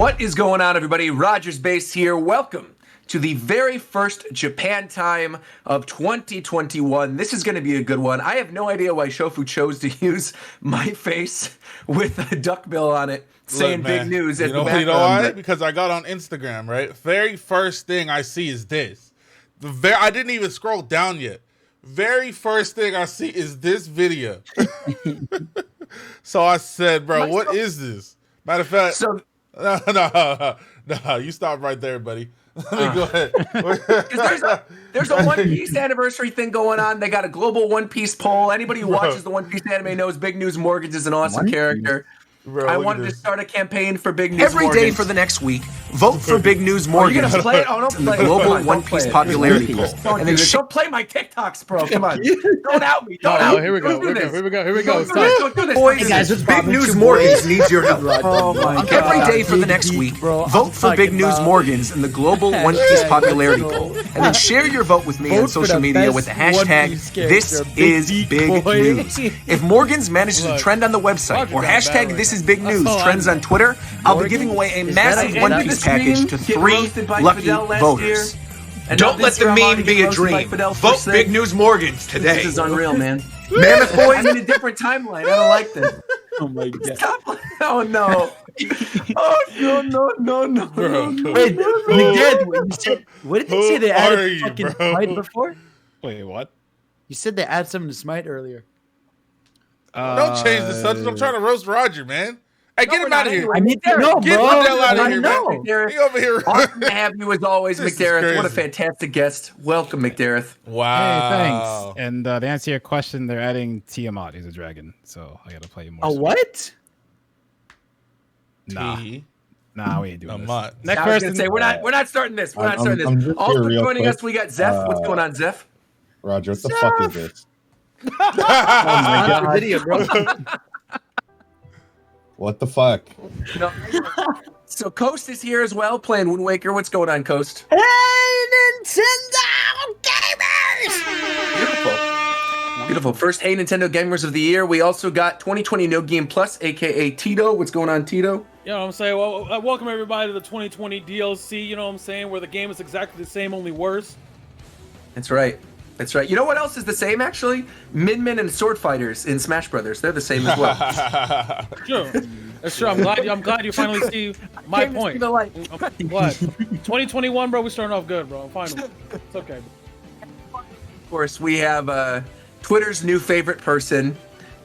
What is going on, everybody? Rogers Base here. Welcome to the very first Japan time of 2021. This is going to be a good one. I have no idea why Shofu chose to use my face with a duck bill on it, saying big news as the background. You know why? Because I got on Instagram, right? Very first thing I see is this. I didn't even scroll down yet. Very first thing I see is this video. So I said, bro, what is this? Matter of fact, no, you stop right there, buddy. Let me go ahead. There's a One Piece anniversary thing going on. They got a global One Piece poll. Anybody who watches the One Piece anime knows Big News Morgans is an awesome character. Bro, I wanted to start a campaign for Big News Every day for the next week, vote for Big News Morgans. You're gonna play it? Oh, don't play it. Global One Piece popularity poll. And then don't play my TikToks, bro. Come on. Don't out me. Don't out me. Here we go. Here we go. Don't do this. Boys, Hey, guys, Big News Morgans needs your help. Oh my God. Every day for the next week, vote for Big News Morgans in the Global One Piece popularity poll. And then share your vote with me on social media with the hashtag #ThisIsBigNews. If Morgans manages to trend on the website or hashtag #ThisIsBigNews trends on Twitter, I'll be giving away a massive One Piece package to 3 lucky voters. Don't let the meme be a dream. Vote Big News Morgans today. This is unreal, man. Mammoth Boy, I'm in a different timeline. I don't like this. Oh my God. Stop. Oh no. Oh no. Wait, what did you say they added fucking Smite before? Wait, what? You said they added something to Smite earlier. Don't change the subject. I'm trying to roast Roger, man. Hey, get him out of here. I need to know, Get bro. Rodell out of here, man. McDareth. He over here. Awesome to have you as always, This is McDareth. What a crazy. fantastic guest. Welcome, McDareth. Wow. Hey, thanks. And to answer your question, they're adding Tiamat. He's a dragon, so I gotta play more. A what? Nah, we ain't doing this. Tiamat. Next I was person. gonna say we're not starting this. We're not starting I'm this. just Also here real joining quick. us, we got Zeph. What's going on, Zeph? Roger, what the fuck is this? Oh my God. Video, bro. What the fuck? No. So Coast is here as well, playing Wind Waker. What's going on, Coast? Hey, Nintendo gamers! Beautiful. First Hey Nintendo Gamers of the Year. We also got 2020 No Game Plus, aka Tito. What's going on, Tito? You know what I'm saying? Well, welcome everybody to the 2020 DLC, you know what I'm saying, where the game is exactly the same, only worse. That's right. That's right. You know what else is the same, actually? Min Min and Sword Fighters in Smash Brothers. They're the same as well. Sure. That's true. I'm glad you finally see my point. The light. I'm glad. 2021, bro, we're starting off good, bro. I'm fine with it. It's okay. Of course, we have Twitter's new favorite person,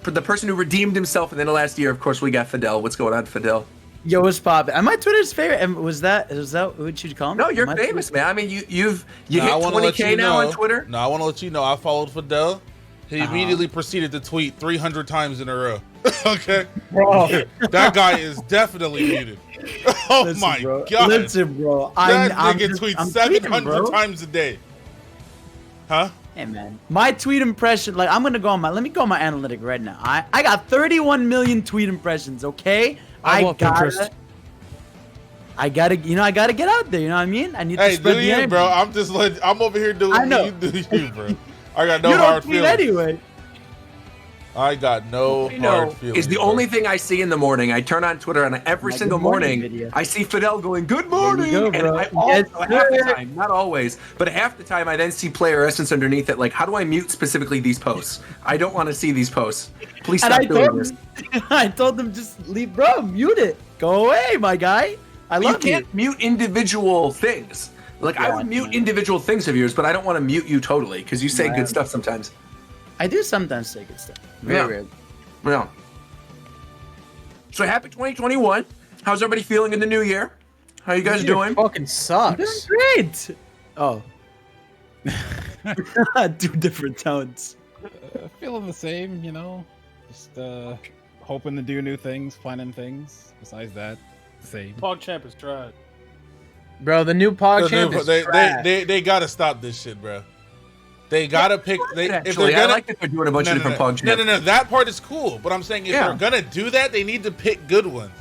for the person who redeemed himself in the last year. Of course, we got Fidel. What's going on, Fidel? Yo, what's poppin'? Am I Twitter's favorite? Was that what you'd call me? No, you're Am I famous, man. I mean, you hit I wanna let 20K you now know- on Twitter. No, I want to let you know I followed Fidel. He immediately proceeded to tweet 300 times in a row. Okay? Bro. That guy is definitely muted. Oh Listen, my bro. God. Listen, bro. That I'm nigga tweets I'm 700 tweeting, bro. times a day. Huh? Hey man, my tweet impression, like let me go on my analytic right now. I got 31 million tweet impressions, okay? I gotta get out there, you know what I mean? I need to Hey, spread do the you, energy. bro? I'm over here doing I know. you do you, bro. I got no You don't hard tweet feelings. anyway. I got no hard feelings. Is the bro. only thing I see in the morning. I turn on Twitter and every My single good morning morning video. I see Fidel going, "Good morning," go, and bro. I Yes, also, half the sir. time, not always, but half the time I then see player essence underneath it. Like, how do I mute specifically these posts? I don't want to see these posts. Please And stop I doing told this. him, I told them just leave, bro, mute it. Go away, my guy. I You love you. can't mute individual things. Like, I Yeah, would mute yeah. individual things of yours, but I don't want to mute you totally because you say Yeah. good stuff sometimes. I do sometimes say good stuff. Yeah. Very rarely. Yeah. So happy 2021. How's everybody feeling in the new year? How you guys doing? Fucking Doing sucks. great. Oh. 2 different tones. Feeling the same, you know. Just hoping to do new things, planning things. Besides that, same. Pogchamp is tried. Bro, the new Pogchamp is trash. They gotta stop this shit, bro. They gotta pick. If Actually, they're I gonna, like that they're doing a bunch of different Pog no, champs. That part is cool. But I'm saying if Yeah. they're gonna do that, they need to pick good ones.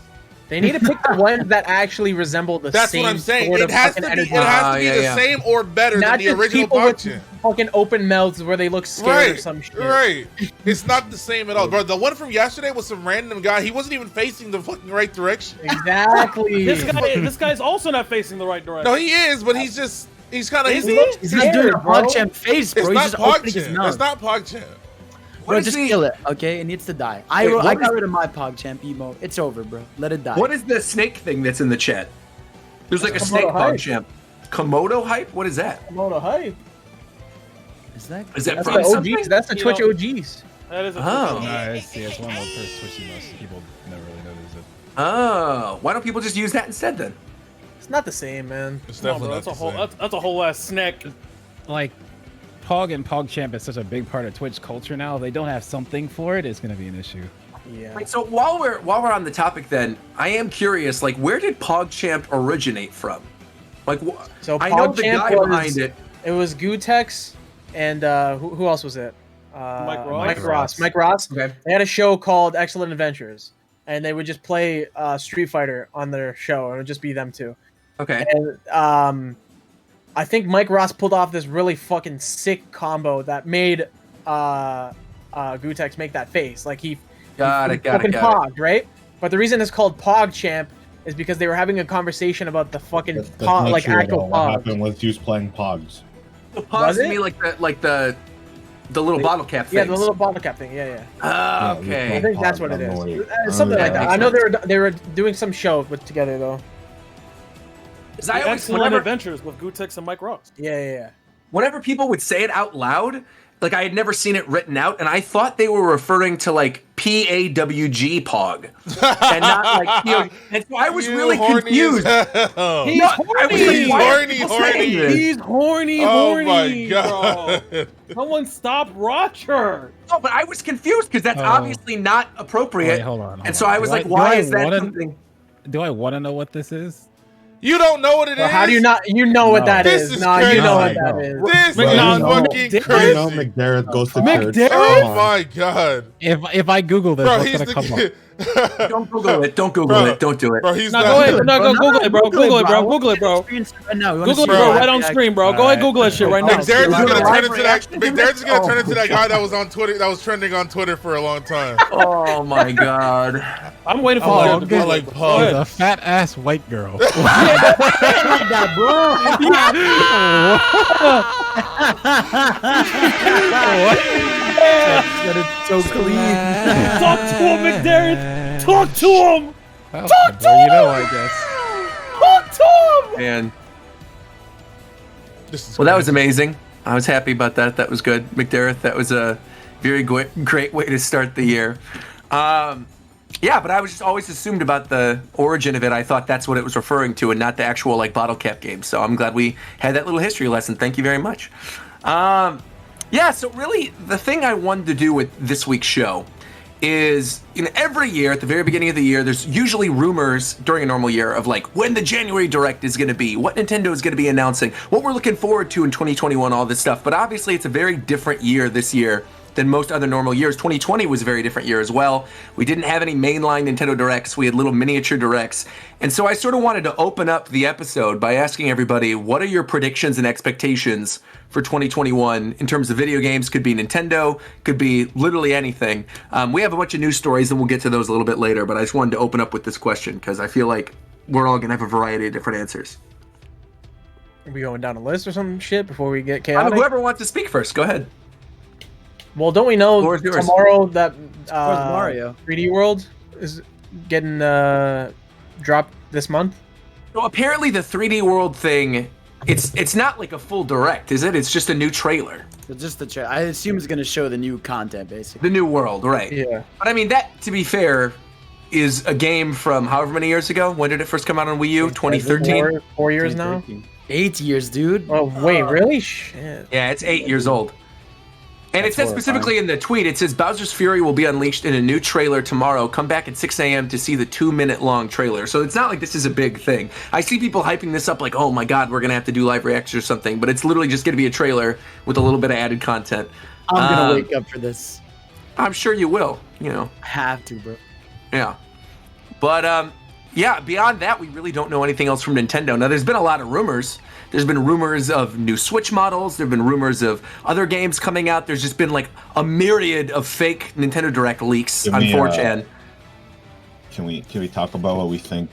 They need to pick the ones that actually resemble the That's same. what I'm saying. Sort It of has to fucking be. It has to be energy. the same or better Not than the just original people with PogChamp. fucking open mouths where they look scared or some shit. Right. It's not the same at all, bro. The one from yesterday was some random guy. He wasn't even facing the fucking right direction. Exactly. This guy's also not facing the right direction. No, he is, but he's kind of. Is He's he? He's just doing a PogChamp face, bro. It's He's not just opening his PogChamp. mouth. It's not PogChamp. Bro, just kill it, okay? It needs to die. I got rid of my PogChamp emote. It's over, bro. Let it die. What is the snake thing that's in the chat? There's like a Komodo snake hype. PogChamp. Komodo hype? What is that? Komodo hype. Is that That's from the something? OGs. That's the Twitch OGs. That is a Oh. It's one of those first Twitchy most people never really notice it. Oh, why don't people just use that instead then? It's not the same, man. It's No, definitely bro, not that's a the whole. same. That's a whole ass snack. Like, Pog and PogChamp is such a big part of Twitch culture now. If they don't have something for it, it's gonna be an issue. Yeah. Right, so while we're on the topic, then I am curious. Like, where did PogChamp originate from? Like, So I know the PogChamp guy was- behind it. It was Gutex and who else was it? Mike Ross. Mike Ross. Okay. They had a show called Excellent Adventures, and they would just play Street Fighter on their show, and it would just be them two. Okay. And I think Mike Ross pulled off this really fucking sick combo that made Gutex make that face. Like he Got it. fucking pogged, right? But the reason it's called Pogchamp is because they were having a conversation about the fucking That's pog, not like true at actual all. What Pogs. happened was he was playing Pogs. So Was Pogs to it? me like the little bottle cap thing. Yeah, the little bottle cap thing. Yeah, yeah. Ah, Yeah, okay. I think that's what it is. Something like that. makes I know sense. they were doing some show together though. 'Cause I always, Excellent Adventures with Gutex and Mike Ross. Yeah. whenever people would say it out loud, like I had never seen it written out, and I thought they were referring to like PAWG Pog, and not like and so I was You really horny confused. as hell. He's No, I was like, horny. why are Horny, people horny. saying this? He's horny, Oh horny, my god. bro. Someone stop Roger. No, but I was confused because that's Oh. obviously not appropriate. Wait, hold on. And so I was like, why is that something? Do I want to know what this is? You don't know what it is? Well, how do you not? You know what No. that This is. is Nah, crazy. you know what No, that no. is. This Bro, is you know- fucking You know crazy. McDarrett goes to McDarrett? church. Oh Come on. my god. If I Google this, Bro, what's he's gonna come up? the Don't Google it. Don't Google Bro. it. Don't do it. Bro, he's No, not. go ahead. No, go Google it, bro. Google it, bro. I wanna Google it, see bro. the experience right now. We wanna Google it, see bro. the Right on live screen, bro. Go Alright. ahead, Google that shit right now. McDarrett's just Live gonna turn into that. reaction to McDarrett's this? just gonna turn Oh into that guy that was on Twitter, that was trending on Twitter for a long time. Oh my god. I'm waiting for Oh, Jared to good. I Google like it. Go Pog. ahead. It's a fat ass white girl. like that, bro. That is so clean. Talk to him, McDarrett. Talk to him. Well, Talk to well, you know, him! I guess. Talk to him. Man. This is Well, that was crazy. amazing. I was happy about that. That was good. McDarrett, that was a very great way to start the year. Yeah, but I was just always assumed about the origin of it. I thought that's what it was referring to and not the actual like bottle cap game. So I'm glad we had that little history lesson. Thank you very much. Yeah, so really the thing I wanted to do with this week's show is, you know, every year at the very beginning of the year, there's usually rumors during a normal year of like when the January Direct is going to be, what Nintendo is going to be announcing, what we're looking forward to in 2021, all this stuff. But obviously it's a very different year this year than most other normal years. 2020 was a very different year as well. We didn't have any mainline Nintendo Directs. We had little miniature Directs. And so I sort of wanted to open up the episode by asking everybody, what are your predictions and expectations for 2021 in terms of video games? Could be Nintendo, could be literally anything. We have a bunch of news stories and we'll get to those a little bit later, but I just wanted to open up with this question because I feel like we're all going to have a variety of different answers. Are we going down a list or some shit before we get I mean, chaotic? whoever wants to speak first, go ahead. Well, don't we know Floor is yours. tomorrow that Mario? 3D World is getting dropped this month? So apparently the 3D World thing, it's not like a full direct, is it? It's just a new trailer. It's just the I assume it's gonna show the new content, basically. The new world, right? Yeah. But I mean, that, to be fair, is a game from however many years ago. When did it first come out on Wii U? 2013? 4 years now? 8 years, dude. Oh, wait, really? Shit. Yeah, it's 8 years old. And it That's says specifically in the tweet, it says Bowser's Fury will be unleashed in a new trailer tomorrow. Come back at 6 a.m. to see the 2-minute long trailer. So it's not like this is a big thing. I see people hyping this up like, oh my god, we're going to have to do live reactions or something. But it's literally just going to be a trailer with a little bit of added content. I'm gonna wake up for this. I'm sure you will, you know. I have to, bro. Yeah. But yeah, beyond that, we really don't know anything else from Nintendo. Now, there's been a lot of rumors. There's been rumors of new Switch models. There have been rumors of other games coming out. There's just been like a myriad of fake Nintendo Direct leaks on 4chan. Can we talk about what we think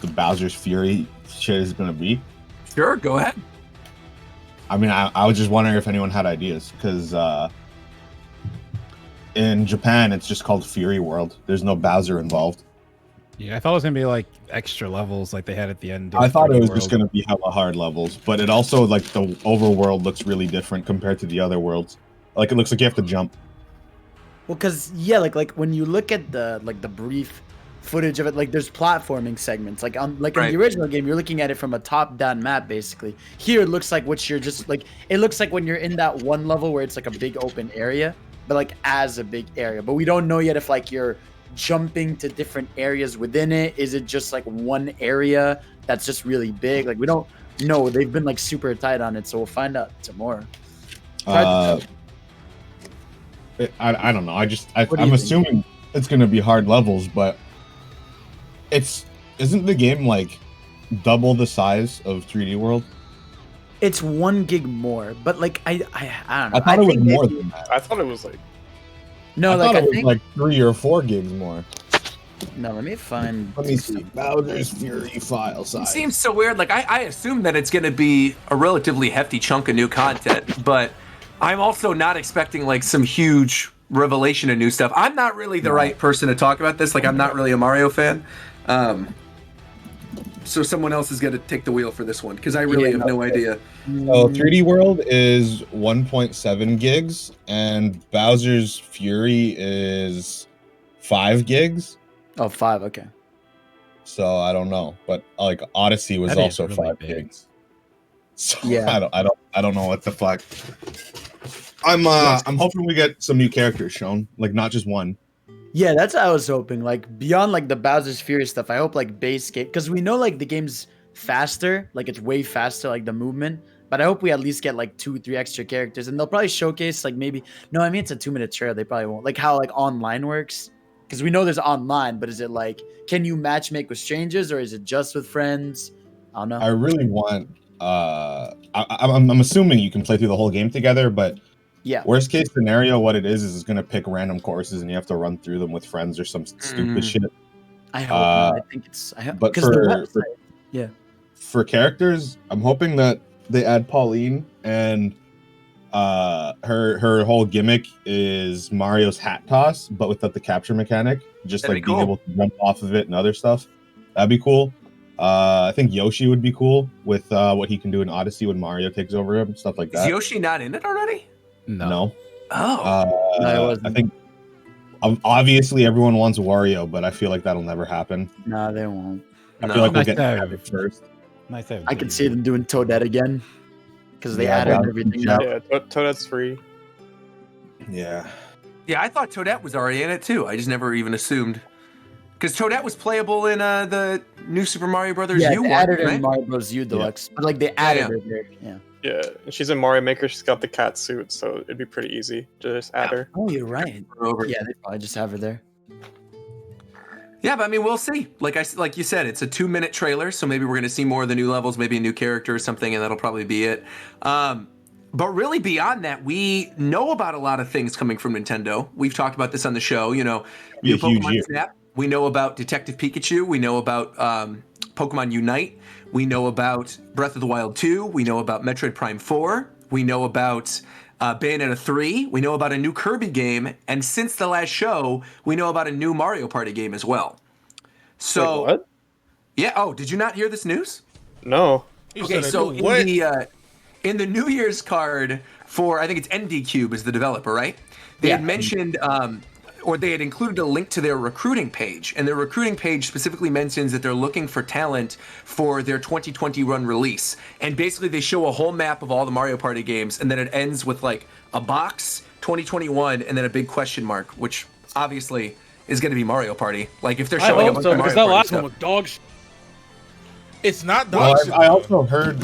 the Bowser's Fury shit is going to be? Sure, go ahead. I mean, I was just wondering if anyone had ideas, because in Japan, it's just called Fury World. There's no Bowser involved. Yeah, I thought it was gonna be like extra levels like they had at the end. I thought it was just gonna be hella hard levels, but it also, like, the overworld looks really different compared to the other worlds. Like, it looks like you have to jump. Well, cause yeah, like when you look at the brief footage of it, like there's platforming segments. Like in the original game, you're looking at it from a top-down map basically. Here it looks like it looks like when you're in that one level where it's like a big open area, but like as a big area. But we don't know yet if like you're jumping to different areas within it. Is it just like one area that's just really big? Like we don't know. They've been like super tight on it, so we'll find out tomorrow. I don't know. I'm assuming it's gonna be hard levels, but isn't the game like double the size of 3D World? It's 1 gig more, but like I don't know. I thought it was more than that. I thought it was like no, I thought it was like 3 or 4 gigs more. No, let me see. Bowser's Fury file size. It seems so weird. Like I assume that it's going to be a relatively hefty chunk of new content, but I'm also not expecting like some huge revelation of new stuff. I'm not really the right person to talk about this. Like I'm not really a Mario fan. So someone else is going to take the wheel for this one because I really have no idea. So 3D World is 1.7 gigs and Bowser's Fury is 5 gigs. Oh, 5, okay. So I don't know, but like Odyssey was also really 5 gigs. So yeah, I don't know what the fuck. I'm hoping we get some new characters shown, like not just one. Yeah, that's what I was hoping. Like beyond like the Bowser's Fury stuff, I hope like base game, because we know like the game's faster, like it's way faster, like the movement. But I hope we at least get like 2-3 extra characters, and they'll probably showcase like maybe. No, I mean it's a 2-minute trailer. They probably won't. Like how like online works, because we know there's online, but is it like can you matchmake with strangers or is it just with friends? I don't know. I really want. I'm assuming you can play through the whole game together, but. Yeah. Worst case scenario, what it is it's gonna pick random courses and you have to run through them with friends or some stupid shit. I hope. I think it's. But for characters, I'm hoping that they add Pauline and her whole gimmick is Mario's hat toss, but without the capture mechanic. Just like being able to jump off of it and other stuff. That'd be cool. I think Yoshi would be cool with what he can do in Odyssey when Mario takes over him, stuff like that. Is Yoshi not in it already? No. Oh. No, I think obviously everyone wants Wario, but I feel like that'll never happen. No, they won't. I feel like we'll get it first. Nice. I could see them doing Toadette again because they added everything. Yeah, Toadette's free. Yeah. Yeah, I thought Toadette was already in it too. I just never even assumed. Because Toadette was playable in the new Super Mario Brothers U one, added right? in Mario Bros. U Deluxe, but like they added it there. Yeah. Yeah, and she's in Mario Maker. She's got the cat suit, so it'd be pretty easy to just add her. Oh, you're right. Yeah, they probably just have her there. Yeah, but I mean, we'll see. Like you said, it's a 2-minute trailer, so maybe we're gonna see more of the new levels, maybe a new character or something, and that'll probably be it. But really, beyond that, we know about a lot of things coming from Nintendo. We've talked about this on the show. You know, new Pokemon Snap. We know about Detective Pikachu. We know about Pokemon Unite. We know about Breath of the Wild 2. We know about Metroid Prime 4. We know about Bayonetta 3. We know about a new Kirby game. And since the last show, we know about a new Mario Party game as well. So, wait, what? Yeah. Oh, did you not hear this news? No. Okay, so in the New Year's card for, I think it's ND Cube is the developer, right? They had mentioned... or they had included a link to their recruiting page, and their recruiting page specifically mentions that they're looking for talent for their 2020 run release. And basically they show a whole map of all the Mario Party games, and then it ends with like a box, 2021, and then a big question mark, which obviously is going to be Mario Party. Like if they're showing a bunch of Mario because that Party last stuff. one was dog shit. It's not dog shit. I also heard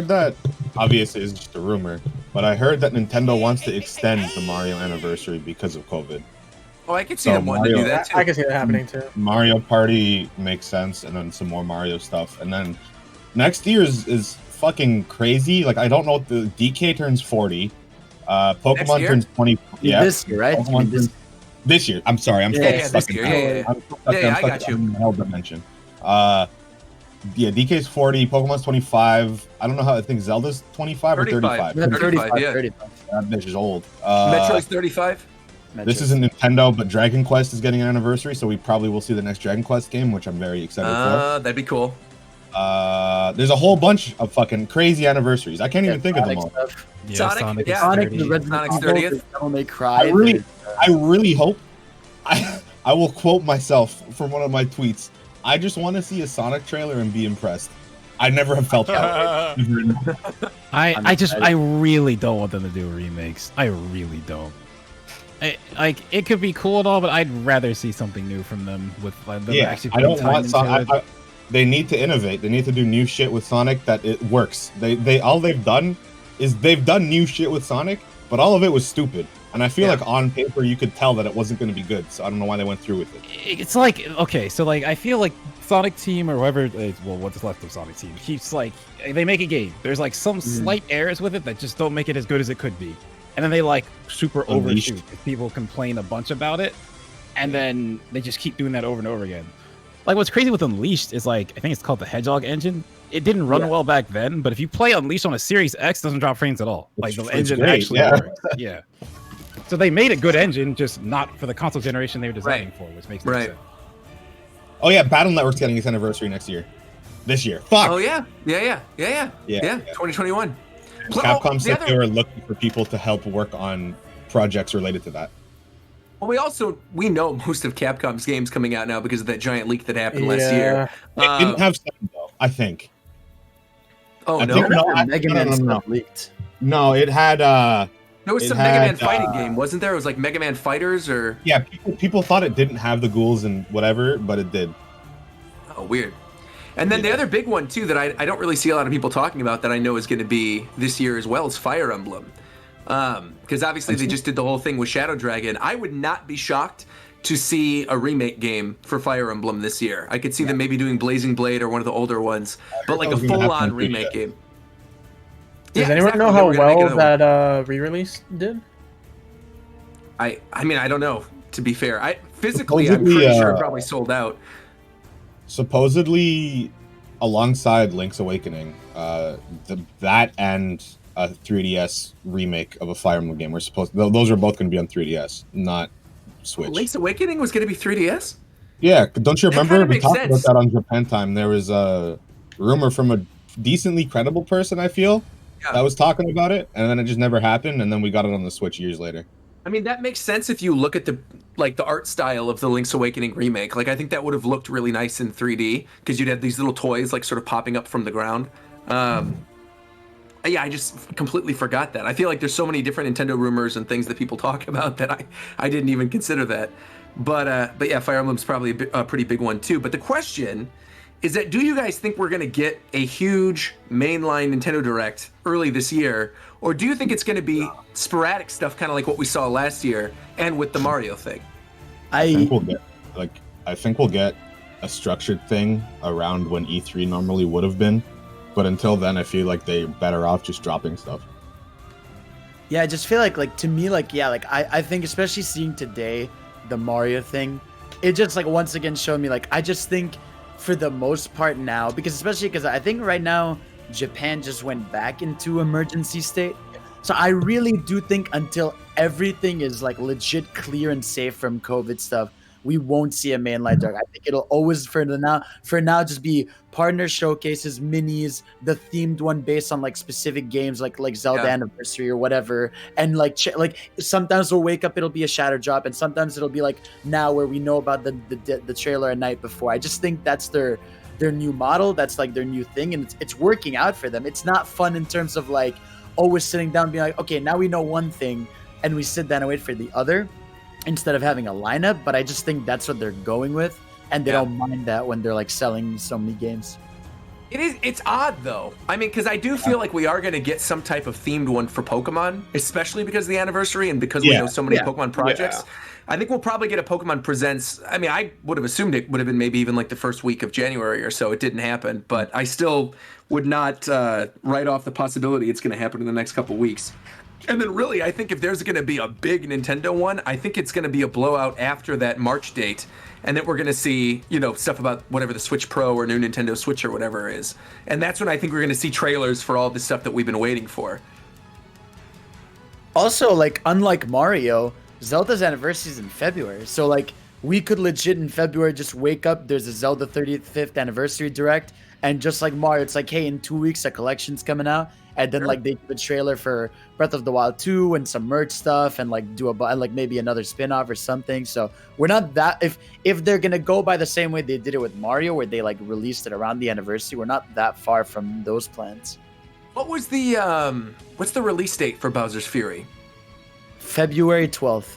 that, obviously it's just a rumor, but I heard that Nintendo wants to extend the Mario anniversary because of COVID. Oh, I could see them wanting to do that too. I can see that happening too. Mario Party makes sense, and then some more Mario stuff, and then next year is fucking crazy. Like I don't know what the DK turns 40, Pokemon turns 20. Yeah, this year, right? This year. I'm sorry. I'm this year. Yeah, I got you. In the hell dimension. DK's 40, Pokemon's 25. I don't know how I think Zelda's 25 or 35. 35, yeah. 35. That bitch is old. Metroid's 35. This isn't Nintendo, but Dragon Quest is getting an anniversary, so we probably will see the next Dragon Quest game, which I'm very excited for. That'd be cool. There's a whole bunch of fucking crazy anniversaries. I can't even think of them all. Yeah, Sonic, Sonic's 30th. Devil May Cry. I really hope. I will quote myself from one of my tweets. I just want to see a Sonic trailer and be impressed. I never have felt that way. I really don't want them to do remakes. I really don't. It could be cool and all, but I'd rather see something new from them with them actually. I don't want Sonic. They need to innovate. They need to do new shit with Sonic that it works. All they've done is they've done new shit with Sonic, but all of it was stupid. And I feel like on paper you could tell that it wasn't going to be good. So I don't know why they went through with it. It's like, okay, so like I feel like Sonic Team or whoever, well, what's left of Sonic Team keeps like they make a game. There's like some slight errors with it that just don't make it as good as it could be. And then they like super overshoot. People complain a bunch about it, and then they just keep doing that over and over again. Like what's crazy with Unleashed is like I think it's called the Hedgehog engine. It didn't run well back then, but if you play Unleashed on a Series X, it doesn't drop frames at all. Like the engine actually works. Yeah. So they made a good engine, just not for the console generation they were designing for, which makes no sense. Oh yeah, Battle Network's getting its anniversary next year. This year. Fuck. Oh yeah. 2021. Capcom said they were looking for people to help work on projects related to that. Well, we know most of Capcom's games coming out now because of that giant leak that happened last year. It didn't have some though, I think. Oh no, Mega Man stuff leaked. No, it had there was some Mega Man fighting game, wasn't there? It was like Mega Man Fighters or people thought it didn't have the ghouls and whatever, but it did. Oh, weird. And then the other big one too that I don't really see a lot of people talking about that I know is going to be this year as well is Fire Emblem. Because obviously they just did the whole thing with Shadow Dragon. I would not be shocked to see a remake game for Fire Emblem this year. I could see them maybe doing Blazing Blade or one of the older ones, but like a full-on remake game. Does anyone know how well that re-release did? I mean, I don't know, to be fair. Physically, I'm pretty sure it probably sold out. Supposedly, alongside Link's Awakening, that and a 3DS remake of a Fire Emblem game those are both going to be on 3DS, not Switch. Link's Awakening was going to be 3DS? Yeah, don't you remember? We talked about that on Japan Time. There was a rumor from a decently credible person, I feel, that was talking about it, and then it just never happened, and then we got it on the Switch years later. I mean, that makes sense if you look at the art style of the Link's Awakening remake. Like, I think that would have looked really nice in 3D because you'd have these little toys like sort of popping up from the ground. Yeah, I just completely forgot that. I feel like there's so many different Nintendo rumors and things that people talk about that I didn't even consider that. But yeah, Fire Emblem's probably a pretty big one too. But the question is that, do you guys think we're going to get a huge mainline Nintendo Direct early this year? Or do you think it's going to be sporadic stuff, kind of like what we saw last year and with the Mario thing? I think we'll get a structured thing around when E3 normally would have been. But until then, I feel like they're better off just dropping stuff. Yeah, I just feel like to me, I think especially seeing today the Mario thing, it just once again showed me I just think for the most part now, because I think right now Japan just went back into emergency state. So I really do think until everything is legit clear and safe from COVID stuff, we won't see a mainline Direct. I think it'll always for now just be partner showcases, minis, the themed one based on specific games like Zelda Anniversary or whatever. And sometimes we'll wake up, it'll be a shadow drop, and sometimes it'll be now where we know about the trailer a night before. I just think that's their new model. That's their new thing, and it's working out for them. It's not fun in terms of always sitting down and being okay, now we know one thing and we sit down and wait for the other, instead of having a lineup. But I just think that's what they're going with, and they don't mind that when they're selling so many games. It's odd though. I mean, because I do feel like we are going to get some type of themed one for Pokemon, especially because of the anniversary and because we know so many Pokemon projects. I think we'll probably get a Pokemon Presents. I mean, I would have assumed it would have been maybe even like the first week of January or so. It didn't happen, but I still would not write off the possibility it's going to happen in the next couple weeks. And then really, I think if there's going to be a big Nintendo one, I think it's going to be a blowout after that March date. And then we're going to see, stuff about whatever the Switch Pro or new Nintendo Switch or whatever is. And that's when I think we're going to see trailers for all the stuff that we've been waiting for. Also, like, unlike Mario, Zelda's anniversary is in February. So, like, we could legit in February just wake up, there's a Zelda 35th anniversary direct. And just like Mario, it's like, hey, in 2 weeks, a collection's coming out. And then, like, they do a trailer for Breath of the Wild 2 and some merch stuff and, like, do maybe another spin-off or something. So we're not that... If they're going to go by the same way they did it with Mario, where they, like, released it around the anniversary, we're not that far from those plans. What was the... what's the release date for Bowser's Fury? February 12th.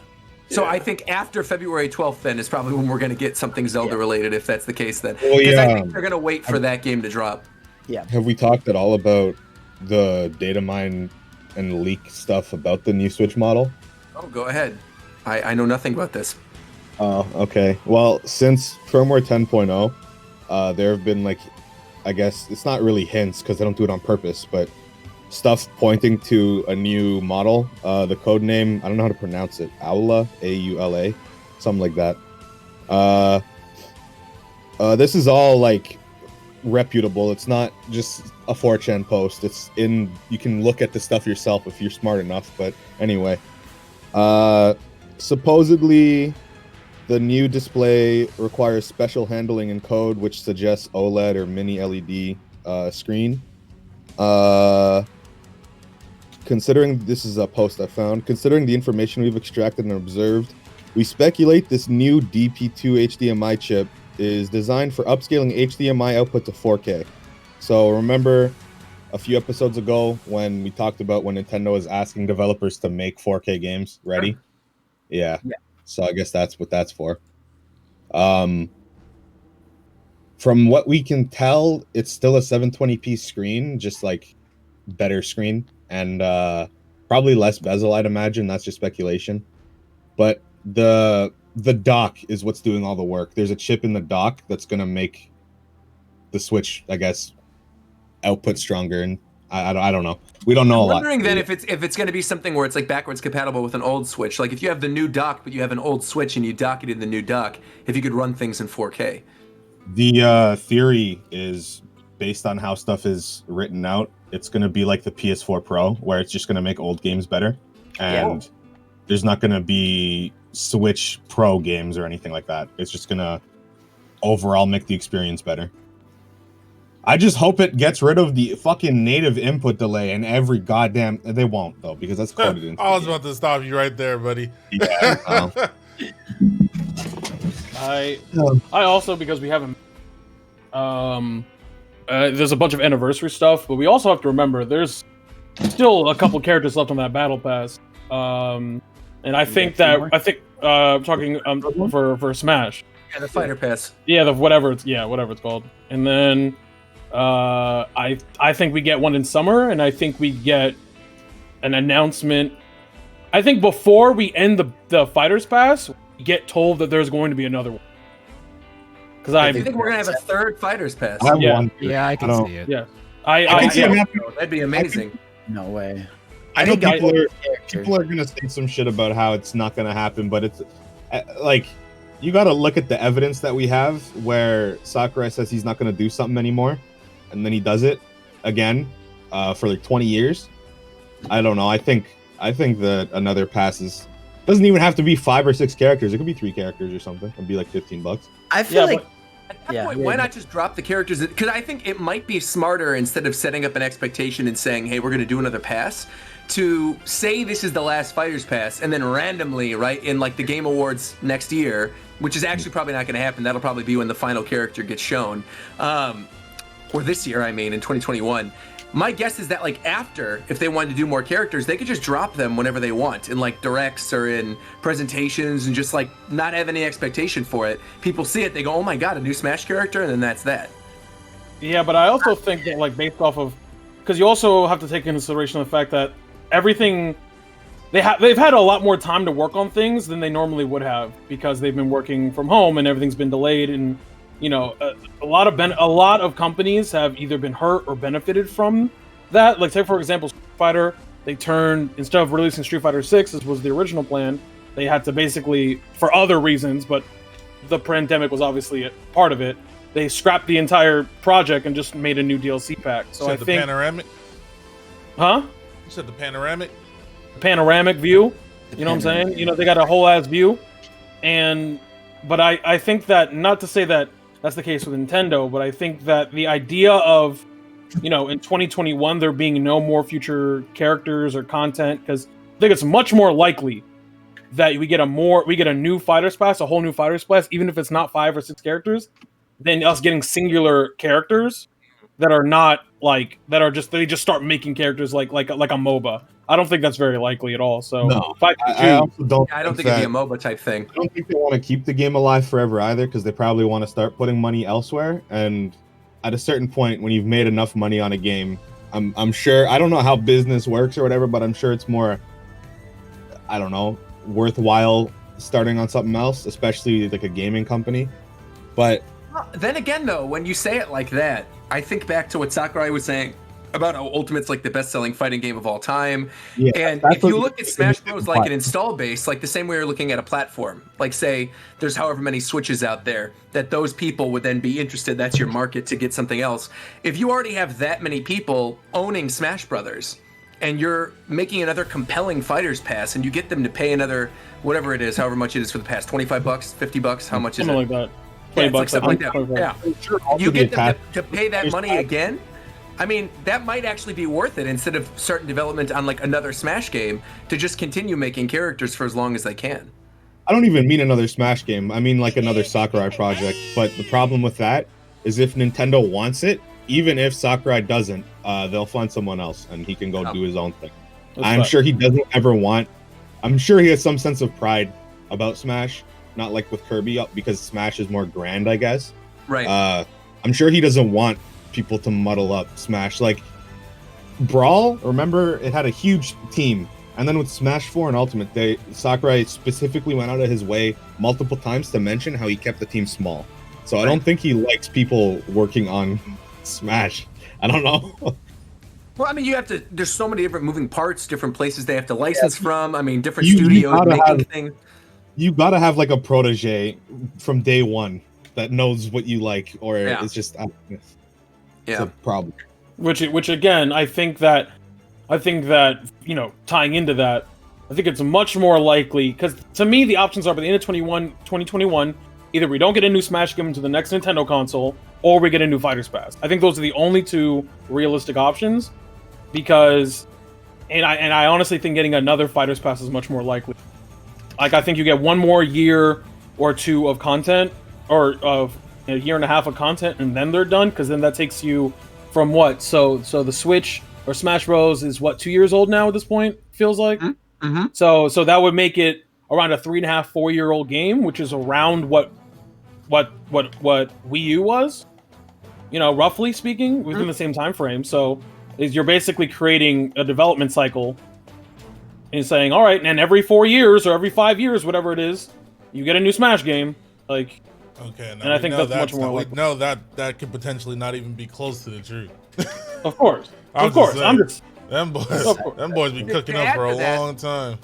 So I think after February 12th, then, is probably when we're going to get something Zelda-related, if that's the case, then. Because I think they're going to wait for that game to drop. Yeah. Have we talked at all about the data mine and leak stuff about the new Switch model? Oh, go ahead. I know nothing about this. Oh, okay. Well, since firmware 10.0, there have been, like, I guess it's not really hints because they don't do it on purpose, but stuff pointing to a new model. The code name, I don't know how to pronounce it. Aula, A-U-L-A, something like that. This is all, like, reputable. It's not just a 4chan post. It's in, you can look at the stuff yourself if you're smart enough. But anyway, supposedly the new display requires special handling and code, which suggests OLED or mini LED screen. Considering this is a post I found, considering the information we've extracted and observed, we speculate this new DP2 HDMI chip is designed for upscaling HDMI output to 4K. So remember a few episodes ago when we talked about when Nintendo is asking developers to make 4K games ready? Yeah. So I guess that's what that's for. From what we can tell, it's still a 720p screen, just like better screen, and probably less bezel, I'd imagine. That's just speculation. But the dock is what's doing all the work. There's a chip in the dock that's going to make the Switch, I guess, output stronger, and I don't know. We don't know a lot. I'm wondering then if it's going to be something where it's like backwards compatible with an old Switch. Like if you have the new dock, but you have an old Switch and you dock it in the new dock, if you could run things in 4K. The theory is based on how stuff is written out. It's going to be like the PS4 Pro, where it's just going to make old games better, and there's not going to be Switch Pro games or anything like that. It's just going to overall make the experience better. I just hope it gets rid of the fucking native input delay and every goddamn... They won't, though, because that's coded in. I was about to stop you right there, buddy. Yeah. I also, because we haven't... there's a bunch of anniversary stuff, but we also have to remember there's still a couple characters left on that battle pass. And I think I'm talking for Smash. Yeah, the fighter pass. Yeah, whatever it's called. And then I think we get one in summer, and I think we get an announcement. I think before we end the fighters pass, we get told that there's going to be another one. Because I think we're gonna have a third fighters pass. I can see it. Yeah, I can see it happening. That'd be amazing. No way. I know people are gonna say some shit about how it's not gonna happen, but it's like you got to look at the evidence that we have where Sakurai says he's not gonna do something anymore, and then he does it again for like 20 years. I don't know. I think that another pass doesn't even have to be 5 or 6 characters. It could be 3 characters or something. It'd be like $15. I feel like. At that point, why not just drop the characters? Because I think it might be smarter, instead of setting up an expectation and saying, hey, we're going to do another pass, to say this is the last Fighters Pass, and then randomly, right, in like the Game Awards next year, which is actually probably not going to happen. That'll probably be when the final character gets shown. Or this year, I mean, in 2021. My guess is that, like, after, if they wanted to do more characters, they could just drop them whenever they want in, like, directs or in presentations and just, like, not have any expectation for it. People see it, they go, oh my god, a new Smash character, and then that's that. Yeah, but I also think that, like, based off of, because you also have to take into consideration the fact that everything they've had a lot more time to work on things than they normally would have because they've been working from home and everything's been delayed. And you know, a lot of companies have either been hurt or benefited from that. Like, take for example, Street Fighter. They turned, instead of releasing Street Fighter 6, as was the original plan, they had to basically, for other reasons, but the pandemic was obviously a part of it. They scrapped the entire project and just made a new DLC pack. So I think the panoramic. Huh? You said the panoramic. Panoramic view. You know what I'm saying? You know, they got a whole ass view. But I think that, not to say that that's the case with Nintendo, but I think that the idea of, you know, in 2021 there being no more future characters or content, because I think it's much more likely that we get a new Fighters Pass, a whole new Fighters Pass, even if it's not 5 or 6 characters, than us getting singular characters that are not like they just start making characters like a MOBA. I don't think that's very likely at all. So no, I also don't. I don't think it'd be a MOBA type thing. I don't think they want to keep the game alive forever either, because they probably want to start putting money elsewhere. And at a certain point, when you've made enough money on a game, I'm sure, I don't know how business works or whatever, but I'm sure it's more, I don't know, worthwhile starting on something else, especially like a gaming company. But then again, though, when you say it like that, I think back to what Sakurai was saying about how Ultimate's like the best-selling fighting game of all time. Yeah, and if you look at Smash Bros. Like an install base, like the same way you're looking at a platform, like say there's however many Switches out there, that those people would then be interested, that's your market to get something else. If you already have that many people owning Smash Brothers, and you're making another compelling Fighters Pass, and you get them to pay another, whatever it is, however much it is for the pass, $25, $50, how much is it? Something like that. Yeah, it's like something like that. Yeah. You get them to pay that money again. I mean, that might actually be worth it instead of starting development on like another Smash game to just continue making characters for as long as they can. I don't even mean another Smash game. I mean like another Sakurai project. But the problem with that is if Nintendo wants it, even if Sakurai doesn't, they'll find someone else and he can go do his own thing. I'm sure he doesn't ever want. I'm sure he has some sense of pride about Smash, not like with Kirby, because Smash is more grand, I guess. Right. I'm sure he doesn't want people to muddle up Smash. Like Brawl, remember, it had a huge team, and then with Smash 4 and Ultimate, Sakurai specifically went out of his way multiple times to mention how he kept the team small. So I don't think he likes people working on Smash. I don't know. Well, I mean, there's so many different moving parts, different places they have to license from. I mean, different studios making things. You gotta have like a protege from day one that knows what you like, or it's just it's a problem. Which again, I think that you know, tying into that, I think it's much more likely, because to me the options are by the end of 2021, either we don't get a new Smash game to the next Nintendo console, or we get a new Fighters Pass. I think those are the only two realistic options, because, and I honestly think getting another Fighters Pass is much more likely. Like, I think you get one more year or two of content, or of a year and a half of content, and then they're done, because then that takes you from what? So the Switch or Smash Bros is what, 2 years old now at this point, feels like? Mm-hmm. So that would make it around a 3.5, 4-year-old game, which is around what Wii U was, you know, roughly speaking, within the same time frame. So you're basically creating a development cycle and saying, all right, and every 4 years or every 5 years, whatever it is, you get a new Smash game. Like, okay, and I think that's much more likely. We know that could potentially not even be close to the truth. Of course. Them boys be cooking up for a long time.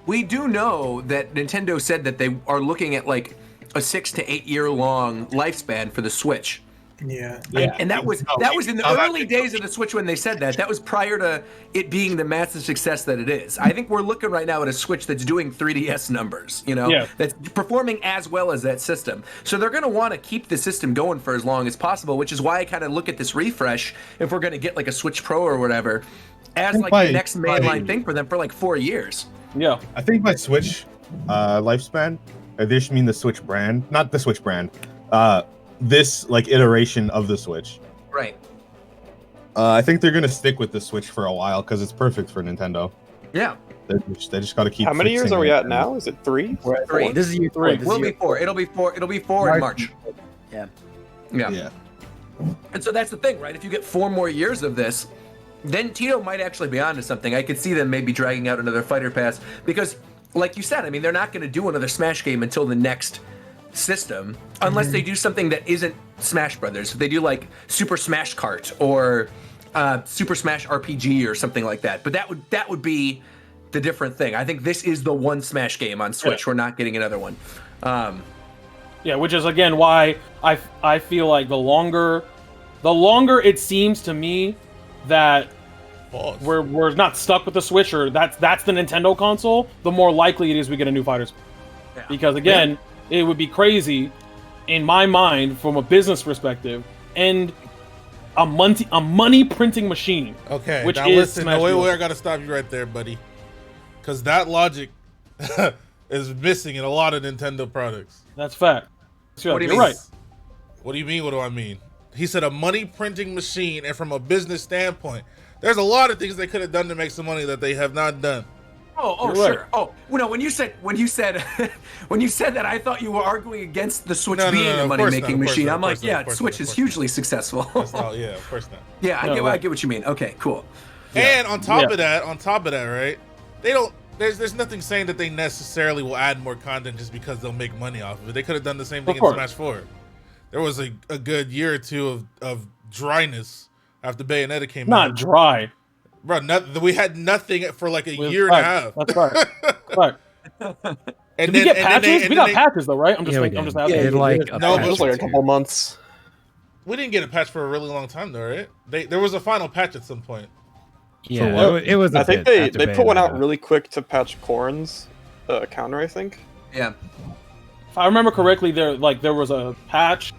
We do know that Nintendo said that they are looking at like a 6 to 8 year long lifespan for the Switch. Yeah. And that was in the early days of the Switch when they said that. That was prior to it being the massive success that it is. I think we're looking right now at a Switch that's doing 3DS numbers, you know, that's performing as well as that system. So they're going to want to keep the system going for as long as possible, which is why I kind of look at this refresh, if we're going to get like a Switch Pro or whatever, as like the next mainline thing for them for like 4 years. Yeah. I think by Switch lifespan, I just mean the Switch brand, not the Switch brand. This like iteration of the Switch. Right. I think they're gonna stick with the Switch for a while because it's perfect for Nintendo. Yeah. They just got to keep. How many years are we at now? Is it 3? We're at 3. This is year 3. It'll be 4 in March. Yeah. Yeah. And so that's the thing, right? If you get 4 more years of this, then Tito might actually be onto something. I could see them maybe dragging out another fighter pass because, like you said, I mean, they're not going to do another Smash game until the next system, unless they do something that isn't Smash Brothers. If they do like Super Smash Kart or Super Smash RPG or something like that. But that would be the different thing. I think this is the one Smash game on Switch. We're not getting another one. Yeah, which is again why I feel like the longer it seems to me that we're not stuck with the Switch or that's the Nintendo console, the more likely it is we get a new Fighters. Yeah. Because again, it would be crazy in my mind from a business perspective and a money printing machine. Okay, which now is listen, wait, I gotta stop you right there, buddy. Because that logic is missing in a lot of Nintendo products. That's fact. What do you You're mean? right. What do you mean? What do I mean? He said a money printing machine, and from a business standpoint, there's a lot of things they could have done to make some money that they have not done. Oh, You're sure. right. Oh, well, no. When you said that, I thought you were arguing against the Switch being a money-making machine. I'm like, yeah, Switch is hugely successful. Yeah, of course not. Yeah, I get what you mean. Okay, cool. And on top of that, right? They don't. There's nothing saying that they necessarily will add more content just because they'll make money off of it. They could have done the same thing in Smash 4. There was a good year or two of dryness after Bayonetta came out. Not dry. Bro, we had nothing for like a year and a half. That's right. Right. Did we get patches? We got patches though, right? I'm just asking. Yeah, No, it was like a couple months. We didn't get a patch for a really long time though, right? There was a final patch at some point. Yeah, it was. I think they put one out really quick to patch Corrin's counter. I think. Yeah. If I remember correctly, there was a patch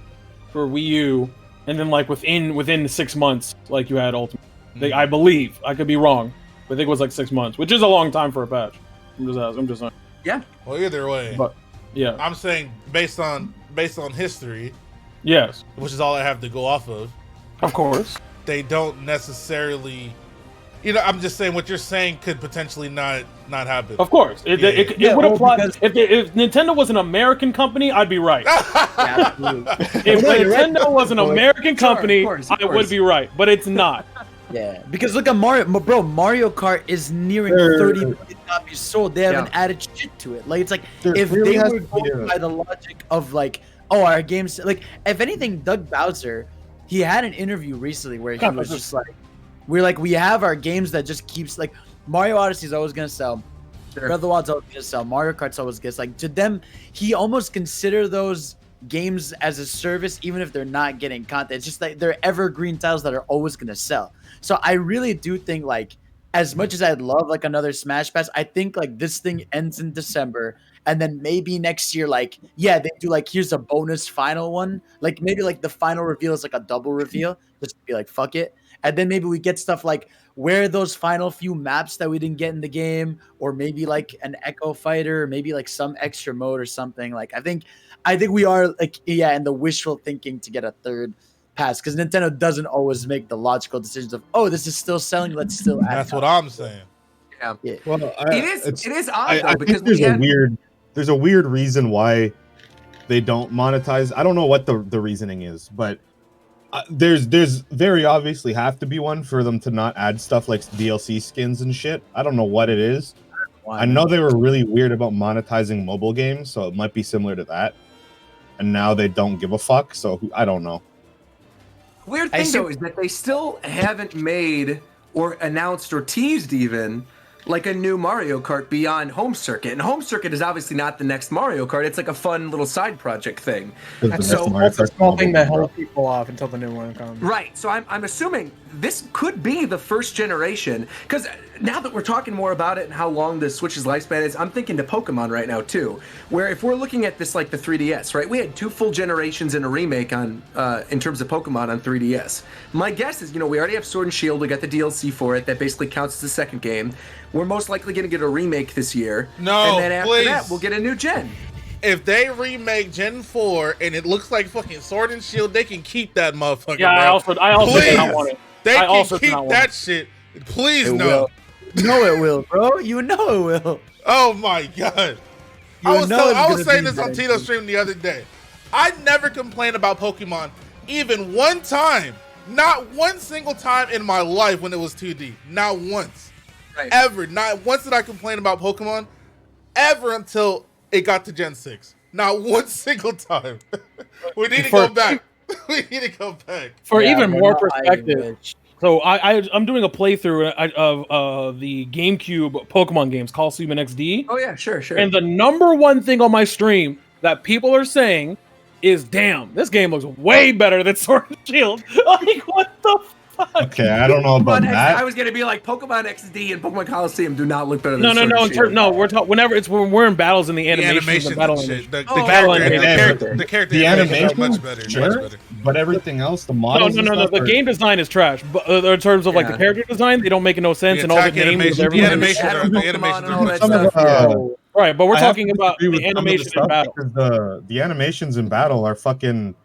for Wii U, and then like within 6 months, like you had Ultimate. I believe, I could be wrong, but I think it was like 6 months, which is a long time for a patch. I'm just saying. Yeah. Well, either way. But yeah, I'm saying based on history. Yes. Which is all I have to go off of. Of course. They don't necessarily. You know, I'm just saying what you're saying could potentially not happen. Of course, it would apply. If Nintendo was an American company, I'd be right. If Nintendo was an American company, I would be right, but it's not. Yeah, because look at Mario, bro. Mario Kart is nearing 30 million copies sold. They haven't added shit to it. Like it's like if they were going by the logic of like, oh, our games. Like if anything, Doug Bowser, he had an interview recently where he was just like. We have our games that just keeps like Mario Odyssey is always gonna sell, Breath of the Wild's always gonna sell, Mario Kart's always gonna like to them. He almost consider those games as a service, even if they're not getting content. It's just like they're evergreen titles that are always gonna sell. So I really do think like as much as I'd love like another Smash Pass, I think like this thing ends in December. And then maybe next year, like, yeah, they do like, here's a bonus final one. Like maybe like the final reveal is like a double reveal. Just be like, fuck it. And then maybe we get stuff like where those final few maps that we didn't get in the game, or maybe like an Echo Fighter, or maybe like some extra mode or something. Like I think we are like, yeah, in the wishful thinking to get a third pass because Nintendo doesn't always make the logical decisions of, oh, this is still selling, let's still add. That's what I'm saying. Yeah. Well, it is odd though, because there's a weird reason why they don't monetize. I don't know what the reasoning is, but there's very obviously have to be one for them to not add stuff like DLC skins and shit. I don't know what it is. I know they were really weird about monetizing mobile games, so it might be similar to that. And now they don't give a fuck, so I don't know. Weird thing though is that they still haven't made or announced or teased even like a new Mario Kart beyond Home Circuit. And Home Circuit is obviously not the next Mario Kart. It's like a fun little side project thing. That's a small thing that holds people off until the new one comes. Right. So I'm assuming this could be the first generation. Because now that we're talking more about it and how long the Switch's lifespan is, I'm thinking to Pokemon right now too. Where if we're looking at this like the 3DS, right? We had 2 full generations and a remake on in terms of Pokemon on 3DS. My guess is, we already have Sword and Shield. We got the DLC for it that basically counts as the second game. We're most likely going to get a remake this year. No, and then after that, we'll get a new gen. If they remake Gen 4 and it looks like fucking Sword and Shield, they can keep that motherfucker. Yeah, bro. I also do not want it. They can keep that shit. Please, no. You know it will, bro. You know it will. Oh my god. I was saying this on Tito's stream the other day. I never complain about Pokemon even one time, not one single time in my life when it was 2D. Not once. Right. Ever. Not once did I complain about Pokemon ever until it got to Gen 6. Not one single time. We need to go back. We need to go back. For even more perspective, so I'm doing a playthrough of the GameCube Pokemon games, Colosseum and XD. Oh yeah, sure. And the number one thing on my stream that people are saying is, "Damn, this game looks way better than Sword and Shield." Like, what the fuck? Okay, I don't know about that. I was gonna be like, Pokemon XD and Pokemon Coliseum do not look better than No. Sword and Shield. No, we're talking whenever we're in battles in the animation, The character animation are much better. Sure, much better. But everything else, the models. No. The game design is trash. But in terms of like the character design, they don't make no sense, and all the games, the animations are much better. Right, but we're talking about the animation in battle. Because the animations in battle are fucking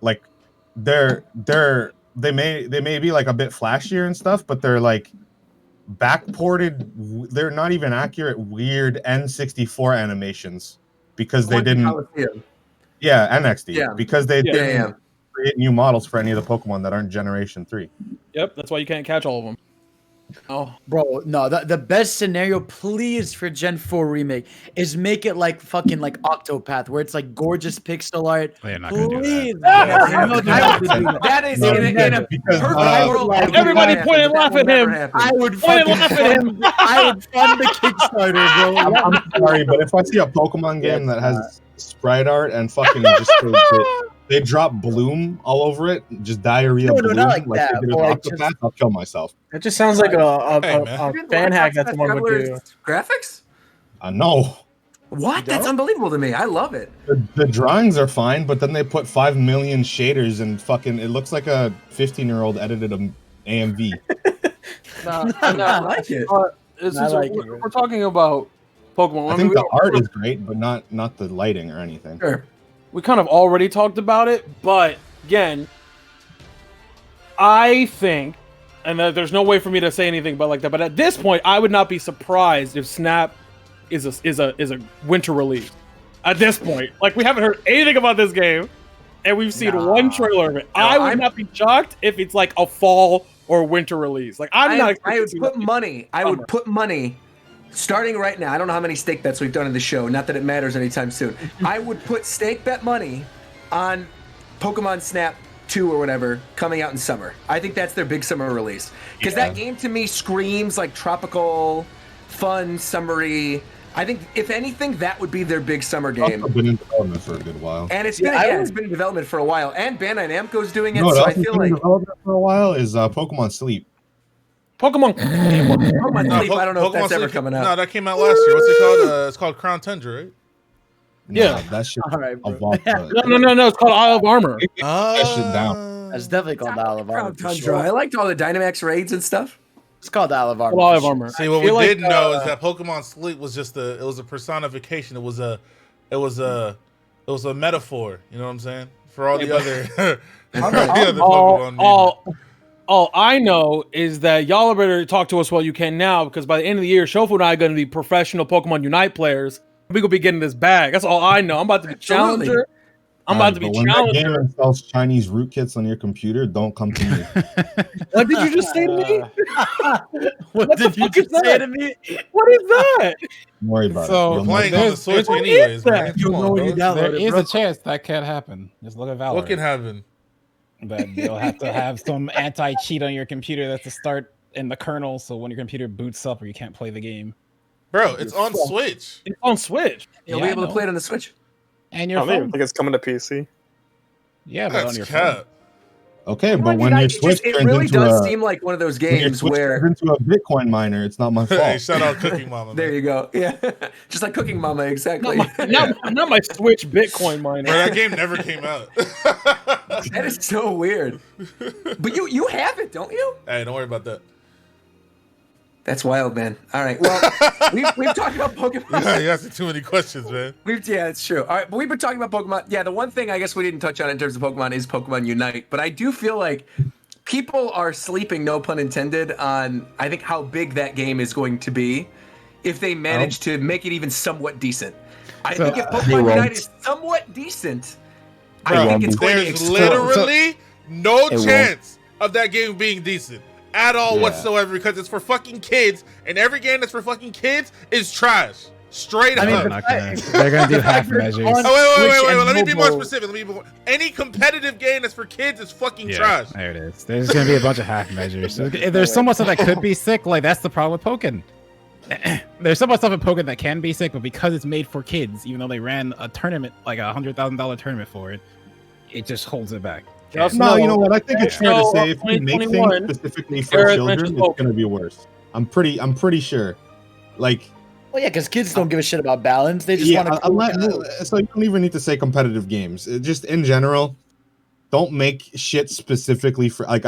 like they may be like a bit flashier and stuff, but they're like backported. They're not even accurate. Weird N64 animations because they didn't. Yeah, and XD. Yeah, because they didn't create new models for any of the Pokemon that aren't Generation 3. Yep, that's why you can't catch all of them. Oh, bro, no. The best scenario, please, for Gen 4 remake is make it like fucking like Octopath, where it's like gorgeous pixel art. They're not gonna Please, do that. That is in a perfect world. Everybody point and laugh at him. I would Point and laugh at him. I would fund the Kickstarter, bro. I'm sorry, but if I see a Pokemon game that has sprite art and fucking just they drop bloom all over it, just diarrhea bloom, not like that, they did like Octopath, I'll kill myself. It just sounds like a fan hack that someone would do. Graphics? No. What? That's unbelievable to me. I love it. The drawings are fine, but then they put 5 million shaders and fucking it looks like a 15-year-old edited an AMV. I like it. We're talking about Pokemon. I think the art is great, but not the lighting or anything. Sure. We kind of already talked about it, but again, I think, and there's no way for me to say anything but like that, but at this point, I would not be surprised if Snap is a winter release. At this point, like we haven't heard anything about this game, and we've seen one trailer of it. I would not be shocked if it's like a fall or winter release. Like I would put money. Starting right now, I don't know how many stake bets we've done in the show. Not that it matters anytime soon. I would put stake bet money on Pokemon Snap 2 or whatever coming out in summer. I think that's their big summer release. Because that game to me screams like tropical, fun, summery. I think if anything, that would be their big summer game. It's been in development for a good while. And it's been in development for a while. And Bandai Namco's doing it, so I feel like in development for a while is Pokemon Sleep. Pokemon Sleep, I don't know if that's ever coming out. No, that came out last year. What's it called? It's called Crown Tundra, right? Yeah. That shit evolved. No, it's called Isle of Armor. That shit down. It's definitely called Isle of Armor. Tundra. I liked all the Dynamax raids and stuff. It's called Isle of Armor. Isle of Armor. See, what we didn't know is that Pokemon Sleep was just it was a personification. It was a metaphor. You know what I'm saying? For all the other Pokemon. All I know is that y'all better talk to us while you can now, because by the end of the year, Shofu and I are going to be professional Pokemon Unite players. We're going to be getting this bag. That's all I know. I'm about to be Challenger. I'm about to be when Challenger. That game installs Chinese rootkits on your computer, don't come to me. What did you just say to me? What did you just say to me? What is that? Don't worry about it. We're playing on the Switch anyways, man. There is a chance that can happen. Just look at Valorant. What can happen? But you'll have to have some anti-cheat on your computer that's to start in the kernel, so when your computer boots up or you can't play the game. Bro, it's on Switch. It's on Switch. You'll be able to play it on the Switch. And your I don't phone. even think it's coming to PC. Yeah, but That's on your cap. phone. Okay, but when your Switch it turns really into does a, seem like one of those when your games Switch where turns into a Bitcoin miner, it's not my fault. Hey, shout out Cooking Mama. there Man. you go. Yeah, just like Cooking Mama, exactly. Not my Switch Bitcoin miner. Bro, that game never came out. That is so weird. But you have it, don't you? Hey, don't worry about that. That's wild, man. All right. Well, we've talked about Pokemon. You asking too many questions, man. Yeah, it's true. All right, but we've been talking about Pokemon. Yeah, the one thing I guess we didn't touch on in terms of Pokemon is Pokemon Unite. But I do feel like people are sleeping, no pun intended, on I think how big that game is going to be if they manage to make it even somewhat decent. I think if Pokemon Unite is somewhat decent, I think it's going to There's explode. literally no It won't. chance of that game being decent at all Yeah. whatsoever because it's for fucking kids, and every game that's for fucking kids is trash. Straight I mean, up. the Not fact- gonna- they're gonna do the fact half that it's measures. on Oh, wait. Switch and Let me be more mobile- specific. Any competitive game that's for kids is fucking Yeah, trash. there it is. There's gonna be a bunch of half measures. So there's so much stuff that could be sick. Like that's the problem with Pokken. There's so much stuff in Pokken that can be sick, but because it's made for kids, even though they ran a tournament, like $100,000 tournament for it, it just holds it back. Just No, you know- know what? I think it's fair to No, say if you make 2021, things specifically for Garrett children, mentioned it's Pokemon. gonna be worse. I'm pretty sure. Like, Well, yeah, because kids don't give a shit about balance. They just yeah, want to. so you don't even need to say competitive games. Just in general, don't make shit specifically for like.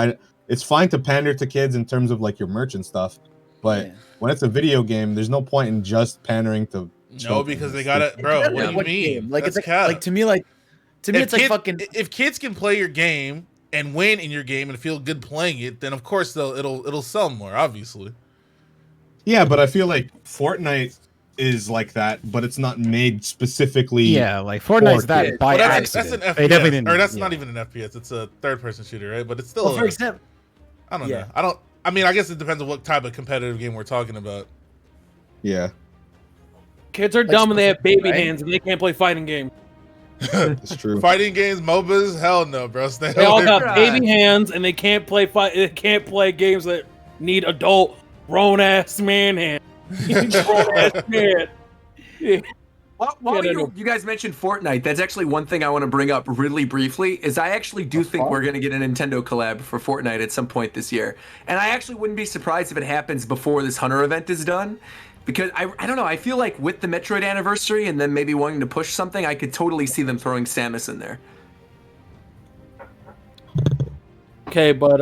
It's fine to pander to kids in terms of like your merch and stuff, but Yeah. when it's a video game, there's no point in just pandering to. No, children. because they gotta, bro. What do you What mean? game? Like That's it's cap. like to me, it's like fucking. If kids can play your game and win in your game and feel good playing it, then of course it'll sell more. Obviously. Yeah, but I feel like Fortnite is like that, but it's not made specifically. Yeah, like Fortnite's For that kids. by Well, that's accident. an FPS. They definitely didn't. Or that's yeah. not even an FPS. It's a third-person shooter, right? But it's still. Well, for example, I don't yeah. know. I mean, I guess it depends on what type of competitive game we're talking about. Yeah, Kids are Like dumb and they have baby right? hands and they can't play fighting games. it's true. Fighting games, MOBAs, hell no, bro. Stay They all away got from- baby hands and they can't play They can't play games that need adult grown ass man hands. Grown ass man. Yeah. While Yeah, no. you guys mentioned Fortnite, that's actually one thing I want to bring up really briefly. Is I actually do think we're going to get a Nintendo collab for Fortnite at some point this year, and I actually wouldn't be surprised if it happens before this Hunter event is done. Because I don't know, I feel like with the Metroid anniversary and then maybe wanting to push something, I could totally see them throwing Samus in there. Okay, but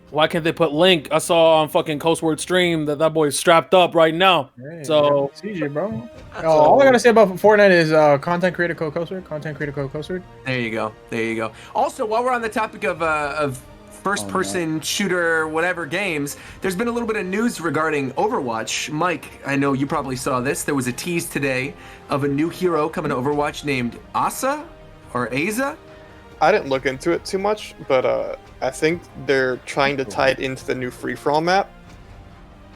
why can't they put Link? I saw on fucking Coastward stream that boy's strapped up right now. So it's easy, bro. All I gotta say about Fortnite is content creator co-coaster. Content creator co-coaster. There you go. There you go. Also, while we're on the topic of first-person shooter, whatever games, there's been a little bit of news regarding Overwatch. Mike, I know you probably saw this. There was a tease today of a new hero coming to Overwatch named Asa or Aza. I didn't look into it too much, but I think they're trying to tie it into the new free-for-all map.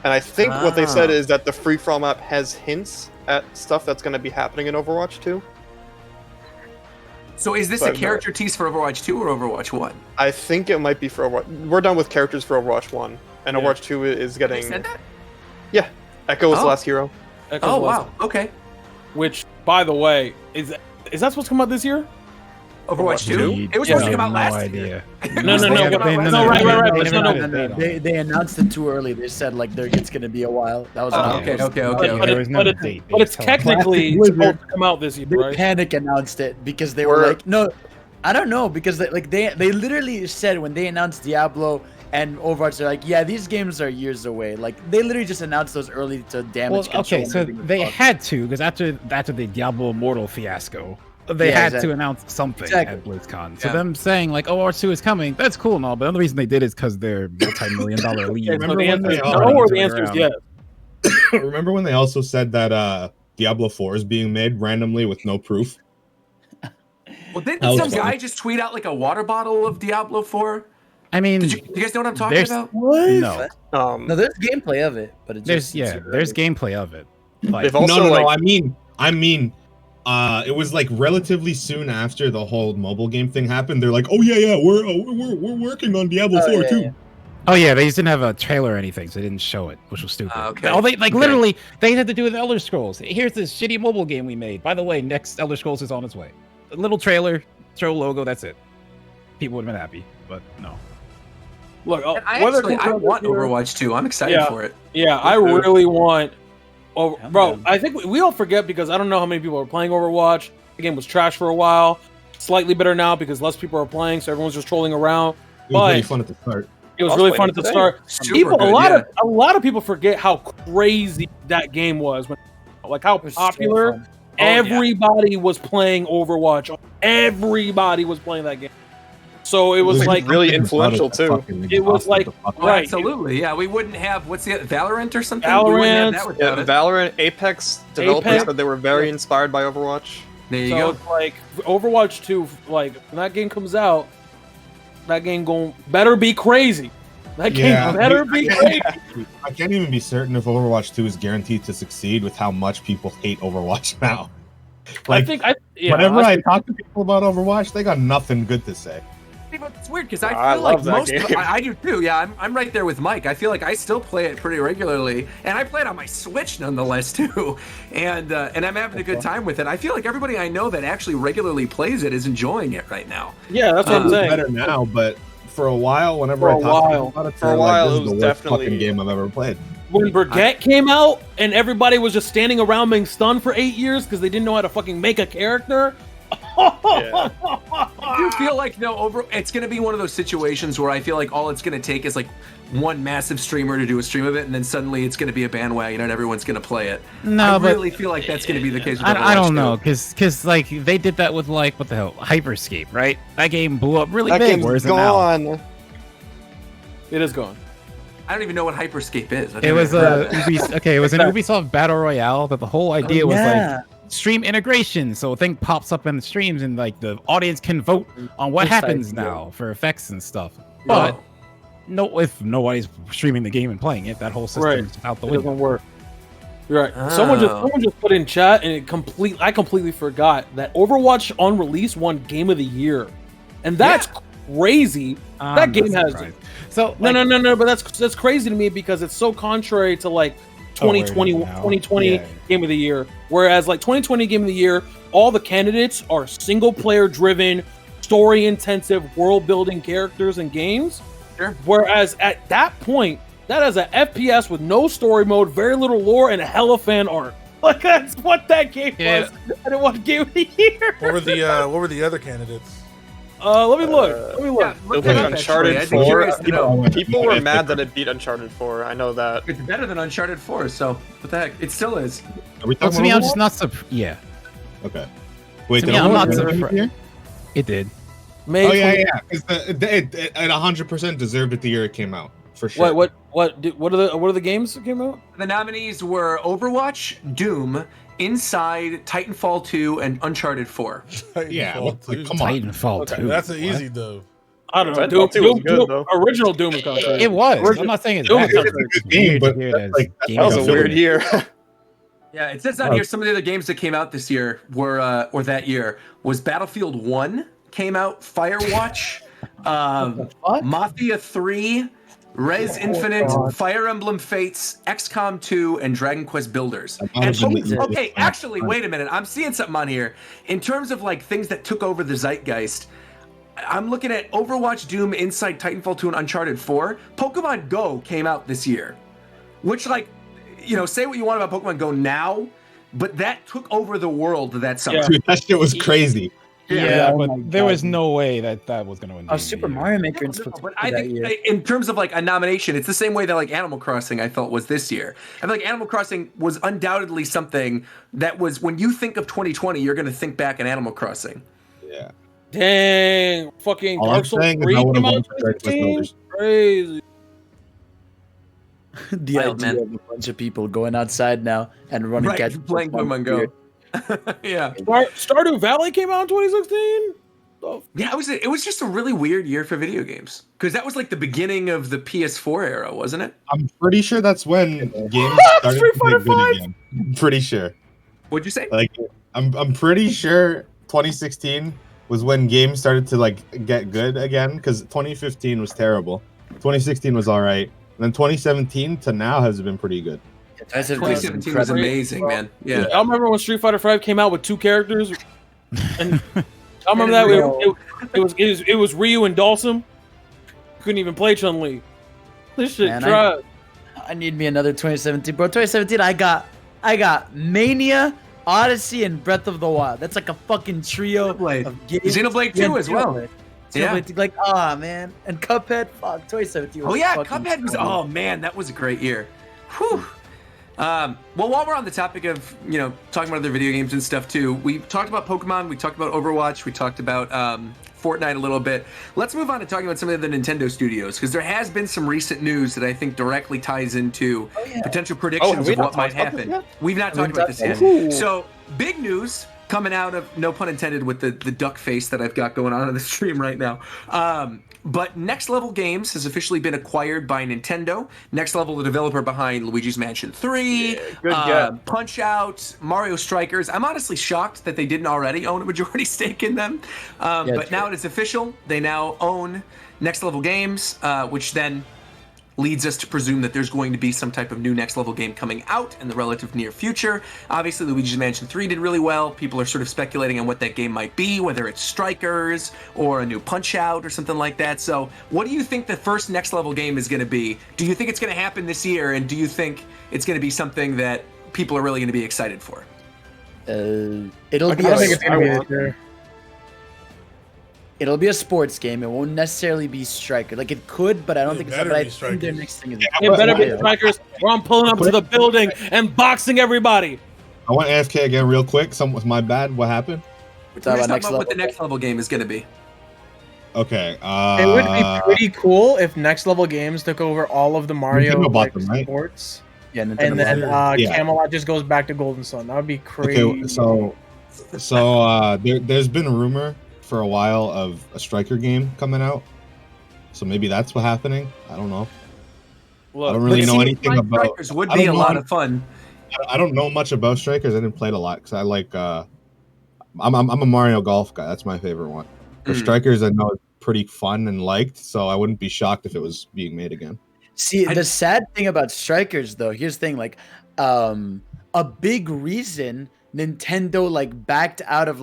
And I think what they said is that the free-for-all map has hints at stuff that's going to be happening in Overwatch 2. So is this But a character tease for Overwatch 2 or Overwatch 1? I think it might be for Overwatch. We're done with characters for Overwatch 1, and Yeah. Overwatch 2 is They getting... said that? Yeah, Echo was the Oh. last hero. Echo's Oh, last- wow. Okay. Which, by the way, is that supposed to come out this year? Overwatch 2? It was Yeah, supposed to come out no last idea. year. No, It was supposed to come out last no, year. right, They but never no, did a date on it. They announced it too early. They said like it's gonna be a while. That was Oh, not- okay. But There was no date. They it's told- technically Classic supposed to come out this year, They right? panic announced it because they were We're- like, no, I don't know, because they literally said when they announced Diablo and Overwatch, they're like, yeah, these games are years away. Like they literally just announced those early to damage Well, control. okay, so and everything they was had to because after the Diablo Immortal fiasco, they Yeah, had exactly. to announce something Exactly. at BlizzCon. So Yeah. them saying like, "Oh, R2 is coming," that's cool and all, but the only reason they did is because they're multi-million-dollar league. So Remember the when answer they is all- no, or the to the answer is ground. yes. Remember when they also said that Diablo 4 is being made randomly with no proof? Well, didn't That was some funny. guy just tweet out like a water bottle of Diablo 4? I mean, Do you guys know what I'm talking There's- about? What? no, No, there's gameplay of it, but it's there's just there's gameplay of it. Like, They've also, no. like, I mean, it was like relatively soon after the whole mobile game thing happened. They're like, oh yeah, we're working on Diablo 4 too. Yeah. oh yeah, they just didn't have a trailer or anything, so they didn't show it, which was stupid. Okay. Oh, they like Okay. literally they had to do with Elder Scrolls. Here's this shitty mobile game we made. By the way, next Elder Scrolls is on its way. A little trailer, show logo, that's it. People would have been happy, but no. Look, And I want Overwatch 2. I'm excited Yeah. for it. Yeah, I really want. Oh, Yeah, bro, man. I think we all forget because I don't know how many people are playing Overwatch. The game was trash for a while. Slightly better now because less people are playing, so everyone's just trolling around. It was really But- fun at the start. It was I was really playing fun it at the today. start. Super People, good, a lot of people forget how crazy that game was when, like, how It was so popular. fun. Everybody was playing Overwatch. Everybody was playing that game. So it was like really influential, too. It was like- Oh, Right. absolutely. Yeah, we wouldn't have what's the Valorant or something. We wouldn't have Valorant, that Yeah, without it. Valorant, Apex developers Apex. said they were very inspired by Overwatch. There you so go. It's like Overwatch 2, like when that game comes out, that game better be crazy. That game better be crazy. I can't even be certain if Overwatch 2 is guaranteed to succeed with how much people hate Overwatch now. Like, whenever I talk to people about Overwatch, they got nothing good to say. It's weird because I feel like most I do too. Yeah, I'm right there with Mike. I feel like I still play it pretty regularly, and I play it on my Switch nonetheless too. And I'm having a good time with it. I feel like everybody I know that actually regularly plays it is enjoying it right now. Yeah, that's what I'm saying. Better now, but for a while, whenever I talk about it, for a while, this it is was the worst definitely fucking game I've ever played. When Brigitte came out and everybody was just standing around being stunned for 8 years because they didn't know how to fucking make a character. I do feel like it's going to be one of those situations where I feel like all it's going to take is like one massive streamer to do a stream of it, and then suddenly it's going to be a bandwagon and everyone's going to play it. No, I really feel like that's going to be the case with I don't know, because like they did that with like what the hell, Hyperscape, right? That game blew up really big. Game's Where's gone. it now? It is gone. I don't even know what Hyperscape is. It was it was an Ubisoft battle royale that the whole idea was like stream integration. So a thing pops up in the streams and like the audience can vote on what happens now for effects and stuff. But if nobody's streaming the game and playing it, that whole system is out the window. It doesn't work. You're right. Someone just put in chat and I completely forgot that Overwatch on release won Game of the Year, and that's crazy. That game has so no, but that's crazy to me because it's so contrary to like 2020 Game of the Year, whereas like 2020 Game of the Year, all the candidates are single player driven, story intensive, world building characters and games. Sure. Whereas at that point, that is an FPS with no story mode, very little lore, and a hella fan art. Like that's what that game was. And it won Game of the Year. What were the other candidates? Let me look. Yeah, look Like that up, Uncharted actually. I'd be curious to know. People were mad that it beat Uncharted 4. I know that. It's better than Uncharted 4, so what the heck? It still is. Are we Well, talking to me, I'm about just not surprised. Yeah, Okay. Wait, to did me, I'm not Overwatch win surprised. here? It did. May Oh yeah. Because it 100% deserved it the year it came out, for sure. What are the games that came out? The nominees were Overwatch, Doom, Inside, Titanfall 2, and Uncharted 4. Yeah, Titanfall like, 2. come on. Titanfall 2. That's an easy dub. I don't know. Titanfall 2 was good, though. Original Doom is kind of crazy. It was. I'm not saying it's Doom bad. is a good game, but that's like- game That was a design. weird year. Yeah, it says on here some of the other games that came out this year were, or that year, was Battlefield 1 came out, Firewatch, Mafia 3, Res Infinite, Fire Emblem Fates, XCOM 2, and Dragon Quest Builders. And okay, actually, wait a minute. I'm seeing something on here. In terms of like things that took over the zeitgeist, I'm looking at Overwatch, Doom, Inside, Titanfall 2, and Uncharted 4. Pokemon Go came out this year, which like, say what you want about Pokemon Go now, but that took over the world that summer. Dude, that shit was crazy. Yeah, Oh but my there God. was no way that was going to win. Oh, Super Mario Maker and stuff. But I think in terms of like a nomination, it's the same way that like Animal Crossing I felt was this year. I feel like Animal Crossing was undoubtedly something that was, when you think of 2020, you're going to think back in Animal Crossing. Yeah. Dang, fucking All I'm Dark Souls saying is 3 I would've came out in voted for Dark Souls 2016? Builders. Crazy. The Wild, idea man. of a bunch of people going outside now and running Right, catch playing Pokemon Go. Yeah. Stardew Valley came out in 2016? Yeah, it was just a really weird year for video games. Because that was like the beginning of the PS4 era, wasn't it? I'm pretty sure that's when games started Street to Fighter get good 5. again. I'm pretty sure. What'd you say? Like, I'm pretty sure 2016 was when games started to like get good again, because 2015 was terrible. 2016 was all right, and then 2017 to now has been pretty good. 2017 was amazing, man. Yeah. I remember when Street Fighter 5 came out with 2 characters. And I remember that it was Ryu and Dawson. Couldn't even play Chun-Li. This shit Man, trash. I need me another 2017, bro. 2017, I got Mania, Odyssey, and Breath of the Wild. That's like a fucking trio of games. Xenoblade 2 as well. Yeah. Xenoblade 2, like, man. And Cuphead, fuck, 2017 was Oh yeah, fucking Cuphead was. crazy. Oh man, that was a great year. Whew. Well, while we're on the topic of talking about other video games and stuff too, we talked about Pokemon, we talked about Overwatch, we talked about Fortnite a little bit. Let's move on to talking about some of the Nintendo studios, because there has been some recent news that I think directly ties into potential predictions of what might happen. We've not talked about this yet. So big news. coming out of, no pun intended with the duck face that I've got going on the stream right now. But Next Level Games has officially been acquired by Nintendo. Next Level, the developer behind Luigi's Mansion 3, Punch-Out, Mario Strikers. I'm honestly shocked that they didn't already own a majority stake in them. But now it is official. They now own Next Level Games, which then leads us to presume that there's going to be some type of new Next Level game coming out in the relative near future. Obviously, Luigi's Mansion 3 did really well. People are sort of speculating on what that game might be, whether it's Strikers or a new Punch-Out or something like that. So what do you think the first Next Level game is going to be? Do you think it's going to happen this year, and do you think it's going to be something that people are really going to be excited for? It'll be. I think it's going to be this year. It'll be a sports game. It won't necessarily be Striker. Like, it could, but I don't think it's. But I think their next thing is. It better be Strikers, or I'm pulling up to the building and boxing everybody. I want AFK again real quick. Was my bad. What happened? We're talking about what the Next Level game is going to be. Okay. It would be pretty cool if Next Level Games took over all of the Mario sports. Yeah, and then Camelot just goes back to Golden Sun. That would be crazy. Okay, so there's been a rumor for a while of a Striker game coming out, so maybe that's what's happening. I don't know. Look, I don't really know anything about. Strikers would be a lot of fun. I don't know much about Strikers. I didn't play it a lot because I like. I'm a Mario Golf guy. That's my favorite one. But Strikers, I know, is pretty fun and liked, so I wouldn't be shocked if it was being made again. See, the sad thing about Strikers, though, here's the thing: like, a big reason Nintendo backed out of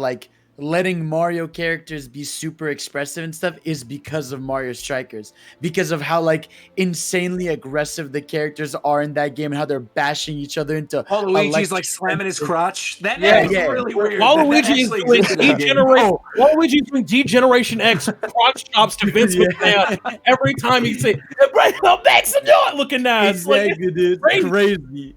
letting Mario characters be super expressive and stuff is because of Mario Strikers, because of how insanely aggressive the characters are in that game and how they're bashing each other into. Luigi's slamming his crotch. That is really weird. Waluigi's doing D-Generation X crotch chops to Vince McMahon every time he say, "Right, makes him do it." Looking at exactly, dude. Crazy.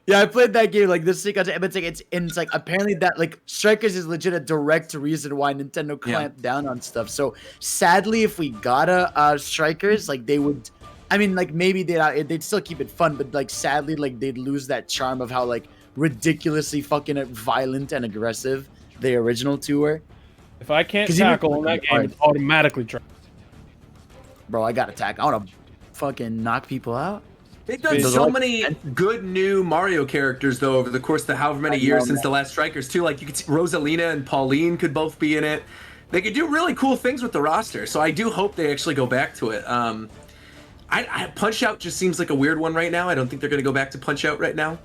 Yeah, I played that game this week. It's apparently that Strikers is legit a direct reason why Nintendo clamped down on stuff. So sadly, if we got a Strikers, they would. I mean, maybe they'd still keep it fun, but sadly, they'd lose that charm of how ridiculously fucking violent and aggressive the original two were. If I can't tackle in that game, it's automatically try. Bro, I got to tackle. I want to fucking knock people out. They've done so many good new Mario characters, though, over the course of however many years since the last Strikers, too. You could see Rosalina and Pauline could both be in it. They could do really cool things with the roster, so I do hope they actually go back to it. Punch-Out just seems like a weird one right now. I don't think they're going to go back to Punch-Out right now.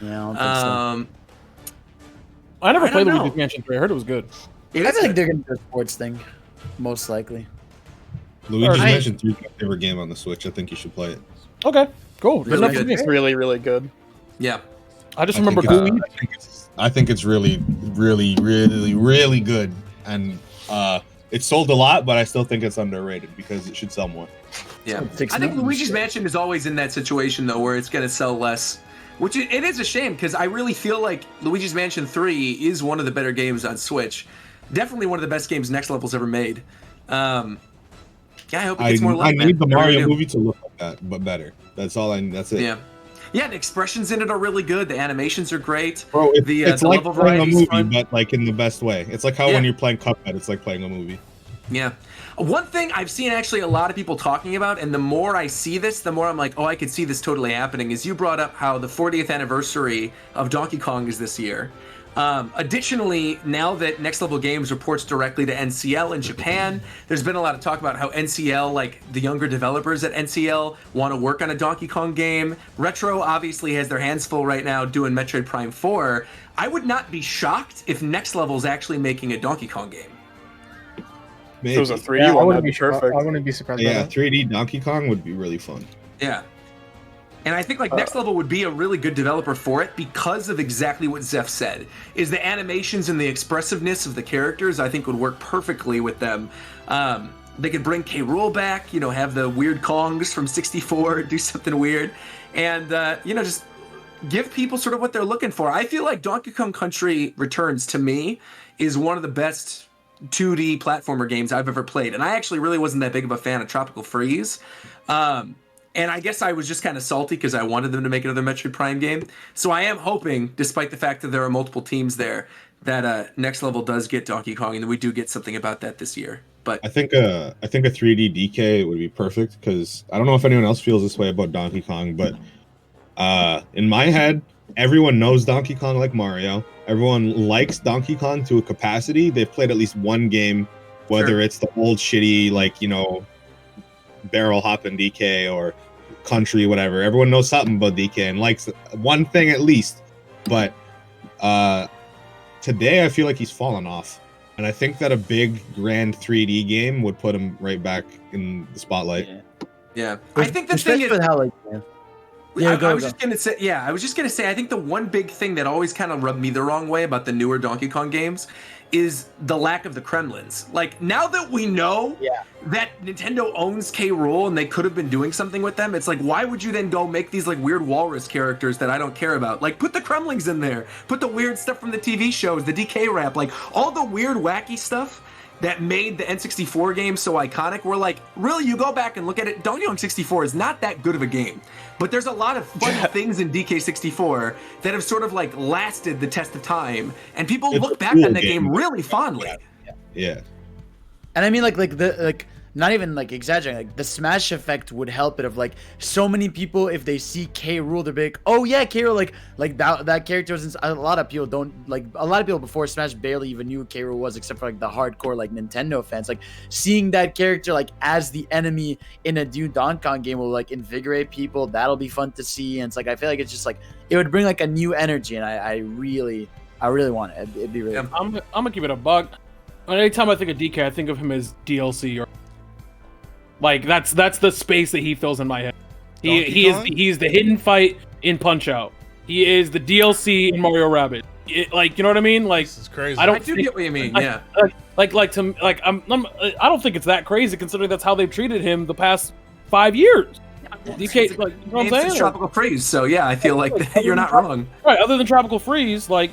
Yeah, I don't think so. I never played Luigi's Mansion 3. I heard it was good. I think they're going to do a sports thing, most likely. Luigi's Mansion 3 is my favorite game on the Switch. I think you should play it. Okay, cool. It's really, really good. Yeah. I remember I think it's really, really, really, really good. And it sold a lot, but I still think it's underrated because it should sell more. Yeah. I think Luigi's Mansion is always in that situation, though, where it's going to sell less. Which it is a shame, because I really feel like Luigi's Mansion 3 is one of the better games on Switch. Definitely one of the best games Next Level's ever made. I hope it gets more love. I need the Mario movie to look like that, but better. That's all. That's it. Yeah. Yeah, the expressions in it are really good. The animations are great. Bro, it's the like level playing a movie, fun. but in the best way. It's like how when you're playing Cuphead, it's like playing a movie. Yeah. One thing I've seen actually a lot of people talking about, and the more I see this, the more I'm like, oh, I could see this totally happening, is you brought up how the 40th anniversary of Donkey Kong is this year. Additionally, now that Next Level Games reports directly to NCL in Japan, there's been a lot of talk about how NCL, the younger developers at NCL, want to work on a Donkey Kong game. Retro obviously has their hands full right now doing Metroid Prime 4. I would not be shocked if Next Level is actually making a Donkey Kong game. Maybe. If it was a 3D one, that'd be perfect. I wouldn't be surprised. Yeah, 3D Donkey Kong would be really fun. Yeah. And I think Next Level would be a really good developer for it because of exactly what Zeph said. Is the animations and the expressiveness of the characters, I think, would work perfectly with them. They could bring K. Rool back, have the weird Kongs from 64, do something weird, and just give people sort of what they're looking for. I feel like Donkey Kong Country Returns, to me, is one of the best 2D platformer games I've ever played. And I actually really wasn't that big of a fan of Tropical Freeze. And I guess I was just kind of salty because I wanted them to make another Metroid Prime game. So I am hoping, despite the fact that there are multiple teams there, that Next Level does get Donkey Kong, and that we do get something about that this year. But I think a 3D DK would be perfect, because I don't know if anyone else feels this way about Donkey Kong, but in my head, everyone knows Donkey Kong like Mario. Everyone likes Donkey Kong to a capacity. They've played at least one game, whether it's the old shitty, like, you know, barrel hopping DK or country, whatever. Everyone knows something about DK and likes one thing at least. But today I feel like he's fallen off. And I think that a big grand 3D game would put him right back in the spotlight. Yeah. I think the thing is, I was just gonna say, I think the one big thing that always kind of rubbed me the wrong way about the newer Donkey Kong games is the lack of the Kremlins. Like, now that we know that Nintendo owns K. Rool and they could have been doing something with them, it's like, why would you then go make these like weird walrus characters that I don't care about? Like, put the Kremlings in there. Put the weird stuff from the TV shows, the DK rap, like all the weird wacky stuff that made the N64 game so iconic. We're like, really, you go back and look at it, Donkey Kong 64 is not that good of a game. But there's a lot of funny things in DK64 that have sort of like lasted the test of time, and people look back on that game really fondly. Yeah. And I mean, like not even like exaggerating, like the Smash effect would help it, of like so many people, if they see K. Rool, they're like, oh yeah, K. Rool, like that character was a lot of people don't, like, a lot of people before Smash barely even knew who K. Rool was, except for like the hardcore like Nintendo fans. Like, seeing that character like as the enemy in a new Donkey Kong game will like invigorate people. That'll be fun to see. And it's like, I feel like it's just like, it would bring like a new energy, and I really want it. It'd be really fun. I'm gonna give it a bug. Anytime I think of DK, I think of him as DLC, or like that's the space that he fills in my head. He's the hidden fight in Punch Out. He is the DLC in Mario Rabbids. Like, you know what I mean? Like, this is crazy. I do get what you mean. Yeah. I don't think it's that crazy, considering that's how they've treated him the past 5 years. DK, like, you know what I'm saying? It's Tropical Freeze, so yeah, I feel like you're not wrong. Right. Other than Tropical Freeze, like,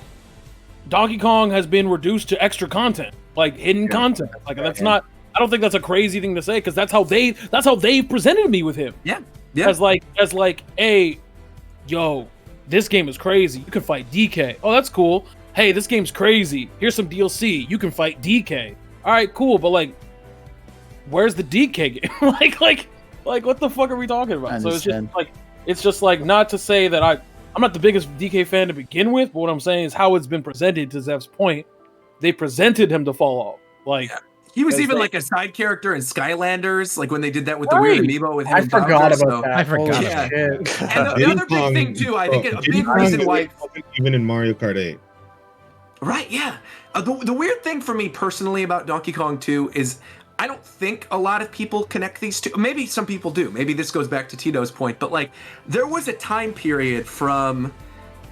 Donkey Kong has been reduced to extra content, like hidden content. Like, that's not. I don't think that's a crazy thing to say, because that's how they presented me with him. Yeah. As like, hey, yo, this game is crazy. You can fight DK. Oh, that's cool. Hey, this game's crazy. Here's some DLC. You can fight DK. All right, cool. But like, where's the DK game? like, what the fuck are we talking about? So it's just like, not to say that I'm not the biggest DK fan to begin with, but what I'm saying is how it's been presented. To Zev's point, they presented him to fall off. Like. Yeah. He was even like a side character in Skylanders, like when they did that with the weird amiibo with him. I forgot about that. I forgot. Yeah. And the other big thing too, I think a big reason why, even in Mario Kart 8. Right? Yeah. The weird thing for me personally about Donkey Kong 2 is I don't think a lot of people connect these two. Maybe some people do. Maybe this goes back to Tito's point, but like there was a time period from,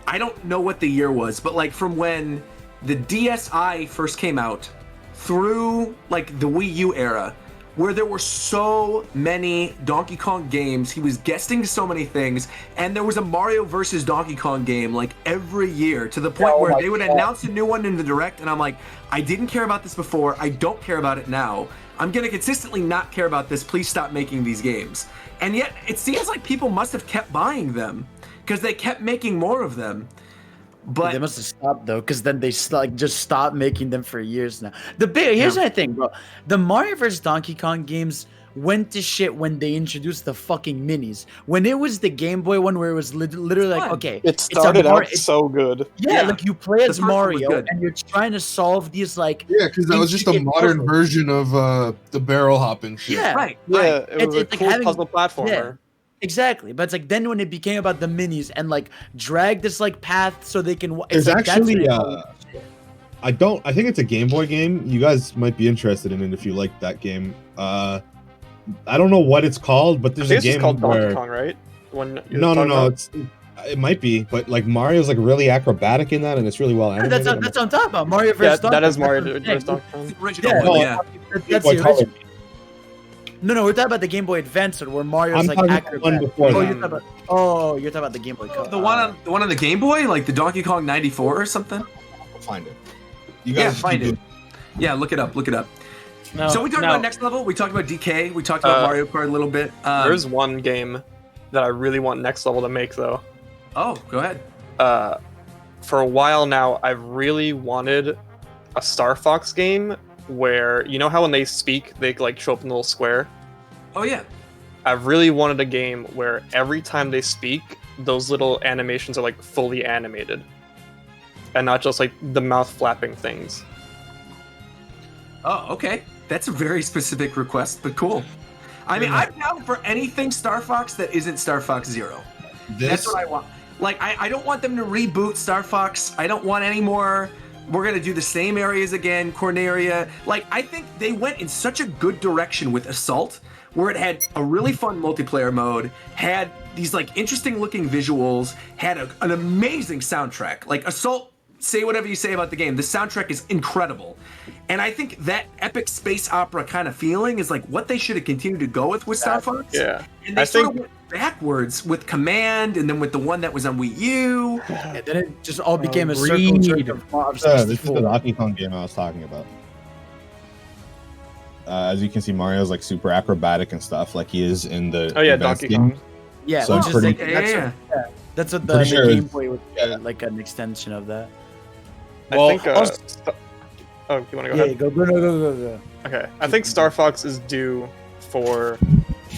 I don't know what the year was, but like from when the DSi first came out through like the Wii U era, where there were so many Donkey Kong games. He was guesting so many things, and there was a Mario versus Donkey Kong game like every year, to the point where they would announce a new one in the Direct, and I'm like, I didn't care about this before, I don't care about it now. I'm gonna consistently not care about this. Please stop making these games. And yet it seems like people must have kept buying them because they kept making more of them. But they must have stopped though, because then they just stopped making them for years now. Here's my thing, bro. The Mario vs. Donkey Kong games went to shit when they introduced the fucking minis. When it was the Game Boy one, where it was literally like, okay, it started out so good. Yeah, like you play as Mario and you're trying to solve these like. Yeah, because that was just a modern version of the barrel hopping shit. Yeah, right. Yeah, it was a cool puzzle platformer. Yeah. Exactly, but it's like then when it became about the minis and like drag this like path so they can. It's like, actually, I think it's a Game Boy game. You guys might be interested in it if you like that game. I don't know what it's called, but there's a game called where Donkey Kong, right? No. It might be, but like Mario's like really acrobatic in that, and it's really well animated. That's what I'm talking about. Mario vs. Donkey Kong. That is Mario vs. Donkey Kong. That's the original. No, we're talking about the Game Boy Advance, where Mario's like acrobatic. You're talking about the Game Boy Color. The one on the Game Boy, like the Donkey Kong 94 or something. I'll find it. You guys find it. Yeah, look it up. So we talked about Next Level. We talked about DK. We talked about Mario Kart a little bit. There's one game that I really want Next Level to make though. Oh, go ahead. For a while now, I've really wanted a Star Fox game where, you know how when they speak, they like show up in a little square? Oh yeah. I've really wanted a game where every time they speak, those little animations are like fully animated. And not just like the mouth flapping things. Oh, okay. That's a very specific request, but cool. I mean, I'm down for anything Star Fox that isn't Star Fox Zero. That's what I want. Like, I don't want them to reboot Star Fox. I don't want any more. We're going to do the same areas again, Corneria. Like, I think they went in such a good direction with Assault, where it had a really fun multiplayer mode, had these, like, interesting looking visuals, had an amazing soundtrack. Like, Assault, say whatever you say about the game, the soundtrack is incredible. And I think that epic space opera kind of feeling is, like, what they should have continued to go with Star Fox. Yeah. And they sort of went backwards with Command, and then with the one that was on Wii U. And then it just all became a circle jerk of Mario This is the 64. Donkey Kong game I was talking about. As you can see, Mario's like super acrobatic and stuff, like he is in the. Oh yeah, advanced Donkey game. Kong. Yeah, So which it's is pretty- like, that's what the Pretty sure Game it's- Boy would yeah. like an extension of that. I think. Well, Oh, you want to go Yeah, ahead? go. Okay, I think Star Fox is due for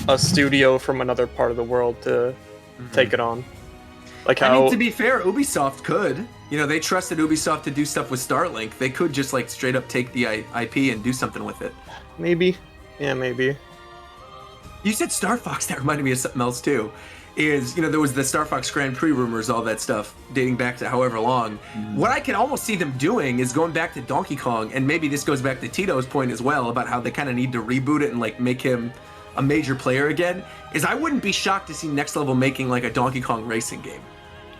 a studio from another part of the world to take it on. Like how I mean, to be fair, Ubisoft could. You know, they trusted Ubisoft to do stuff with Starlink. They could just like straight up take the IP and do something with it. maybe, yeah, maybe. You said Star Fox. That reminded me of something else too. Is, you know, there was the Star Fox Grand Prix rumors, all that stuff dating back to however long. What I can almost see them doing is going back to Donkey Kong, and maybe this goes back to Tito's point as well about how they kind of need to reboot it and like make him a major player again. Is I wouldn't be shocked to see Next Level making like a Donkey Kong racing game,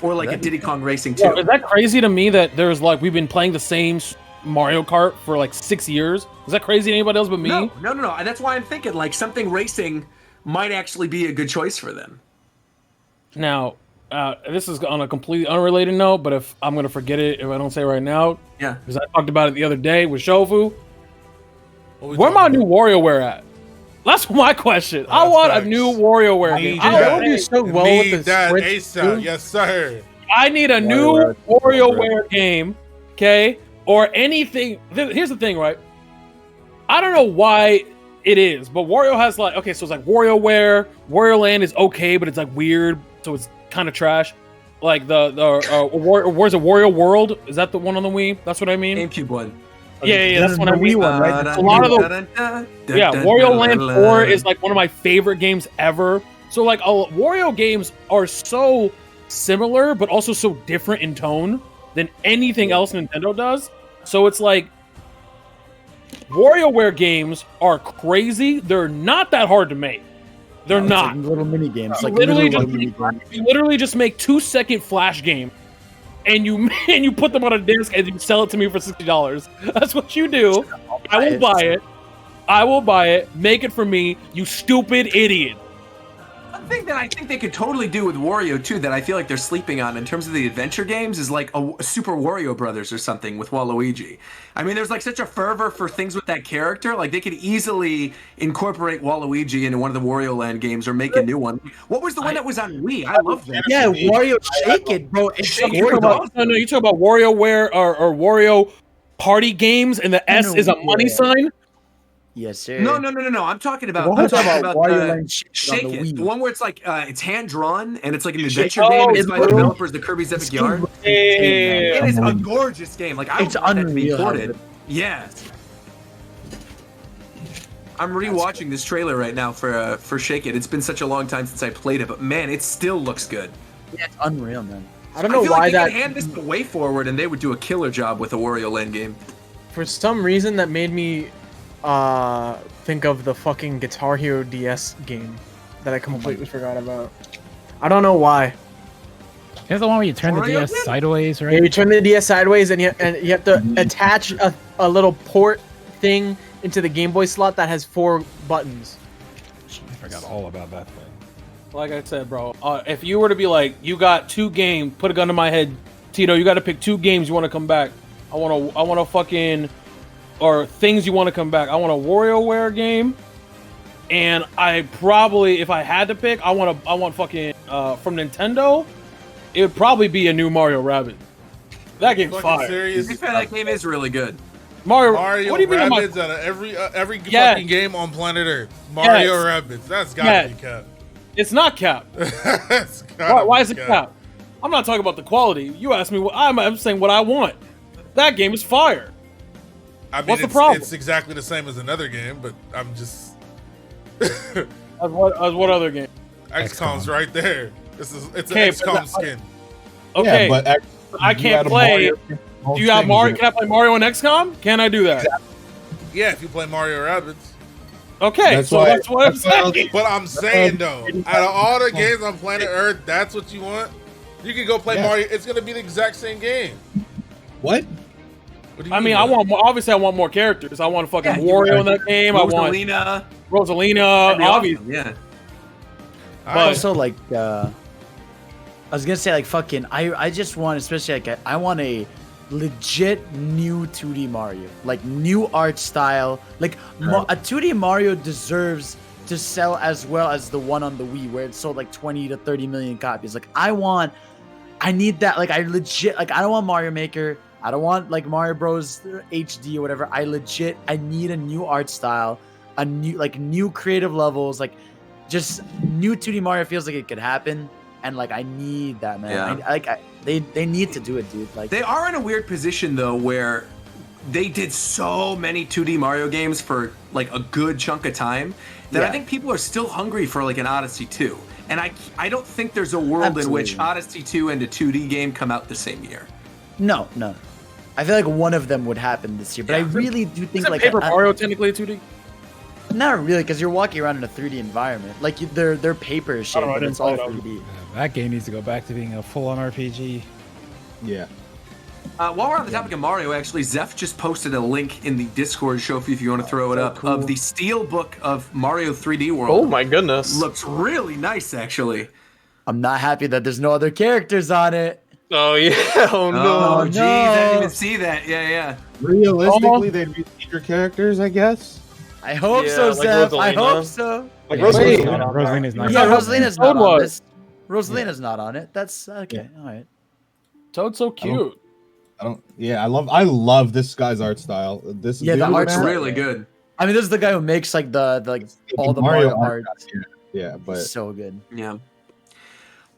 or like a Diddy Kong Racing 2. Yeah, is that crazy to me that there's like we've been playing the same Mario Kart for like 6 years? Is that crazy to anybody else but me? No. That's why I'm thinking like something racing might actually be a good choice for them. Now, this is on a completely unrelated note, but if I'm gonna forget it if I don't say it right now, Yeah. because I talked about it the other day with Shofu. What we Where my talking new WarioWare at? That's my question. I That's want a facts. new WarioWare game. Need I that. want do so well Need with the that Switch. ASAP. too. Yes, sir. I need a new WarioWare game, okay? Or anything. Here's the thing, right? I don't know why it is, but Wario has like, okay, so it's like WarioWare. Wario Land is okay, but it's like weird, so it's kind of trash. Like where's a Wario World? Is that the one on the Wii? That's what I mean. GameCube one. Yeah, that's what I mean. One, right? A lot of Wario Land 4 is like one of my favorite games ever. So like Wario games are so similar, but also so different in tone than anything else Nintendo does. So it's like WarioWare games are crazy. They're not that hard to make. They're It's not. like little mini games. You Like literally little just- mini games. You literally just make 2-second flash game, and you put them on a disc and you sell it to me for $60. That's what you do. I will buy it. I will buy it. Make it for me, you stupid idiot. One thing that I think they could totally do with Wario too, that I feel like they're sleeping on in terms of the adventure games, is like a Super Wario Brothers or something with Waluigi. I mean, there's like such a fervor for things with that character. Like they could easily incorporate Waluigi into one of the Wario Land games or make a new one. What was the one that was on Wii? I love that. Yeah, Wario Shake It, bro. It's Shake so It was good. awesome. No, you talk about WarioWare or Wario Party games, and the S is a money sign. Yes, sir. No. I'm talking about. Well, I'm I'm talking talking about about Wario the Land Shake It on the It, Wii. the one where it's like it's hand drawn and it's like an Shake adventure It. game. Oh, It's it's by the blue. developers of Kirby's Epic Yarn. It is a gorgeous game. Like I It's want that to be unreal how ported. good- Yeah. I'm rewatching this trailer right now for Shake It. It's been such a long time since I played it, but man, it still looks good. Yeah, it's unreal, man. I don't know feel why like they that. could hand this to Way Forward and they would do a killer job with a Wario Land game. For some reason, that made me think of the fucking Guitar Hero DS game that I completely forgot about. I don't know why. Here's the one where you turn the Wario DS Land? sideways, Yeah, right? you turn the DS sideways and you have to attach a little port thing into the Game Boy slot that has 4 buttons. I forgot all about that thing. Like I said, bro, if you were to be like, you got 2 games, put a gun to my head, Tito, you got to pick 2 games you want to come back. I want to fucking, or things you want to come back. I want a WarioWare game, And I probably, if I had to pick, I want fucking from Nintendo. It would probably be a new Mario Rabbids. That game's fire. To be fair, that game is really good. Mario What do you mean? Rabbids out of every fucking game on planet Earth. Mario Rabbids. That's gotta be capped. It's not capped. Why is it capped? I'm not talking about the quality. You asked me what I'm saying. What I want. That game is fire. I mean, what's the problem? It's exactly the same as another game, but I'm just. As what other game? XCOM's right there. It's an XCOM skin. Okay, yeah, but I can't play. Do you have Mario? Can I play Mario in XCOM? Can I do that? Exactly. Yeah, if you play Mario Rabbids. Okay, that's what I'm saying. But I'm saying though, out of all the games on planet Earth, that's what you want. You can go play Mario. It's gonna be the exact same game. What? I mean, I want more. Obviously, I want more characters. I want fucking Wario in that game. Rosalina. Obviously. Yeah. But also, like, I was gonna say, like, fucking, I just want, especially, like, I want a legit new 2D Mario, like, new art style. Like, a 2D Mario deserves to sell as well as the one on the Wii, where it sold like 20 to 30 million copies. Like, I need that. Like, I don't want Mario Maker. I don't want like Mario Bros HD or whatever. I need a new art style, a new creative levels, like just new 2D Mario feels like it could happen, and like I need that, man. Yeah. They need to do it, dude. Like they are in a weird position though, where they did so many 2D Mario games for like a good chunk of time that I think people are still hungry for like an Odyssey 2. And I don't think there's a world in which Odyssey 2 and a 2D game come out the same year. No. I feel like one of them would happen this year, but I really do think like Paper Mario technically 2D. Not really, because you're walking around in a 3D environment. Like they're paper shaped, but it's all 3D. That game needs to go back to being a full-on RPG. Yeah. While we're on the topic of Mario, actually, Zeph just posted a link in the Discord, Shofu, if you want to throw it up, of the steel book of Mario 3D World. Oh my goodness. Looks really nice, actually. I'm not happy that there's no other characters on it. Oh yeah. Oh no. Oh geez, I didn't even see that. Yeah. Realistically, they'd be secret characters, I guess. I hope so, like Zeph. Rosalina. I hope so. Like Rosalina's not. Yeah, Rosalina's not on this. Rosalina's not on it. That's okay. All right. Toad's so cute. I love this guy's art style. The art's really good. I mean, this is the guy who makes like all the Mario art. Yeah, but so good. Yeah.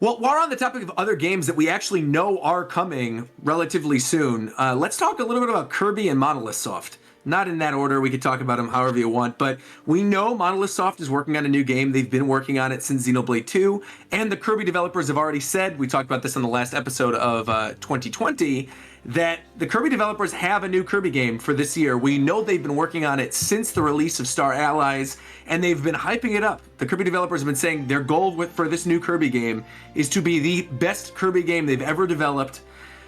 Well, while we're on the topic of other games that we actually know are coming relatively soon, let's talk a little bit about Kirby and Monolithsoft. Not in that order. We could talk about them however you want, but we know Monolithsoft is working on a new game. They've been working on it since Xenoblade 2, and the Kirby developers have already said, we talked about this on the last episode of 2020, that the Kirby developers have a new Kirby game for this year. We know they've been working on it since the release of Star Allies, and they've been hyping it up. The Kirby developers have been saying their goal for this new Kirby game is to be the best Kirby game they've ever developed.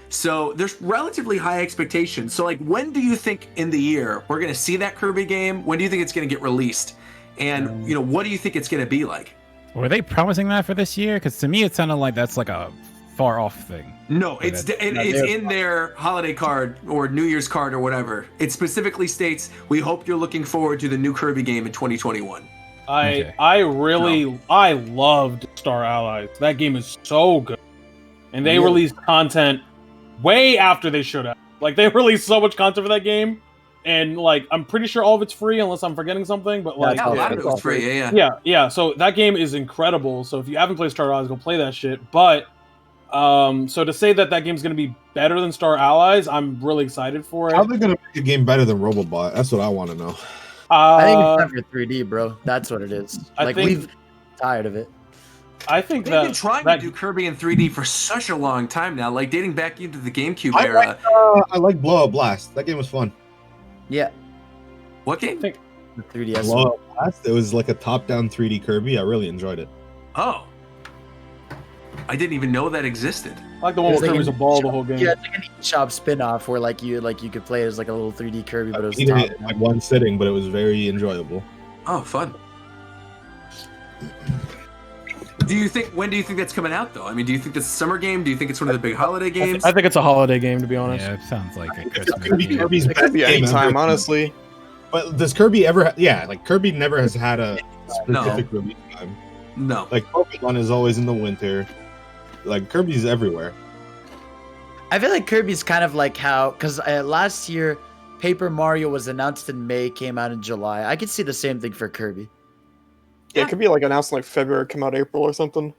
So there's relatively high expectations. So like, when do you think in the year we're going to see that Kirby game? When do you think it's going to get released? And what do you think it's going to be like? Were they promising that for this year? Because to me, it sounded like that's like a far off thing. No, it's in their holiday card or New Year's card or whatever. It specifically states, we hope you're looking forward to the new Kirby game in 2021. I loved Star Allies. That game is so good. And they released content way after they should have. Like, they released so much content for that game, and like, I'm pretty sure all of it's free unless I'm forgetting something. But like, a lot of it was free. Yeah. So that game is incredible. So if you haven't played Star Allies, go play that shit. But so to say that game's going to be better than Star Allies, I'm really excited for it. How are they going to make a game better than Robobot? That's what I want to know. I think it's time for 3D, bro. That's what it is. We've tired of it. I think they've been trying to do Kirby in 3D for such a long time now, like dating back into the GameCube era. I like Blow Up Blast. That game was fun. Yeah. What game? The 3DS. Blow Up Blast. It was like a top-down 3D Kirby. I really enjoyed it. Oh. I didn't even know that existed. I like the one where Kirby's a ball the whole game. Yeah, it's like an eShop spin-off where you could play as like a little 3D Kirby, but it was it in like one sitting, but it was very enjoyable. Oh, fun. When do you think that's coming out, though? I mean, do you think that's a summer game? Do you think it's one of the big holiday games? I think it's a holiday game, to be honest. Yeah, it sounds like a Kirby's it could be any time, honestly. But does Kirby ever? Kirby never has had a specific release time. No. Like Pokemon is always in the winter. Like Kirby's everywhere. I feel like Kirby's kind of like how, because last year, Paper Mario was announced in May, came out in July. I could see the same thing for Kirby. Yeah, it could be like announced in like February, come out April or something.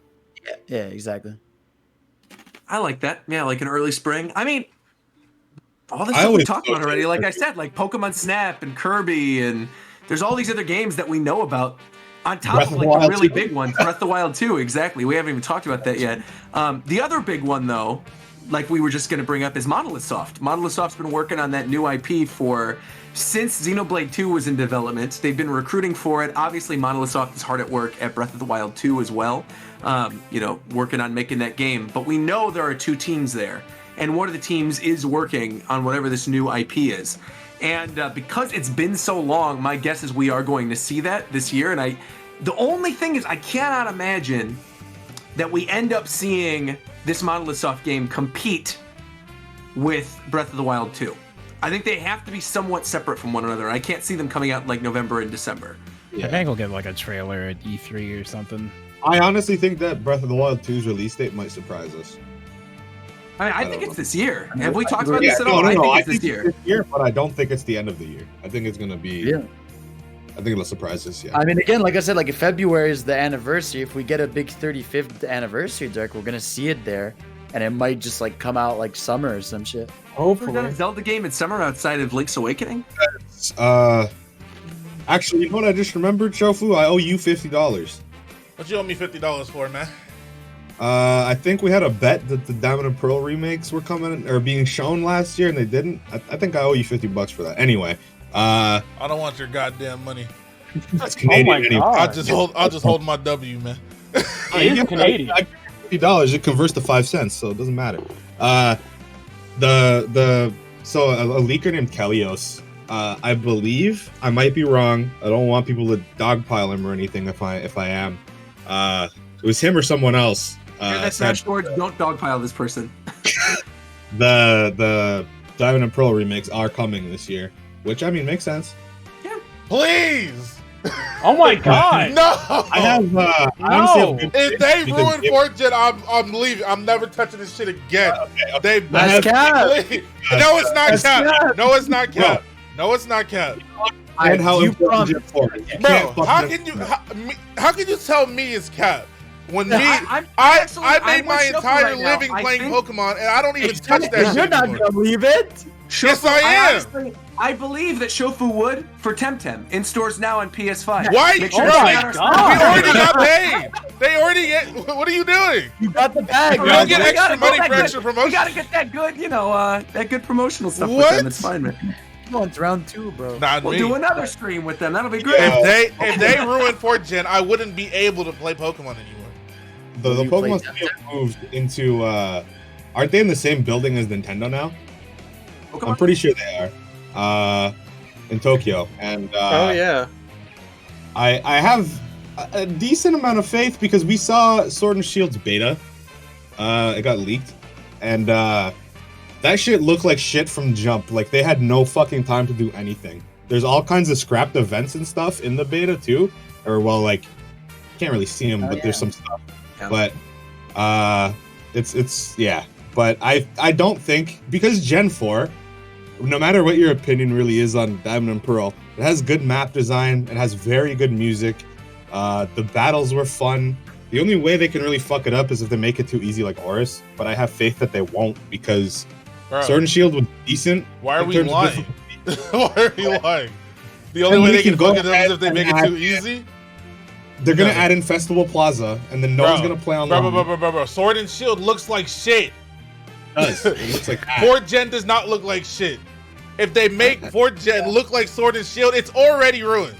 Yeah, exactly. I like that. Yeah, like an early spring. I mean, all the stuff we talked about already, like I said, like Pokemon Snap and Kirby, and there's all these other games that we know about. On top of like the really big one, Breath of the Wild 2, exactly. We haven't even talked about that yet. The other big one, though, like we were just going to bring up, is Monolithsoft. Monolithsoft's been working on that new IP since Xenoblade 2 was in development. They've been recruiting for it. Obviously, Monolithsoft is hard at work at Breath of the Wild 2 as well, working on making that game. But we know there are two teams there, and one of the teams is working on whatever this new IP is. And because it's been so long, my guess is we are going to see that this year. And the only thing is, I cannot imagine that we end up seeing this Monolithsoft game compete with Breath of the Wild 2. I think they have to be somewhat separate from one another. I can't see them coming out in like November and December. I think we'll get like a trailer at E3 or something. I honestly think that Breath of the Wild 2's release date might surprise us. I think it's this year. Have we talked about this at all? No, I think it's this year. But I don't think it's the end of the year. I think it's going to be... Yeah. I think it'll surprise us, yeah. I mean, again, like I said, like if February is the anniversary, if we get a big 35th anniversary direct, we're gonna see it there, and it might just like come out like summer or some shit. Hopefully, a Zelda game in summer outside of Link's Awakening. Actually, you know what I just remembered, Shofu? I owe you $50. What you owe me $50 for, man? I think we had a bet that the Diamond and Pearl remakes were coming or being shown last year, and they didn't. I think I owe you $50 for that. Anyway. I don't want your goddamn money. That's Canadian. Oh my God. I'll just hold my W, man. It is Canadian. $50, it converts to 5 cents, so it doesn't matter. So a leaker named Kelios, I believe, I might be wrong. I don't want people to dogpile him or anything. If I am, it was him or someone else. Smash Boards, don't dogpile this person. The Diamond and Pearl remakes are coming this year. Which, I mean, makes sense. Yeah. Please! Oh my God! No! I have, no! If they ruin 4th Gen, I'm leaving. I'm never touching this shit again. Okay. That's cap! No, it's not cap! No, it's not cap! No, it's not cap! And how important Bro, how can you tell me it's cap? When I made my entire living playing Pokemon, and I don't even touch that shit. You're not gonna believe it. Yes, I am. I believe that Shofu would for Temtem in stores now on PS5. Why? Make sure We already got paid. They already get. What are you doing? You got the bag. You don't get extra money for extra promotion. We gotta get that good, that good promotional stuff with them. It's fine, man. No, it's round 2, bro. We'll do another stream with them. That'll be great. If they ruin 4th Gen, I wouldn't be able to play Pokemon anymore. The Pokemon Stadium moved into. Aren't they in the same building as Nintendo now? Pokemon? I'm pretty sure they are. In Tokyo, and oh yeah, I have a decent amount of faith because we saw Sword and Shield's beta. It got leaked, and that shit looked like shit from jump. Like they had no fucking time to do anything. There's all kinds of scrapped events and stuff in the beta too, or well, like can't really see them, but there's some stuff. Yeah. But it's yeah. But I don't think because Gen 4. No matter what your opinion really is on Diamond and Pearl, it has good map design. It has very good music. The battles were fun. The only way they can really fuck it up is if they make it too easy like Oris. But I have faith that they won't because Sword and Shield was decent. Why are we lying? Why are we lying? The only way they can fuck it up is if they make it too easy? They're going to add in Festival Plaza, and then no one's going to play on Bro. Sword and Shield looks like shit. It looks like 4th Gen does not look like shit. If they make 4th Gen look like Sword and Shield, it's already ruined.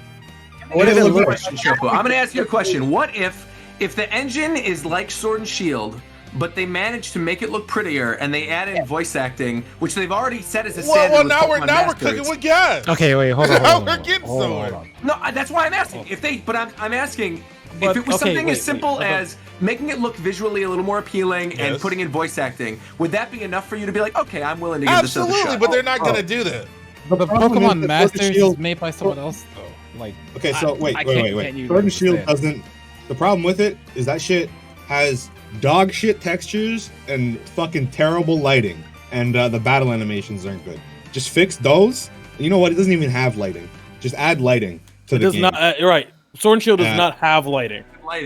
I'm going to ask you a question. What if the engine is like Sword and Shield, but they managed to make it look prettier and they add in voice acting, which they've already set as a standard? Well, now we're cooking with gas. Okay, wait, hold on. Now we're getting somewhere. No, that's why I'm asking. I'm asking if it was something as simple as making it look visually a little more appealing and putting in voice acting, would that be enough for you to be like, okay, I'm willing to give this a shot? Absolutely, but they're not going to do that. But the Pokemon Masters is made by someone else, though. Like, Okay, so wait. can't use Sword and it Shield instead. doesn't. The problem with it is that shit has dog shit textures and fucking terrible lighting, and the battle animations aren't good. Just fix those. You know what? It doesn't even have lighting. Just add lighting to It the does game. not. You're right. Sword and Shield does not have lighting.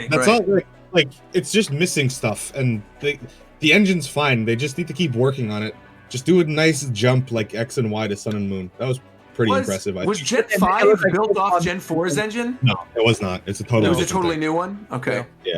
That's all. Like it's just missing stuff, and the engine's fine. They just need to keep working on it. Just do a nice jump like X and Y to Sun and Moon. That was pretty impressive. Was Gen 5 built off Gen 4's engine? No, it was not. It's a totally. It was a different totally thing. new one. Okay. Yeah.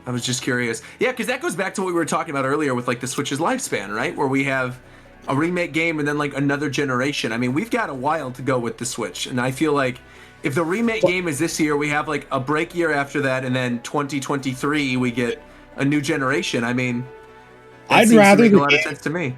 I was just curious. Yeah, because that goes back to what we were talking about earlier with like the Switch's lifespan, right? Where we have a remake game and then like another generation. I mean, we've got a while to go with the Switch, and I feel like if the remake game is this year, we have like a break year after that, and then 2023 we get a new generation. I mean, that I'd seems rather to make a the lot of game- sense to me.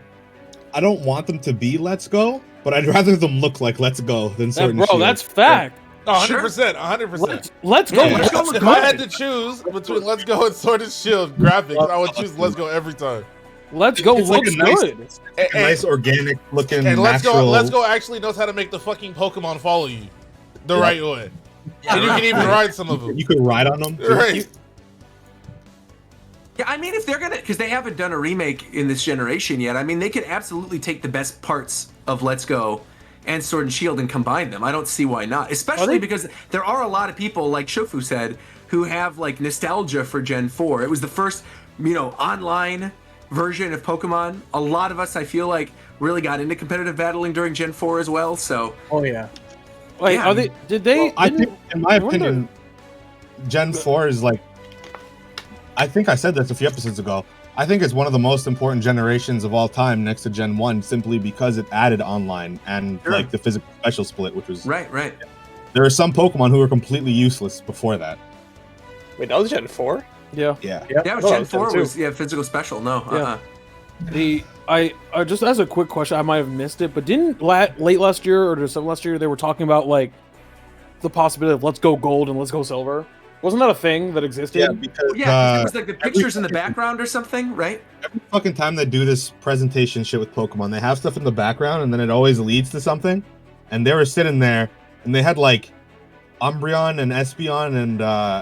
I don't want them to be Let's Go, but I'd rather them look like Let's Go than Sword and Bro, Shield. that's fact. 100%, 100%. Let's go. Yeah, Let's Go was If I good. had to choose between Let's Go and Sword and Shield graphics, I would choose Let's Go every time. Let's go. It's like Looks a nice- good. a nice organic looking And natural. Let's Go actually knows how to make the fucking Pokemon follow you the right way. And you can even ride some of them. You could ride on them. too. Right. Yeah, I mean, if they're gonna, because they haven't done a remake in this generation yet. I mean, they could absolutely take the best parts of Let's Go and Sword and Shield and combine them. I don't see why not, especially because there are a lot of people, like Shofu said, who have like nostalgia for Gen 4. It was the first, online version of Pokemon. A lot of us, I feel like, really got into competitive battling during Gen 4 as well. So, Oh yeah. Wait, Yeah. are they? Did they? Well, I think, in my I wonder- opinion, Gen 4 is like. I think I said this a few episodes ago. I think it's one of the most important generations of all time next to Gen 1 simply because it added online and Sure. like the physical special split, which was. right. There are some Pokemon who were completely useless before that. Wait, that was Gen 4? Yeah. Yeah. Yeah, Oh, Gen it's Gen 4 2. was physical special. No, Yeah. I just as a quick question, I might have missed it, but didn't late last year or December last year they were talking about like the possibility of Let's Go Gold and Let's Go Silver? Wasn't that a thing that existed? Yeah, because Yeah, 'cause it was like the pictures in the background or something, right? every fucking time they do this presentation shit with Pokemon, they have stuff in the background and then it always leads to something. And they were sitting there and they had like Umbreon and Espeon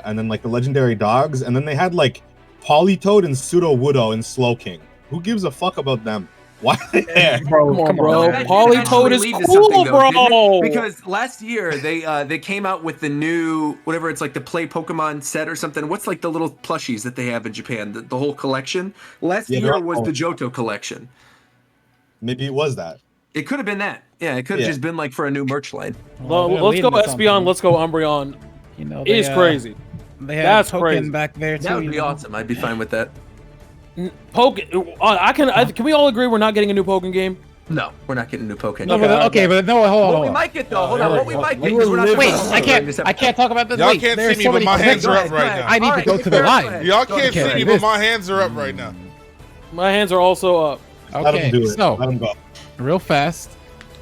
and then like the legendary dogs, and then they had like Politoed and Sudowoodo and Slowking. Who gives a fuck about them? Why are they there? Bro, Come on, come bro. on. That did Politoed eventually is lead to cool, something, though, didn't bro. it? Because last year they came out with the new whatever it's like the Play Pokemon set or something. What's like the little plushies that they have in Japan? The whole collection. Last Yeah, year they're was all- the Johto collection. Maybe it was that. It could have been that. Yeah, it could have Yeah. just been like for a new merch line. Well, they're let's go leading to Espeon, something. let's go Umbreon. They, Is crazy. They have That's Pokken crazy. back there too. That would you be know? awesome. I'd be fine with that. Can we all agree we're not getting a new Pokken game? No, we're not getting new Pokemon. No, but okay, but no, hold on. What we might get though, hold on. What we might get, 'cause we're not Wait, supposed to I during this can't. I episode. can't talk about this. Y'all Wait, can't there's see me, so but many my things. hands are up right now. I need to go to the line. Y'all can't Okay, see me, this- but my hands are up right now. My hands are also up. Let Okay, them do it. so Let them go. real fast,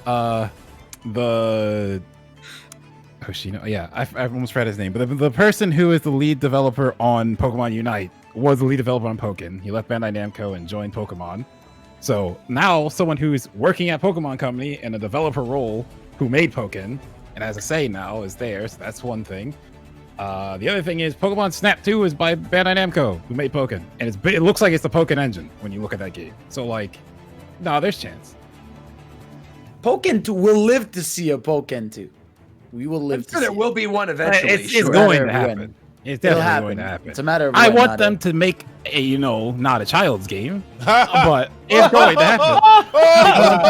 the yeah, I almost forgot his name, but the person who is the lead developer on Pokemon Unite was the lead developer on Pokken. He left Bandai Namco and joined Pokemon. So now someone who's working at Pokemon Company in a developer role who made Pokken and has a say now is there. So that's one thing. The other thing is Pokemon Snap 2 is by Bandai Namco, who made Pokken, and it looks like it's the Pokken engine when you look at that game. So like, no, there's chance. Pokken 2, we'll live to see a Pokken 2. We will I'm live sure to there see will it. be one eventually. It's sure. going to Matter of happen. when. It's It'll definitely happen. going to happen. It's a matter of I when, want not them if. to make a, not a child's game, but it's going to happen.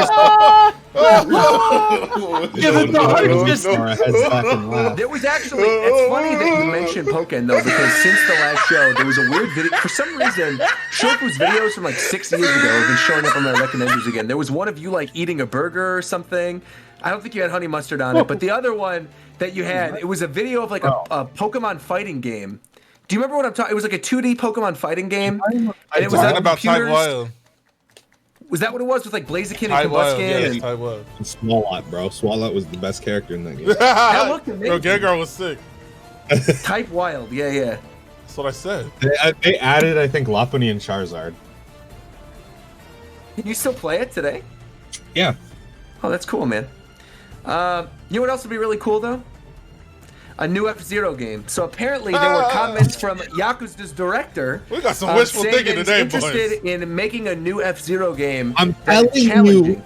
Give it the hype. Just- Our heads back and laugh. There was actually, it's funny that you mentioned Pokken though, because since the last show, there was a weird video. For some reason, Shofu's videos from like 6 years ago have been showing up on my recommenders again. There was one of you like eating a burger or something. I don't think you had honey mustard on it, but the other one that you had, it was a video of like a Pokemon fighting game. Do you remember what I'm talking? It was like a 2D Pokemon fighting game, and it was Talking on about Type computers. Wild. Was that what it was with like Blaziken and Type Wild, Combusken? yes, and Type Wild. And Swalot, bro. Swalot was the best character in that game. That looked Bro, amazing. Gengar was sick. Type Wild, yeah. That's what I said. They added, I think, Lopunny and Charizard. Can you still play it today? Yeah. Oh, that's cool, man. You know what else would be really cool though? a new F-Zero game. So apparently there were comments from Yakuza's director. We got some wishful saying thinking that he's today, boys. interested in making a new F-Zero game. I'm that is telling you,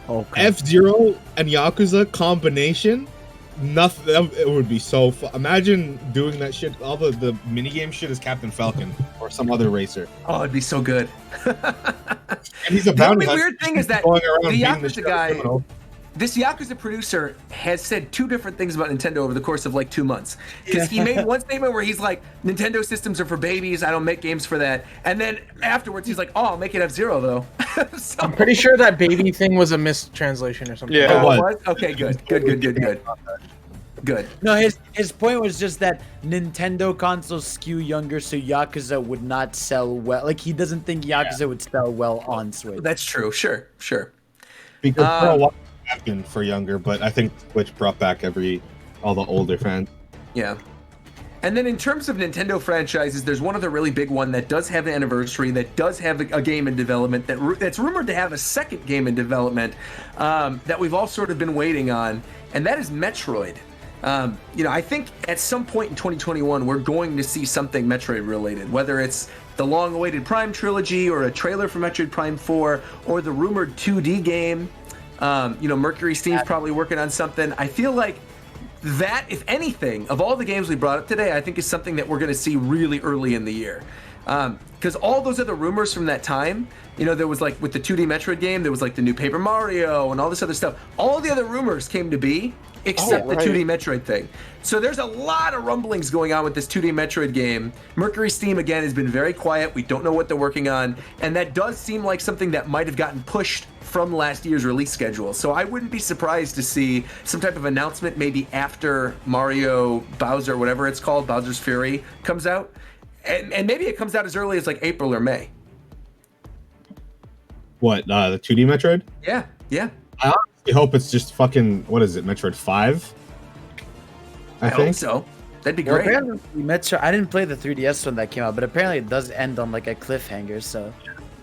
challenging. F-Zero and Yakuza combination, nothing. It would be so fun. Imagine doing that shit. All the minigame shit is Captain Falcon or some other racer. Oh, it'd be so good. And he's a The bounty only hunter. weird thing is that Going around the beating Yakuza shit out of guy, criminals. this Yakuza producer has said two different things about Nintendo over the course of like 2 months. Because he made one statement where he's like, Nintendo systems are for babies, I don't make games for that. And then afterwards he's like, oh, I'll make it F-Zero though. So, I'm pretty sure that baby thing was a mistranslation or something. Yeah. oh, It it was. was? Okay, good. Good. No, his point was just that Nintendo consoles skew younger, so Yakuza would not sell well. Like, he doesn't think Yakuza would sell well on Switch. That's true. Sure. Because for a while it's been for younger, but I think Switch brought back all the older fans. Yeah. And then in terms of Nintendo franchises, there's one other really big one that does have an anniversary, that does have a game in development, that's rumored to have a second game in development that we've all sort of been waiting on, and that is Metroid. I think at some point in 2021, we're going to see something Metroid related, whether it's the long-awaited Prime trilogy or a trailer for Metroid Prime 4 or the rumored 2D game. Mercury Steam's probably working on something. I feel like that, if anything, of all the games we brought up today, I think is something that we're going to see really early in the year. Because all those other rumors from that time, there was like with the 2D Metroid game, there was like the new Paper Mario and all this other stuff. All the other rumors came to be, except the 2D Metroid thing. So there's a lot of rumblings going on with this 2D Metroid game. Mercury Steam, again, has been very quiet. We don't know what they're working on. And that does seem like something that might have gotten pushed from last year's release schedule. So I wouldn't be surprised to see some type of announcement maybe after Mario Bowser, whatever it's called, Bowser's Fury, comes out. And maybe it comes out as early as like April or May. What, the 2D Metroid? Yeah. I honestly hope it's just fucking, what is it, Metroid 5? I hope think so. That'd be Well, great. apparently I didn't play the 3DS one that came out, but apparently it does end on like a cliffhanger, so.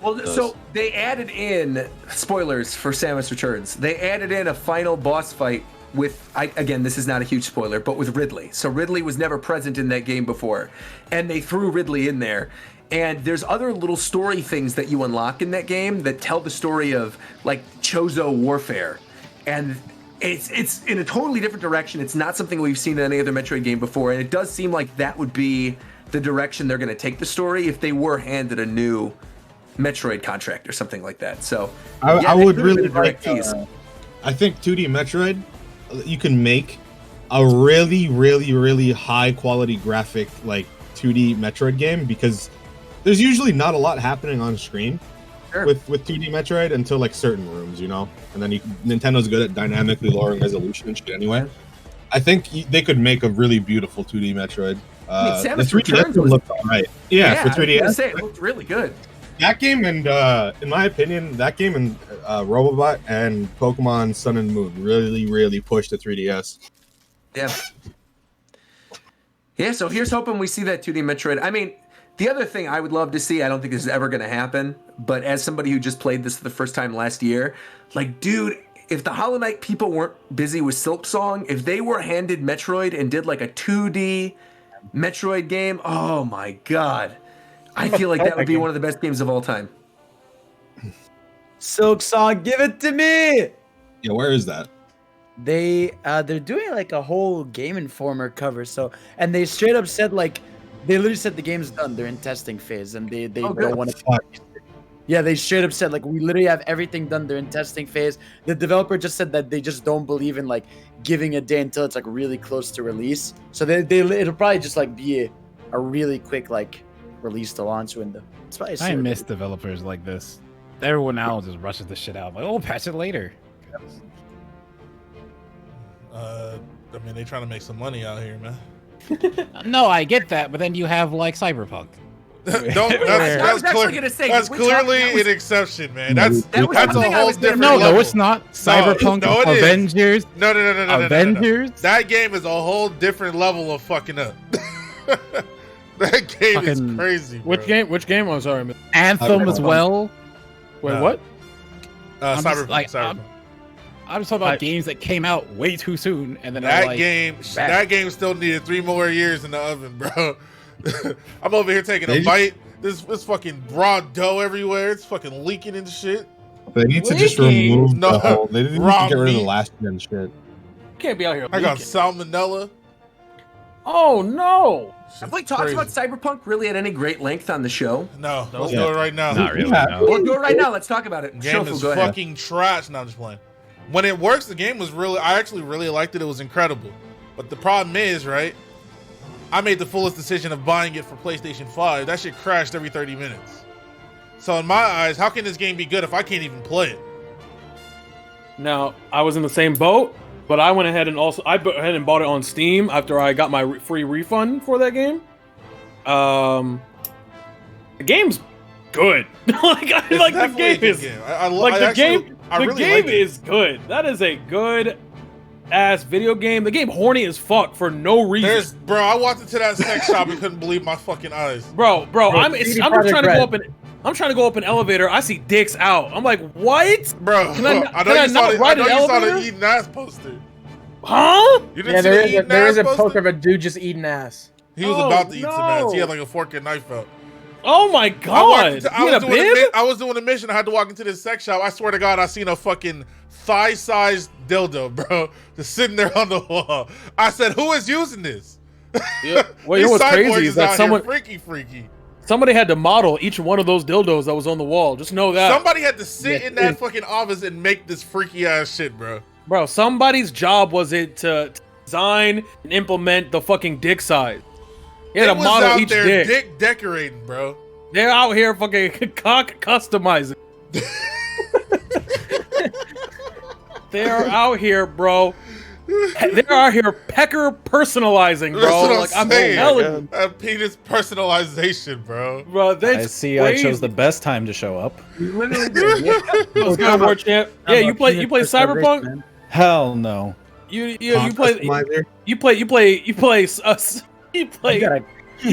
Well, so they added in, spoilers for Samus Returns, they added in a final boss fight with, again, this is not a huge spoiler, but with Ridley. So Ridley was never present in that game before, and they threw Ridley in there. And there's other little story things that you unlock in that game that tell the story of, like, Chozo warfare. And it's in a totally different direction. It's not something we've seen in any other Metroid game before, and it does seem like that would be the direction they're going to take the story if they were handed a new Metroid contract or something like that. So I would really like. I think 2D Metroid, you can make a really, really, really high quality graphic like 2D Metroid game because there's usually not a lot happening on screen with 2D Metroid until like certain rooms, and then Nintendo's good at dynamically lowering resolution and shit anyway. I think they could make a really beautiful 2D Metroid. The 3DS one looked alright. Yeah, for 3DS. I was gonna say, it looked really good. That game and, in my opinion, Robobot and Pokemon Sun and Moon really, really pushed the 3DS. Yeah. Yeah, so here's hoping we see that 2D Metroid. I mean, the other thing I would love to see, I don't think this is ever going to happen, but as somebody who just played this for the first time last year, like, dude, if the Hollow Knight people weren't busy with Silksong, if they were handed Metroid and did like a 2D Metroid game, oh my god. I feel like that would be one of the best games of all time. Silksong, give it to me! Yeah, where is that? They're doing like a whole Game Informer cover, and they straight up said like, they literally said the game's done, they're in testing phase, and they don't want to. Yeah, they straight up said like, we literally have everything done, they're in testing phase. The developer just said that they just don't believe in like giving a day until it's like really close to release. So it'll probably just like be a really quick like release to launch window. It's probably I miss developers like this. Everyone now just rushes the shit out. I'm like, oh, patch it later. I mean, they trying to make some money out here, man. No, I get that, but then you have like Cyberpunk. That's clearly an exception, man. That's a whole different No, level. it's not. Cyberpunk, no, it Avengers. Is. No. Avengers. No. That game is a whole different level of fucking up. That game is crazy. Bro. Which game? I'm sorry. Anthem as well. Wait, what? Cyberpunk. I'm just talking about games that came out way too soon, and then that game still needed 3 more years in the oven, bro. I'm over here taking a bite. This fucking raw dough everywhere. It's fucking leaking and shit. They need to just remove the whole. They need to get rid of the last gen shit. Can't be out here. I got salmonella. Oh no! Have we talked about Cyberpunk really at any great length on the show? No, let's do it right now. Not really. No. We'll do it right now. Let's talk about it. Game is fucking trash. No, I'm just playing. When it works, the game was really. I actually really liked it. It was incredible. But the problem is, right? I made the foolish decision of buying it for PlayStation 5. That shit crashed every 30 minutes. So in my eyes, how can this game be good if I can't even play it? Now, I was in the same boat, but I went ahead and I went ahead and bought it on Steam after I got my free refund for that game. The game's good. The game is the game is good. That is a good ass video game. The game horny as fuck for no reason. Bro, I walked into that sex shop and couldn't believe my fucking eyes. Bro, I'm trying to go up an elevator. I see dicks out. I'm like, what? Bro, I know you saw the eating ass poster. Huh? You didn't see there is a poster of a dude just eating ass. He was about to eat some ass. He had like a fork and knife out. Oh my god! I was doing a mission. I had to walk into this sex shop. I swear to God, I seen a fucking thigh-sized dildo, bro, just sitting there on the wall. I said, "Who is using this?" Yeah. Well, you know what's crazy is that someone freaky. Somebody had to model each one of those dildos that was on the wall. Just know that somebody had to sit in that fucking office and make this freaky ass shit, bro. Bro, somebody's job was it to design and implement the fucking dick size. He had to model each dick decorating, bro. They're out here fucking cock customizing. They're out here, bro. They're out here pecker personalizing, bro. Like I'm telling you, penis personalization, bro. Bro, that's I see. crazy. I chose the best time to show up. You literally did. Yeah. Let's go, War Champ. Yeah, you play Cyberpunk? Hell no. You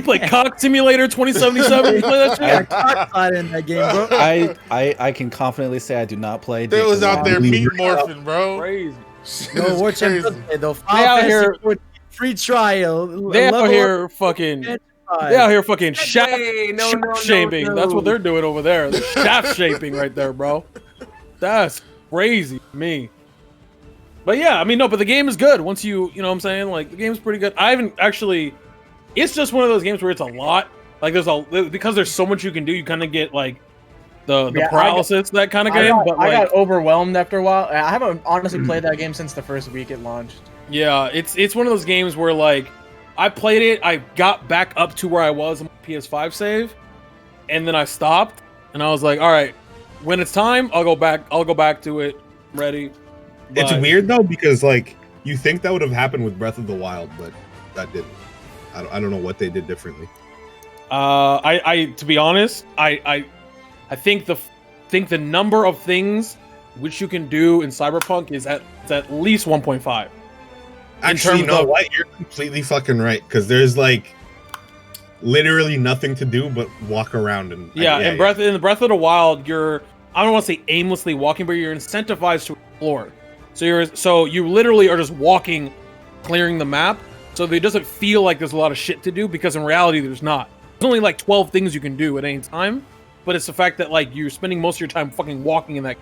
play Cock Simulator 2077. You play that shit? Cock in that game, bro. I can confidently say I do not play. They was out there meat morphing, bro. Crazy. No, War Champ. They'll out here free trial. They out here fucking. They out here fucking shaft shaping. No. That's what they're doing over there. They're shaft shaping right there, bro. That's crazy to me. But yeah, I mean, no, but the game is good. Once you know what I'm saying? Like, the game's pretty good. I haven't actually. It's just one of those games where it's a lot. Like, because there's so much you can do, you kind of get, like, the paralysis, that kind of game. But I got overwhelmed after a while. I haven't honestly played that game since the first week it launched. Yeah, it's one of those games where, like, I played it, I got back up to where I was on my PS5 save, and then I stopped, and I was like, all right, when it's time, I'll go back to it. I'm ready. But it's weird, though, because, like, you think that would have happened with Breath of the Wild, but that didn't. I don't know what they did differently. I to be honest, I think the number of things which you can do in Cyberpunk is at least 1.5. Actually, you know what? You're completely fucking right, because there's like literally nothing to do but walk around and in the Breath of the Wild, you're, I don't want to say aimlessly walking, but you're incentivized to explore. So you literally are just walking, clearing the map. So it doesn't feel like there's a lot of shit to do, because in reality there's not. There's only like 12 things you can do at any time, but it's the fact that like you're spending most of your time fucking walking in that.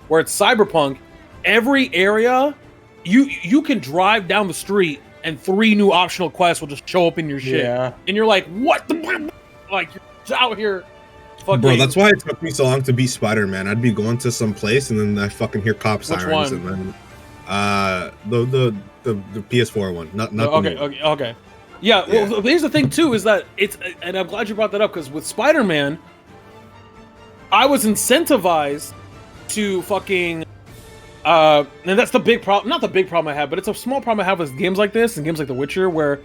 Where it's Cyberpunk, every area you can drive down the street and 3 new optional quests will just show up in your shit. Yeah. And you're like, what the like you're out here fucking. Bro, that's why it took me so long to beat Spider-Man. I'd be going to some place and then I fucking hear cop sirens. Which one? And then the PS4 one, not okay. Yeah, well, here's the thing too, is that and I'm glad you brought that up, because with Spider-Man, I was incentivized to fucking, and that's the big problem, not the big problem I have, but it's a small problem I have with games like this and games like The Witcher, where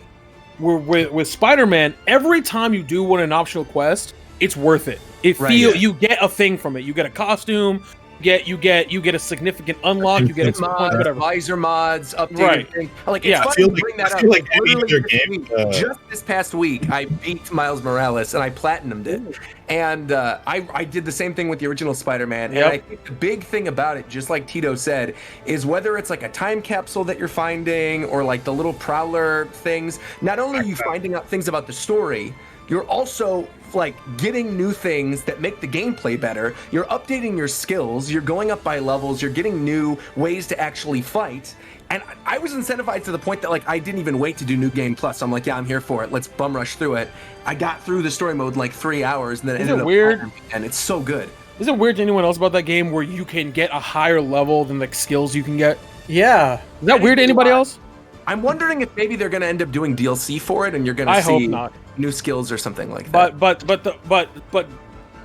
with Spider-Man, every time you do an optional quest, it's worth it. You get a thing from it. You get a costume, you get a significant unlock. You get mods, whatever. visor mods, updated Right. things. Like, Yeah. it's I feel funny to bring that I up. feel like any Literally other this game, week, just this past week, I beat Miles Morales and I platinumed it. And I did the same thing with the original Spider-Man. Yep. And I think the big thing about it, just like Tito said, is whether it's like a time capsule that you're finding or like the little prowler things, not only are you finding out things about the story, you're also like getting new things that make the gameplay better. You're updating your skills, you're going up by levels, you're getting new ways to actually fight. And I was incentivized to the point that like I didn't even wait to do New Game Plus. I'm like, yeah, I'm here for it. Let's bum rush through it. I got through the story mode in like 3 hours and then Is ended it up weird? and it's so good. Is it weird to anyone else about that game where you can get a higher level than the skills you can get? Yeah. Is that weird to anybody else? I'm wondering if maybe they're going to end up doing DLC for it and you're going I to hope see not. new skills or something like that. But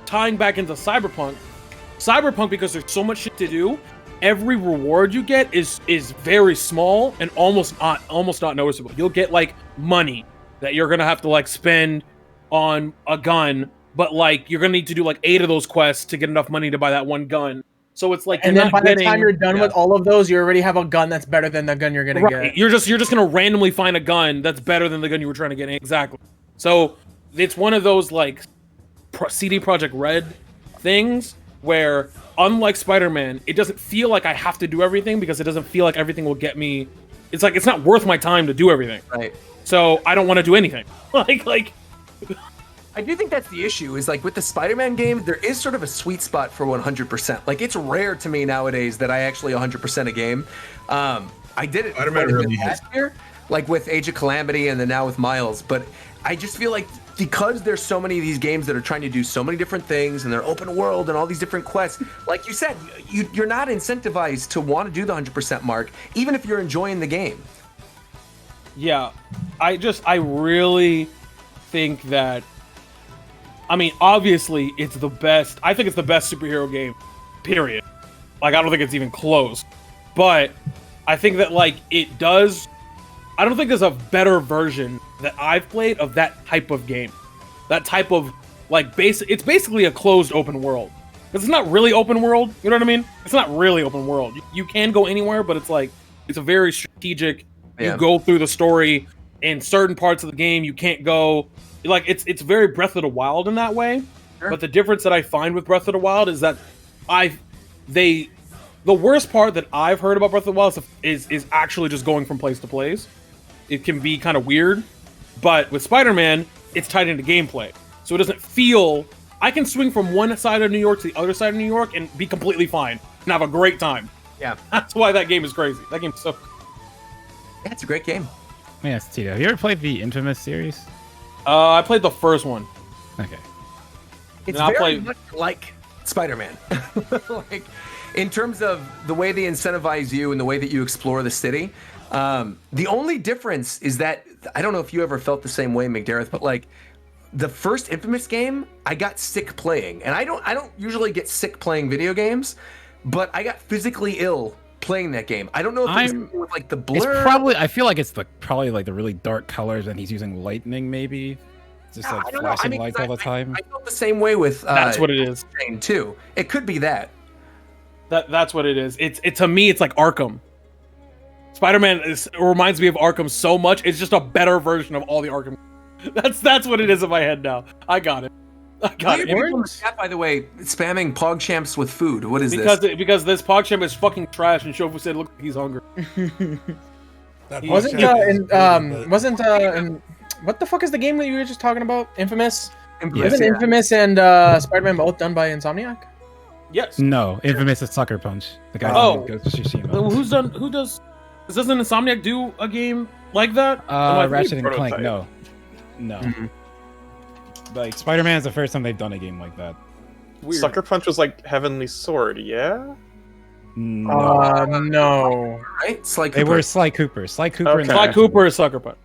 tying back into Cyberpunk, because there's so much shit to do, every reward you get is very small and almost not noticeable. You'll get like money that you're gonna have to like spend on a gun, but like you're gonna need to do like 8 of those quests to get enough money to buy that one gun. So it's like, And then by the time you're done with all of those, you already have a gun that's better than the gun you're gonna get. You're just gonna randomly find a gun that's better than the gun you were trying to get. Exactly. So it's one of those like CD Projekt Red things where, unlike Spider-Man, it doesn't feel like I have to do everything because it doesn't feel like everything will get me. It's like it's not worth my time to do everything. Right. So I don't want to do anything. like. I do think that's the issue, is like with the Spider-Man game, there is sort of a sweet spot for 100%. Like, it's rare to me nowadays that I actually 100% a game. I did it last year, like with Age of Calamity and then now with Miles, but I just feel like because there's so many of these games that are trying to do so many different things and they're open world and all these different quests, like you said, you're not incentivized to want to do the 100% mark, even if you're enjoying the game. Yeah, I really think that, I mean, obviously, it's the best. I think it's the best superhero game, period. Like, I don't think it's even close. But I think that, like, it does... I don't think there's a better version that I've played of that type of game. That type of, like, it's basically a closed open world. Because it's not really open world, you know what I mean? It's not really open world. You can go anywhere, but it's like, it's a very strategic... Yeah. You go through the story, in certain parts of the game, you can't go... Like, it's very Breath of the Wild in that way, sure. But the difference that I find with Breath of the Wild is that the worst part that I've heard about Breath of the Wild is actually just going from place to place. It can be kind of weird, but with Spider-Man, it's tied into gameplay, so it doesn't feel... I can swing from one side of New York to the other side of New York and be completely fine and have a great time. Yeah. That's why that game is crazy. That game's so... Yeah, it's a great game. Yes, Tito. Have you ever played the Infamous series? I played the first one. Okay. It's very much like Spider-Man. Like, in terms of the way they incentivize you and the way that you explore the city. The only difference is that, I don't know if you ever felt the same way, McDareth, but like, the first Infamous game, I got sick playing. And I don't usually get sick playing video games, but I got physically ill playing that game. I don't know if it's with like the blur. It's probably, I feel like it's probably like the really dark colors and he's using lightning maybe. Just like flashing lights all the time. I felt the same way with that's what it is too. It could be that. That's what it is. It's to me it's like Arkham. Spider-Man reminds me of Arkham so much. It's just a better version of all the Arkham. That's what it is in my head now. I got it. People in the chat, by the way, spamming Pogchamps with food. What is this? Because this Pogchamp is fucking trash, and Shofu said, "Look, he's hungry." Wasn't what the fuck is the game that you were just talking about? Infamous. Isn't Infamous and Spider-Man both done by Insomniac? Yes. No, Infamous is Sucker Punch. The guy who goes to Tsushima. Who does? Doesn't Insomniac do a game like that? Ratchet and Clank. No. Mm-hmm. Like, Spider-Man is the first time they've done a game like that. Weird. Sucker Punch was like Heavenly Sword, yeah? No. Right? Sly Cooper. They were Sly Cooper. Sly Cooper. Sly Cooper is Sucker Punch.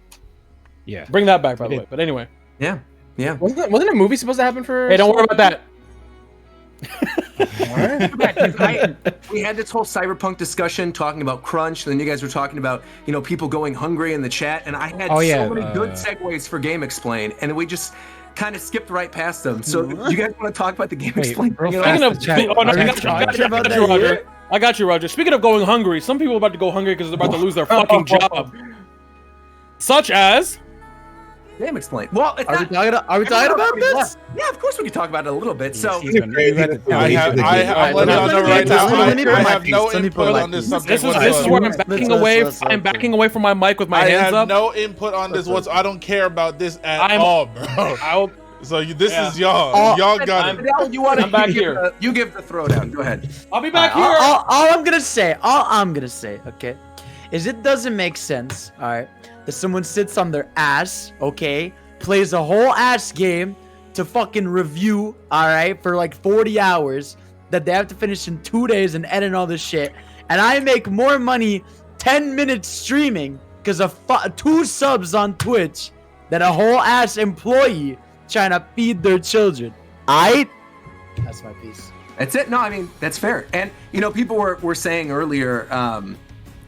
Yeah. Bring that back, by the way. But anyway. Yeah. Wasn't a movie supposed to happen for... Hey, don't worry about that. We had this whole cyberpunk discussion talking about crunch, and then you guys were talking about, people going hungry in the chat, and I had so many good segues for Game Explain, and kind of skipped right past them. So you guys want to talk about the game Wait, explain? real Speaking of, fast, chat. oh, no, Are I we got you, talking about that Roger. here? I got you, Roger. Speaking of going hungry, some people are about to go hungry because they're about to lose their fucking job. Such as Game explain. Well, it's Are we not, talking about this? yeah, of course we can talk about it a little bit. So I'm letting y'all know right now. I have no input on this subject. this is where I'm backing away. I'm backing away from my mic with my I hands have up. no input on this whatsoever. I don't care about this at all, bro. So this is y'all. Y'all got it. Fidel, you want I'm back here. You give the throwdown. Go ahead. I'll be back All here. I'm gonna say, okay, is it doesn't make sense, all right, that someone sits on their ass, okay, plays a whole ass game to fucking review, all right, for like 40 hours that they have to finish in 2 days and edit all this shit, and I make more money 10 minutes streaming because of 2 subs on Twitch than a whole ass employee trying to feed their children. That's my piece. That's it. No, I mean that's fair. And people were saying earlier,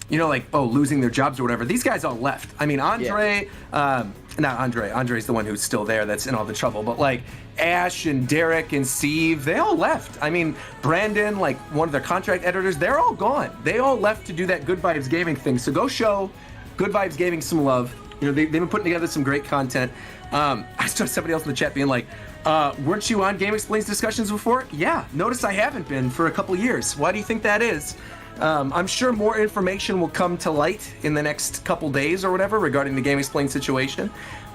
like, oh, losing their jobs or whatever. These guys all left. I mean, Andre, not Andre. Andre's the one who's still there. That's in all the trouble. But like Ash and Derek and Steve, they all left. I mean, Brandon, like one of their contract editors, they're all gone. They all left to do that Good Vibes Gaming thing. So go show Good Vibes Gaming some love. They've been putting together some great content. I saw somebody else in the chat being like, weren't you on Game Explains discussions before? Yeah, notice I haven't been for a couple years. Why do you think that is? I'm sure more information will come to light in the next couple days or whatever regarding the Game Explain situation,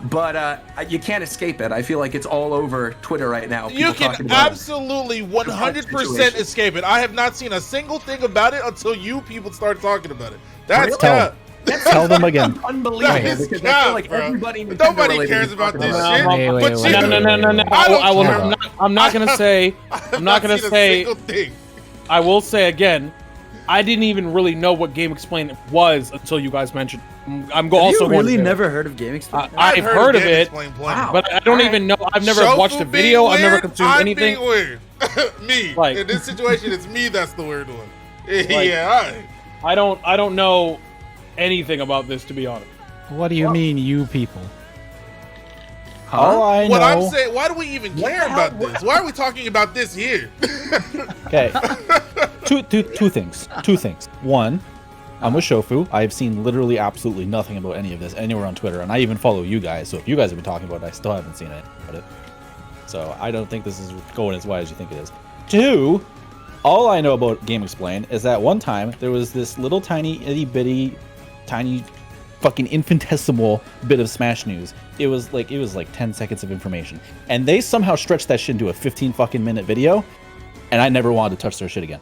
but you can't escape it. I feel like it's all over Twitter right now. You can absolutely 100% escape it. I have not seen a single thing about it until you people start talking about it. That's cap. Tell them again. Unbelievable. Because I feel like everybody nobody cares about this shit. No. I'm not gonna say. I will say again. I didn't even really know what Game Explain was until you guys mentioned. Have you really never heard of Game Explain? I've heard of it, Wow. but I don't even know. I've never watched a video. I've never consumed anything. Weird. Me. Like, in this situation, it's me that's the weird one. Like, yeah. I don't know anything about this, to be honest. What do you mean, you people? All I know. What I'm saying, why do we even care about this? Why are we talking about this here? Okay. Two things. One, I'm with Shofu. I've seen literally absolutely nothing about any of this anywhere on Twitter, and I even follow you guys. So if you guys have been talking about it, I still haven't seen it. So I don't think this is going as wide as you think it is. Two, all I know about Game Explain is that one time there was this little tiny itty bitty, tiny, fucking infinitesimal bit of Smash news. It was like 10 seconds of information, and they somehow stretched that shit into a 15 fucking minute video, and I never wanted to touch their shit again.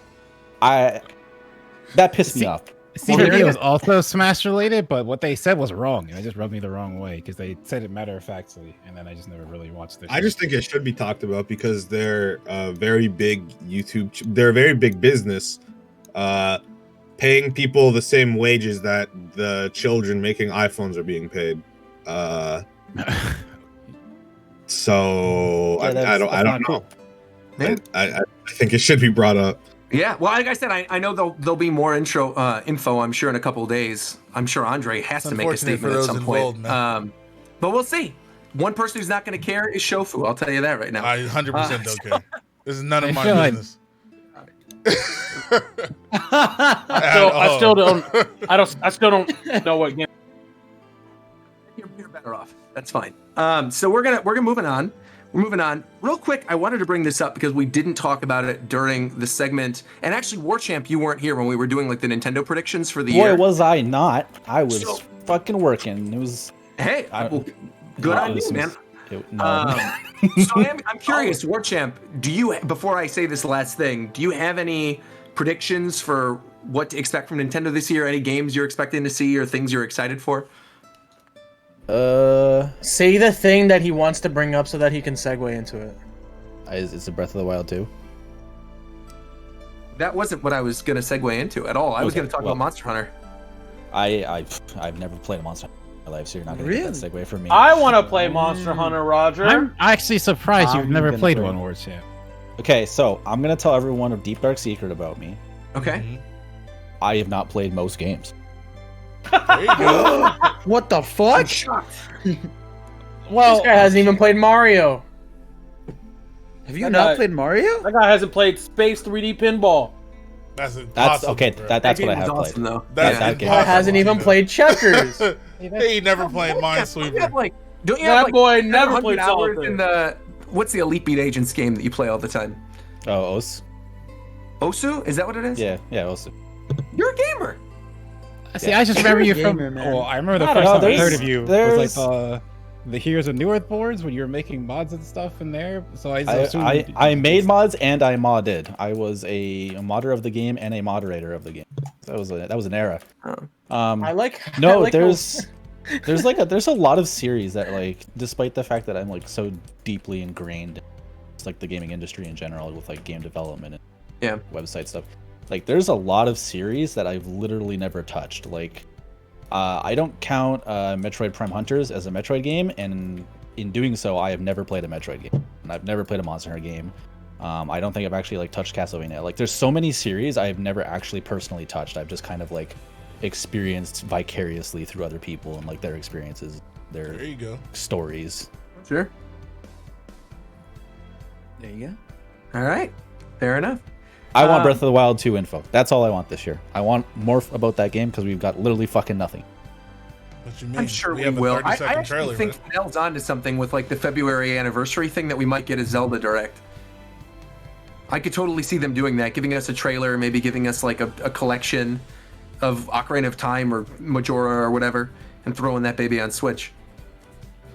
That pissed me off. See, it was also Smash related, but what they said was wrong, and it just rubbed me the wrong way because they said it matter of factly, and then I just never really watched it. I just think it should be talked about because they're a very big they're a very big business, paying people the same wages that the children making iPhones are being paid. So I don't know. I think it should be brought up. Yeah, well, like I said, I know there'll be more info. I'm sure in a couple of days. I'm sure Andre has to make a statement at some point. But we'll see. One person who's not going to care is Shofu. I'll tell you that right now. I 100% don't care. This is none of my business. I still don't know what game. You're better off. That's fine. So we're moving on. We're moving on. Real quick, I wanted to bring this up because we didn't talk about it during the segment. And actually, Warchamp, you weren't here when we were doing like the Nintendo predictions for the year. Boy, was I not. I was fucking working. It was... Hey, good on you, man. So I'm curious, Warchamp, before I say this last thing, do you have any predictions for what to expect from Nintendo this year? Any games you're expecting to see or things you're excited for? Say the thing that he wants to bring up so that he can segue into it. Is it Breath of the Wild 2? That wasn't what I was going to segue into at all. I was going to talk about Monster Hunter. I've never played a Monster Hunter in my life, so you're not going to get that segue from me. I want to play Monster Hunter, Roger. I'm actually surprised you've never played one, Warchamp. Okay, so I'm going to tell everyone a deep dark secret about me. Okay. I have not played most games. There you go. What the fuck? Well, this guy hasn't even played Mario. Have you not played Mario? That guy hasn't played Space 3D Pinball. That's impossible. Okay. bro. That's what I have awesome, played. though. That's that game. Guy hasn't even played checkers. He never played Minesweeper. Don't you That have, like, boy never 700 played hours solitaire. in the what's the Elite Beat Agents game that you play all the time? Oh, Os. Osu? Is that what it is? Yeah, Os. You're a gamer. See, I just remember you from. Gamer, man. Oh, I remember the I don't first know, time I heard there's- of you was there's- like the Heroes of Newerth boards when you were making mods and stuff in there. So I assumed I made mods and I modded. I was a modder of the game and a moderator of the game. That was an era. I like. No, I like there's a lot of series that, like, despite the fact that I'm like so deeply ingrained in just, like, the gaming industry in general with like game development and website stuff, like there's a lot of series that I've literally never touched. Like I don't count Metroid Prime Hunters as a Metroid game, and in doing so I have never played a Metroid game, and I've never played a Monster Hunter game. I don't think I've actually like touched Castlevania. Like there's so many series I've never actually personally touched. I've just kind of like experienced vicariously through other people and like their experiences, their There you go. stories. Sure. There you go. All right. Fair enough. I want Breath of the Wild 2 info. That's all I want this year. I want more about that game because we've got literally fucking nothing. What you mean? I'm sure we have a will. 30-second I actually trailer, think man. Fennell's onto something with like the February anniversary thing that we might get a Zelda Direct. I could totally see them doing that, giving us a trailer, maybe giving us like a collection of Ocarina of Time or Majora or whatever, and throwing that baby on Switch.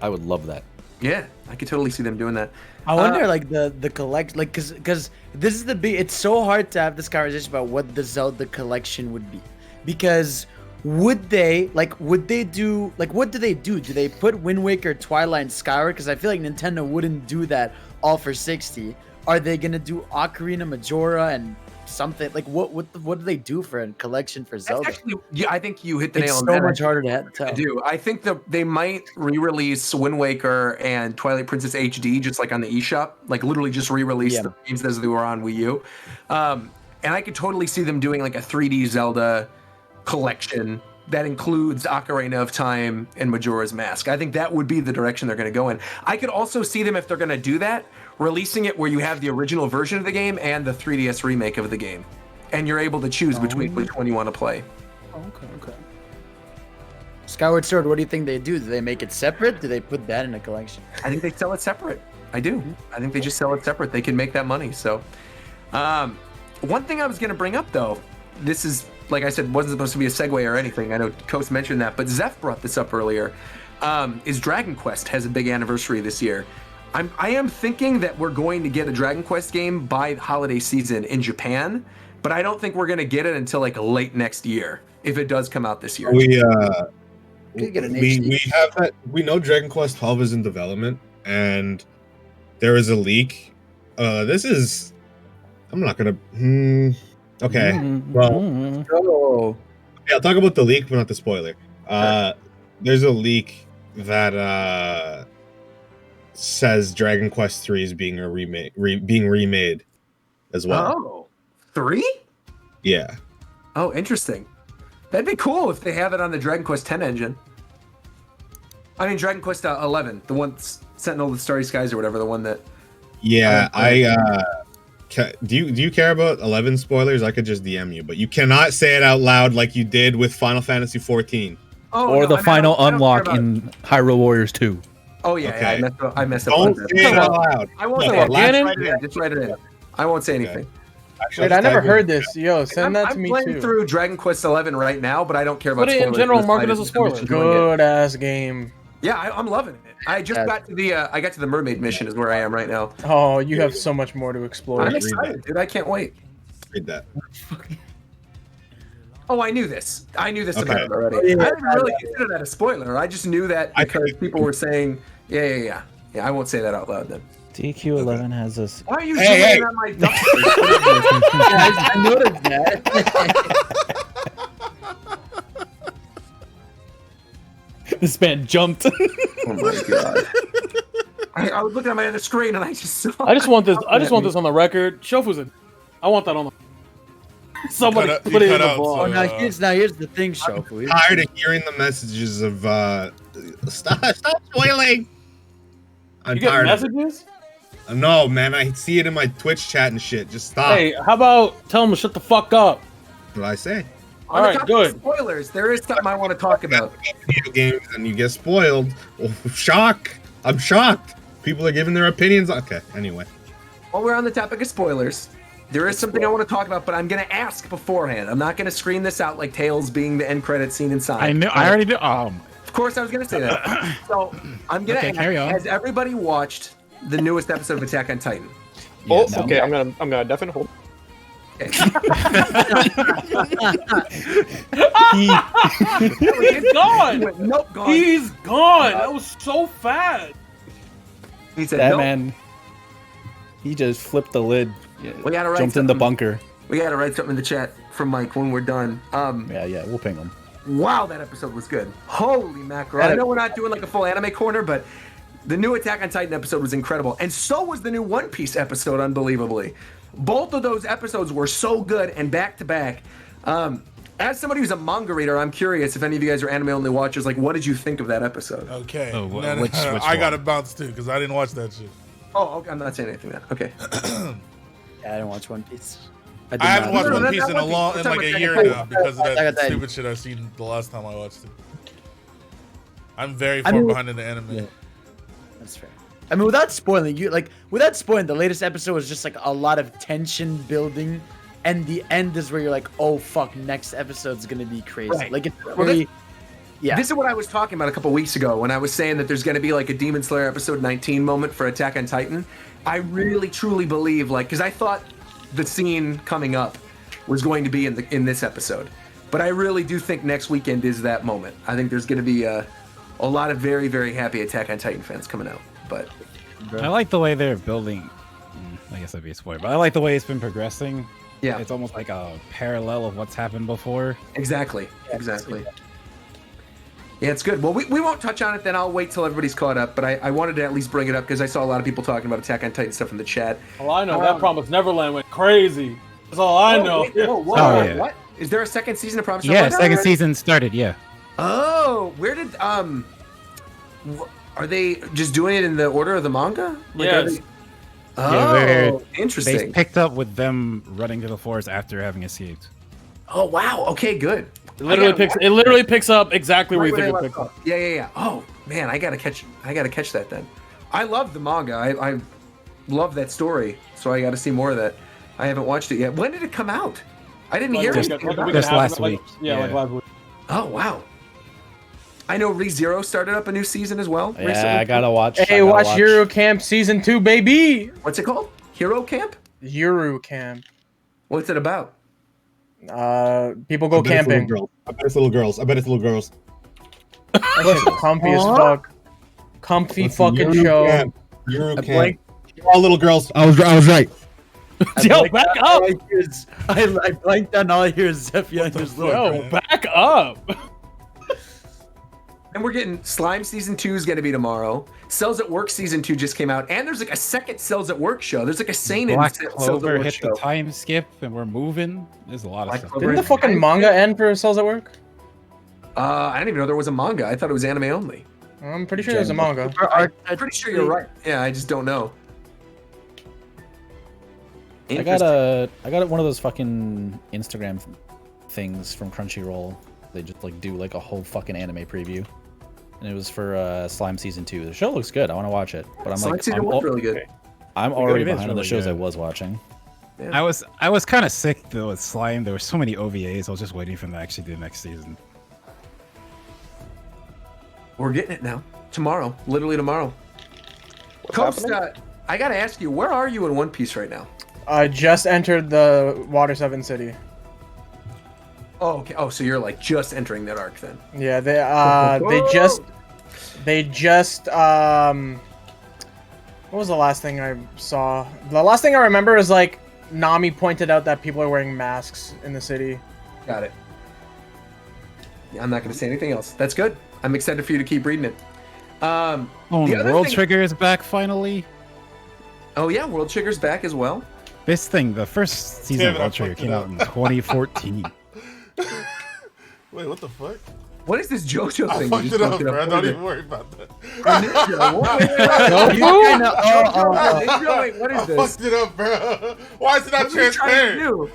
I would love that. Yeah, I could totally see them doing that. I wonder, like the collect, like, cause this is the big. It's so hard to have this conversation about what the Zelda collection would be, because would they do like what do they do? Do they put Wind Waker, Twilight, and Skyward? Because I feel like Nintendo wouldn't do that all for 60. Are they gonna do Ocarina, Majora, and something like what do they do for a collection for Zelda? Actually, yeah, I think you hit the It's nail on so the head. much harder to tell. I do. I think that they might re-release Wind Waker and Twilight Princess HD just like on the eShop, like literally just re-release the games as they were on Wii U. And I could totally see them doing like a 3D Zelda collection that includes Ocarina of Time and Majora's Mask. I think that would be the direction they're going to go in. I could also see them, if they're going to do that, releasing it where you have the original version of the game and the 3DS remake of the game, and you're able to choose between which one you want to play. Okay. Skyward Sword, what do you think they do? Do they make it separate? Do they put that in a collection? I think they sell it separate. I do. I think they just sell it separate. They can make that money. So, one thing I was going to bring up, though, this is, like I said, wasn't supposed to be a segue or anything. I know Coast mentioned that, but Zeph brought this up earlier, is Dragon Quest has a big anniversary this year. I am thinking that we're going to get a Dragon Quest game by holiday season in Japan, but I don't think we're going to get it until like late next year, if it does come out this year. We Get an we HD. have that. We know Dragon Quest 12 is in development, and there is a leak. This is. I'm not gonna. Okay. Well, Oh, yeah, I'll talk about the leak, but not the spoiler. There's a leak that says Dragon Quest 3 is being being remade as well. Oh, 3? Yeah. Oh, interesting. That'd be cool if they have it on the Dragon Quest 10 engine. I mean, Dragon Quest 11, the one Sentinel of the Starry Skies or whatever, the one that. Yeah, do you care about 11 spoilers? I could just DM you, but you cannot say it out loud like you did with Final Fantasy 14. Oh, Or no, the I mean, final I don't care unlock about- in Hyrule Warriors 2. Oh yeah, Okay. yeah, I messed up. Don't on say that. it out loud. I won't No, say it. last- Just write it in. Just write it in. I won't say anything. Actually, Wait, I never type in- heard this. Yo, send that to I'm me playing too. through Dragon Quest 11 right now, but I don't care about Put it in spoilers. general, Just- mark it I as a just- I'm just spoiler. enjoying it. Good ass game. Yeah, I'm loving it. I just got to the I got to the mermaid mission is where I am right now. Oh, you have so much more to explore. I'm excited, dude. I can't wait. Read that. Oh, I knew this. I knew this Okay. about it already. I didn't really consider that a spoiler. I just knew that because people were saying, yeah. I won't say that out loud then. DQ11 has this. Why are you Hey, zooming hey. in on my duck? I noticed that. This man jumped. Oh my god. I was looking at my other screen and I just saw. I just want this. I just want this on the record. Shofu's a. I want that on the. Somebody You put it in cut the out, vlog. Oh, now here's the thing, Shofu. Tired of hearing the messages of stop spoiling. I'm You get tired of it. messages? No, man, I see it in my Twitch chat and shit. Just stop. Hey, how about tell them to shut the fuck up? What did I say? On the All right, topic good. of spoilers, there is something I want to talk about. Video games and you get spoiled. Oh, shock! I'm shocked. People are giving their opinions. Okay, anyway. While we're on the topic of spoilers, there is something I want to talk about, but I'm going to ask beforehand. I'm not going to scream this out like Tails being the end credit scene inside. I already knew. Of course, I was going to say that. So I'm going to ask: carry on. Has everybody watched the newest episode of Attack on Titan? Oh, okay. I'm gonna definitely hold. He's gone. Nope, gone. He's gone. That was so fast. He said, That nope. man, he just flipped the lid, We gotta write jumped in the something. bunker. We gotta write something in the chat from Mike when we're done. Yeah, we'll ping him. Wow, that episode was good. Holy mackerel. I know we're not doing like a full anime corner, but the new Attack on Titan episode was incredible. And so was the new One Piece episode, unbelievably. Both of those episodes were so good and back to back. As somebody who's a manga reader, I'm curious if any of you guys are anime only watchers, like, what did you think of that episode? Okay. Oh, No, which I got to one? bounce too because I didn't watch that shit. Oh, okay, I'm not saying anything then. Okay. Yeah, I didn't watch One Piece. did I haven't not. watched No, One not Piece in One Piece. We're like talking a about year Attack on now Titan. because of that Attack on Titan. stupid shit I seen the last time I watched it. I'm very I far mean- behind in the anime. Yeah. That's fair. I mean, without spoiling, the latest episode was just like a lot of tension building, and the end is where you're like, oh fuck, next episode's gonna be crazy. Right. Like it's Well, very, yeah. This is what I was talking about a couple weeks ago when I was saying that there's going to be like a Demon Slayer episode 19 moment for Attack on Titan. I really truly believe, like, because I thought the scene coming up was going to be in this episode, but I really do think next weekend is that moment. I think there's going to be a lot of very, very happy Attack on Titan fans coming out. But I like the way they're building. I guess that'd be a spoiler, but I like the way it's been progressing. yeah, It's almost like a parallel of what's happened before. exactly. Yeah, it's good. Well, we won't touch on it then. I'll wait till everybody's caught up. But I wanted to at least bring it up because I saw a lot of people talking about Attack on Titan stuff in the chat. All I know, that Promised Neverland went crazy. That's all I know. Wait, whoa, Oh, yeah. What? Is there a second season of Promised Yeah, Neverland second already? season started. Yeah. Oh, where did are they just doing it in the order of the manga? Like, are Yes. they- Yeah, Oh, they're- They interesting. picked up with them running to the forest after having escaped. Oh wow. Okay, good. It literally picks up exactly where you think it picks up. Yeah. Oh man, I gotta catch that then. I love the manga. I love that story, so I got to see more of that. I haven't watched it yet. When did it come out? I didn't hear Just- it. Just last week. Yeah, like last week. Oh wow. I know ReZero started up a new season as well. Yeah, recently. I gotta watch. Hey, watch Euro Camp Season 2, baby! What's it called? Hero Camp? Euro Camp. What's it about? People go I bet it's little camping. girls. I bet it's little girls. That shit's comfy as fuck. Comfy Listen, fucking Euro show. Camp. Euro I Camp. blanked. All little girls. I was right. Yo, back up! All I hear is- I blanked out and all I hear is Zeph yelling to his little Yo, back up! And we're getting Slime Season 2 is going to be tomorrow. Cells at Work Season 2 just came out. And there's like a second Cells at Work show. There's like a Seinen Black Cells at Clover Work hit show. the time skip, and we're moving. There's a lot of Black stuff. Clover. Didn't the fucking manga end for Cells at Work? I didn't even know there was a manga. I thought it was anime only. I'm pretty sure there's a manga. I'm pretty sure you're right. Yeah, I just don't know. I got one of those fucking Instagram things from Crunchyroll. They just like do like a whole fucking anime preview, and it was for Slime Season 2. The show looks good. I want to watch it, but I'm Slime like, Season 1's really good. I'm already It is behind on the really shows I good. was watching. Yeah. I was kind of sick though with Slime. There were so many OVAs. I was just waiting for them to actually do next season. We're getting it now. Tomorrow. Literally tomorrow. What's Coach, happening? I got to ask you, where are you in One Piece right now? I just entered the Water 7 City. Oh, okay. Oh, so you're like just entering that arc then. Yeah, they just what was the last thing I saw? The last thing I remember is like Nami pointed out that people are wearing masks in the city. Got it. Yeah, I'm not going to say anything else. That's good. I'm excited for you to keep reading it. Oh, The and other World thing- Trigger is back finally. Oh yeah, World Trigger's back as well. This thing, the first season Damn of it, I World Trigger fucked came it out up. in 2014. Wait, what the fuck? What is this JoJo I thing? fucked it up, bro. Don't even worry about that. Wait, what is this? I fucked it up, bro. Why is it not transparent?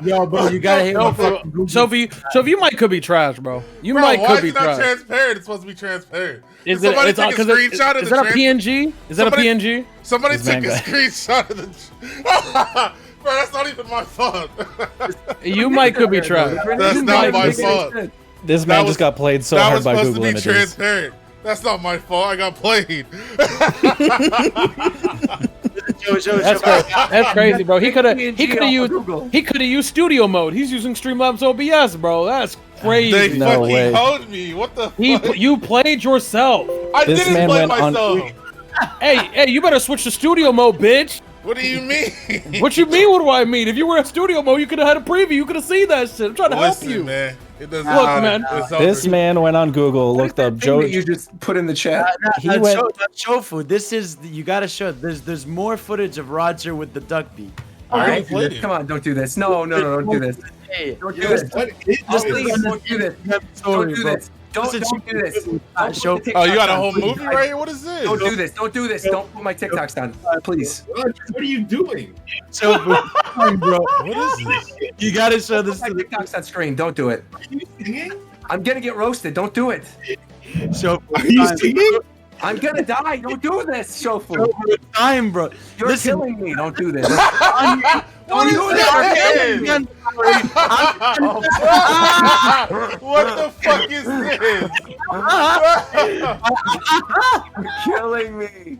Yo, bro, you gotta hit my fucking Google. Sophie, you might could be trash, bro. You Bro, might why could is be it not trash. transparent? It's supposed to be transparent. Is Did somebody it? take a screenshot of Is the that a PNG? Is that a PNG? Somebody This took man a guy. screenshot of the. Bro, that's not even my fault. You might could be trash. That's not my fault. This man just got played so That hard was by supposed Google to be Images. transparent. That's not my fault. I got played. That's crazy, bro. He could have used studio mode. He's using Streamlabs OBS, bro. That's crazy. They No fucking way. coded me. What the fuck? You played yourself. I This didn't man play went on- myself. Hey, you better switch to studio mode, bitch. What do you mean? What you mean? What do I mean? If you were in studio mode, you could have had a preview. You could have seen that shit. I'm trying to Listen, help you. man. It doesn't Look, matter. man. It's over. This man went on Google, looked up Joe, Joe. you just put in the chat. He went. Shofu. This is you gotta show. There's more footage of Roger with the duck beak. I already Alright, played it. come on, don't do this. No, don't do this. Hey, Don't do this. What is Please, this? don't do this. Don't do this. Don't do this. Show. Oh, you got a whole movie right here? What is this? Don't do this. Don't do this. Don't put my TikToks down, please. What are you doing? Shofu, bro. What is this? You gotta show Put this my to the TikToks on screen. Don't do it. Are you singing? I'm gonna get roasted. Don't do it. Shofu. Are you singing? I'm gonna die. Don't do this, Shofu. Shofu, time, bro. You're Listen, killing me. Don't do this. What is do this? What the fuck is this? You're killing me.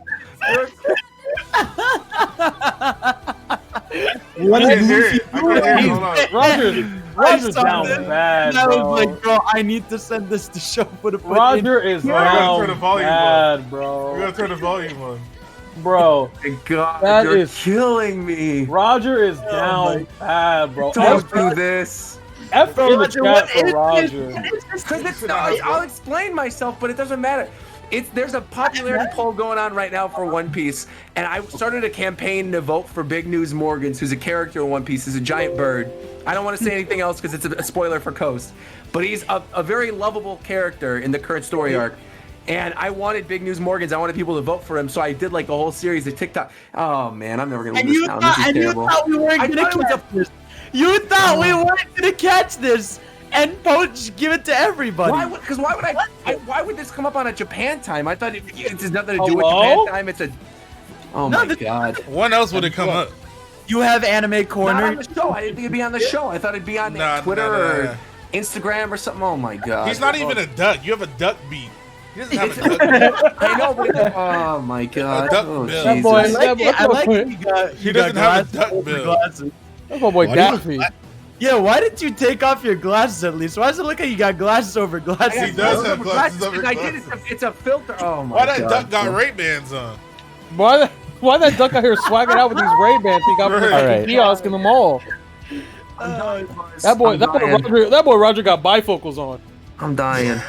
What I is can't hear Lucy it. I can't hear it. Hold on. Roger's saw down this. bad, I was bro. like, bro, I need to send this to Shofu to put Roger is We gotta down turn the volume bad, We bro. gotta turn the volume on. Bro, My God, That you're is- killing me. Roger is down bad, bro. Don't do this. F in the Roger, chat what for is Roger. Because it's I'll explain myself, but it doesn't matter. There's a popularity poll going on right now for One Piece, and I started a campaign to vote for Big News Morgans, who's a character in One Piece. He's a giant bird. I don't want to say anything else because it's a spoiler for Coast, but he's a very lovable character in the current story arc. And I wanted Big News Morgans. I wanted people to vote for him, so I did like a whole series of TikTok. Oh man, I'm never gonna live And this you down. thought, This is and you terrible. thought we weren't I gonna thought it was catch this. You thought we weren't gonna catch this and Poach give it to everybody. Why would why would this come up on a Japan time? I thought it has nothing to do with Hello? Japan time. It's a oh No, my this- god. When else would it come up? You have Anime Not on Corner. the show. I didn't think it'd be on the show. I thought it'd be on Nah, Twitter nah. or Instagram or something. Oh my god. He's not even a duck. You have a duck beat. He doesn't have a duck beat. I know, but oh my god. duck Oh, bill. That boy- Jesus. I like it you got. He doesn't have a duck bill. Glasses. That's my boy Why do you- Daffy. Yeah, why didn't you take off your glasses at least? Why does it look like you got glasses over glasses? He does have glasses over I did. It's a filter. Oh my Why god. that duck got Ray-Bans on? Why that duck out here swagging out with these Ray-Bans he got from the Right. fucking kiosk in the mall? That boy Roger got bifocals on. I'm dying.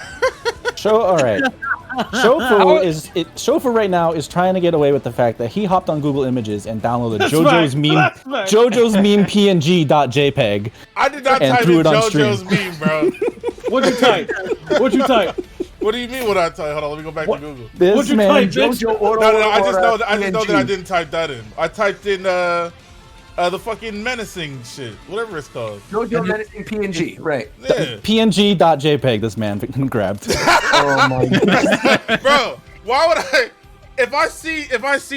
All right. Shofu right now is trying to get away with the fact that he hopped on Google Images and downloaded JoJo's meme PNG.jpg. I did not And type threw in it on JoJo's stream. meme, bro. What'd you type? What'd you type? What do you mean? What I type? Hold on, let me go back to Google. This What'd you man, type, bitch? No, I just know that I didn't type that in. I typed in the fucking menacing shit, whatever it's called. JoJo menacing PNG, right? Yeah. PNG.jpg. This man grabbed. Oh my god. Bro, why would I? If I see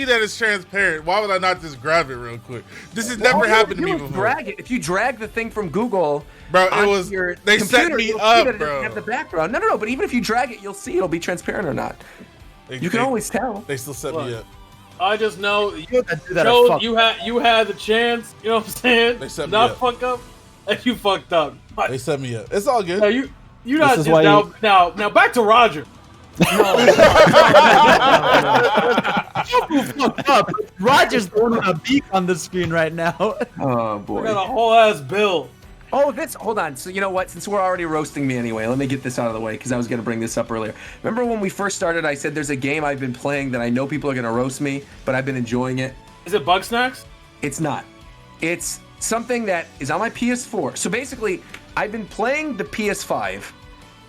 that it's transparent, why would I not just grab it real quick? This has never happened to me before. Drag it. If you drag the thing from Google, Bro, it onto was your they set computer, me you'll see up, that it doesn't bro. have the background. No. But even if you drag it, you'll see it'll be transparent or not. You can always tell. They still set me up. I just know You had to do that. Joe, Fuck. you had the chance. You know what I'm saying? They set me Not up. fuck up, and you fucked up. They set me up. It's all good. Now you not is just why now back to Roger. Fucked up. Roger's throwing a beak on the screen right now. Oh We boy. got a whole ass bill. Oh, hold on. So you know what? Since we're already roasting me anyway, let me get this out of the way because I was going to bring this up earlier. Remember when we first started, I said there's a game I've been playing that I know people are going to roast me, but I've been enjoying it. Is it Bug Snacks? It's not. It's something that is on my PS4. So basically, I've been playing the PS5,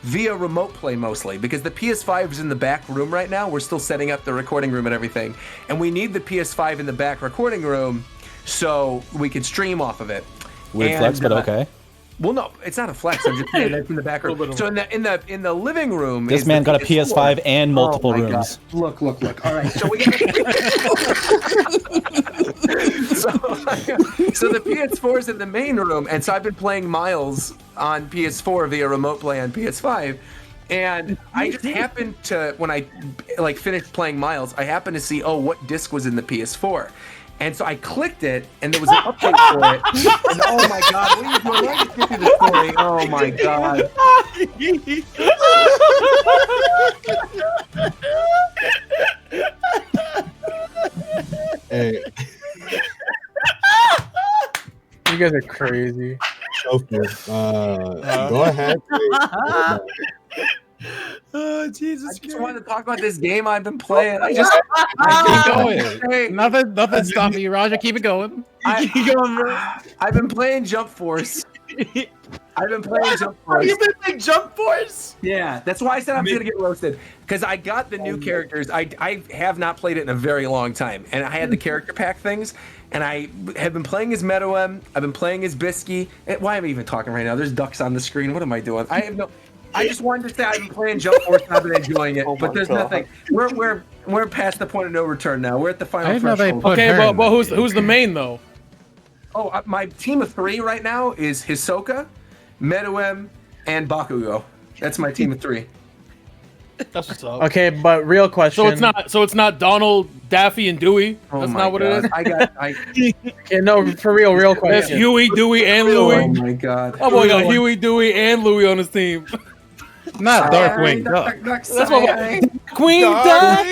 via remote play mostly, because the PS5 is in the back room right now. We're still setting up the recording room and everything, and we need the PS5 in the back recording room so we can stream off of it. Weird flex, but okay. Well, no, it's not a flex. I'm just saying that's in the back room. So in the living room, this man got a PS5 and multiple rooms. God. Look. All right, so we got. So the PS4 is in the main room, and so I've been playing Miles on PS4 via remote play on PS5, and I just happened to, when I finished playing Miles, I happened to see, what disc was in the PS4. And so I clicked it, and there was an update for it. And oh my god, let me just get through the story. Oh my god. Hey. You guys are crazy. Go ahead. Oh Jesus! I just wanted to talk about this game I've been playing. Keep going. Nothing stopping you, Roger. Keep it going. Keep going, bro. I've been playing Jump Force. You've been playing Jump Force? Yeah, that's why I said I'm gonna get roasted, because I got the new characters. I have not played it in a very long time, and I had the character pack things, and I have been playing as Metroid. I've been playing as Bisky. Why am I even talking right now? There's ducks on the screen. What am I doing? I just wanted to say I've been playing Jump Force and I've been enjoying it, but there's nothing. We're past the point of no return now. We're at the final threshold. Okay, well, who's the main though? Oh, my team of 3 right now is Hisoka, Meruem, and Bakugo. That's my team of 3. That's what's up. Okay, but real question. So it's not Donald, Daffy, and Dewey. That's not what it is. Okay, no, for real question. That's Huey, Dewey, and Louie. Oh my god. Oh boy, got Huey, Dewey, and Louie on his team. Not Darkwing Duck. That's what Queen Duck.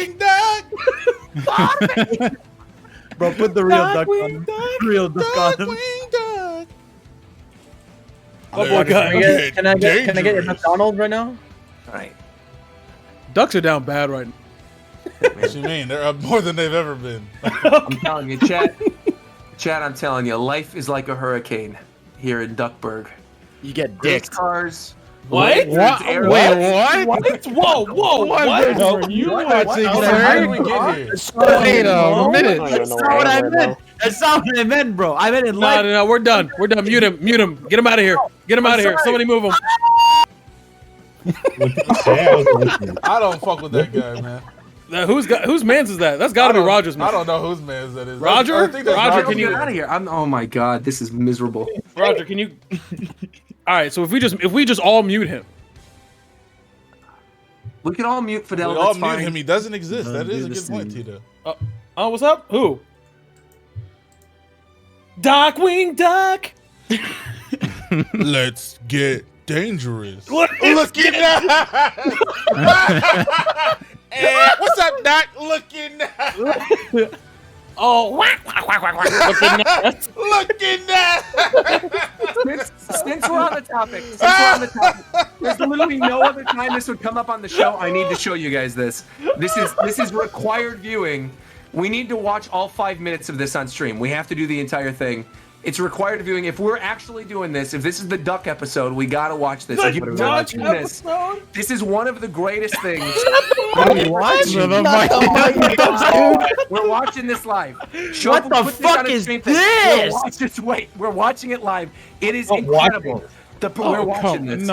Bro, put the real duck on him. Real duck on him. Oh boy, God. Can I get your McDonald's right now? All right. Ducks are down bad right now. What you mean? They're up more than they've ever been. I'm telling you, Chad, I'm telling you, life is like a hurricane here in Duckburg. You get There's dicked. cars. What? Wait, what? Whoa! What? Are you watching, How did we sir? get here? Wait a minute. That's not what I meant. That's not what I meant, bro. I meant in life. No, we're done. Mute him. Get him out of here. Somebody move him. I don't fuck with that guy, man. Whose man's is that? That's got to be Roger's man. I don't know whose man's that is. Roger? I think that's Roger, Can can you you- get out of here? Oh my god, this is miserable. Roger, can you? All right, so if we just all mute him. We can all mute Fidel. We all That's mute fine. him. He doesn't exist. That is a good point, Tito. Oh, what's up? Who? Darkwing Duck. Let's get dangerous. What? Looking at hey, what's up, Doc? Looking at Oh, looking at Since we're on the topic, there's literally no other time this would come up on the show. I need to show you guys this. This is required viewing. We need to watch all 5 minutes of this on stream. We have to do the entire thing. It's required viewing. If we're actually doing this, if this is the duck episode, we gotta watch this. If you're watching this, this is one of the greatest things. We're watching this live. What the fuck is this? We're watching it live. It is incredible. We're watching this.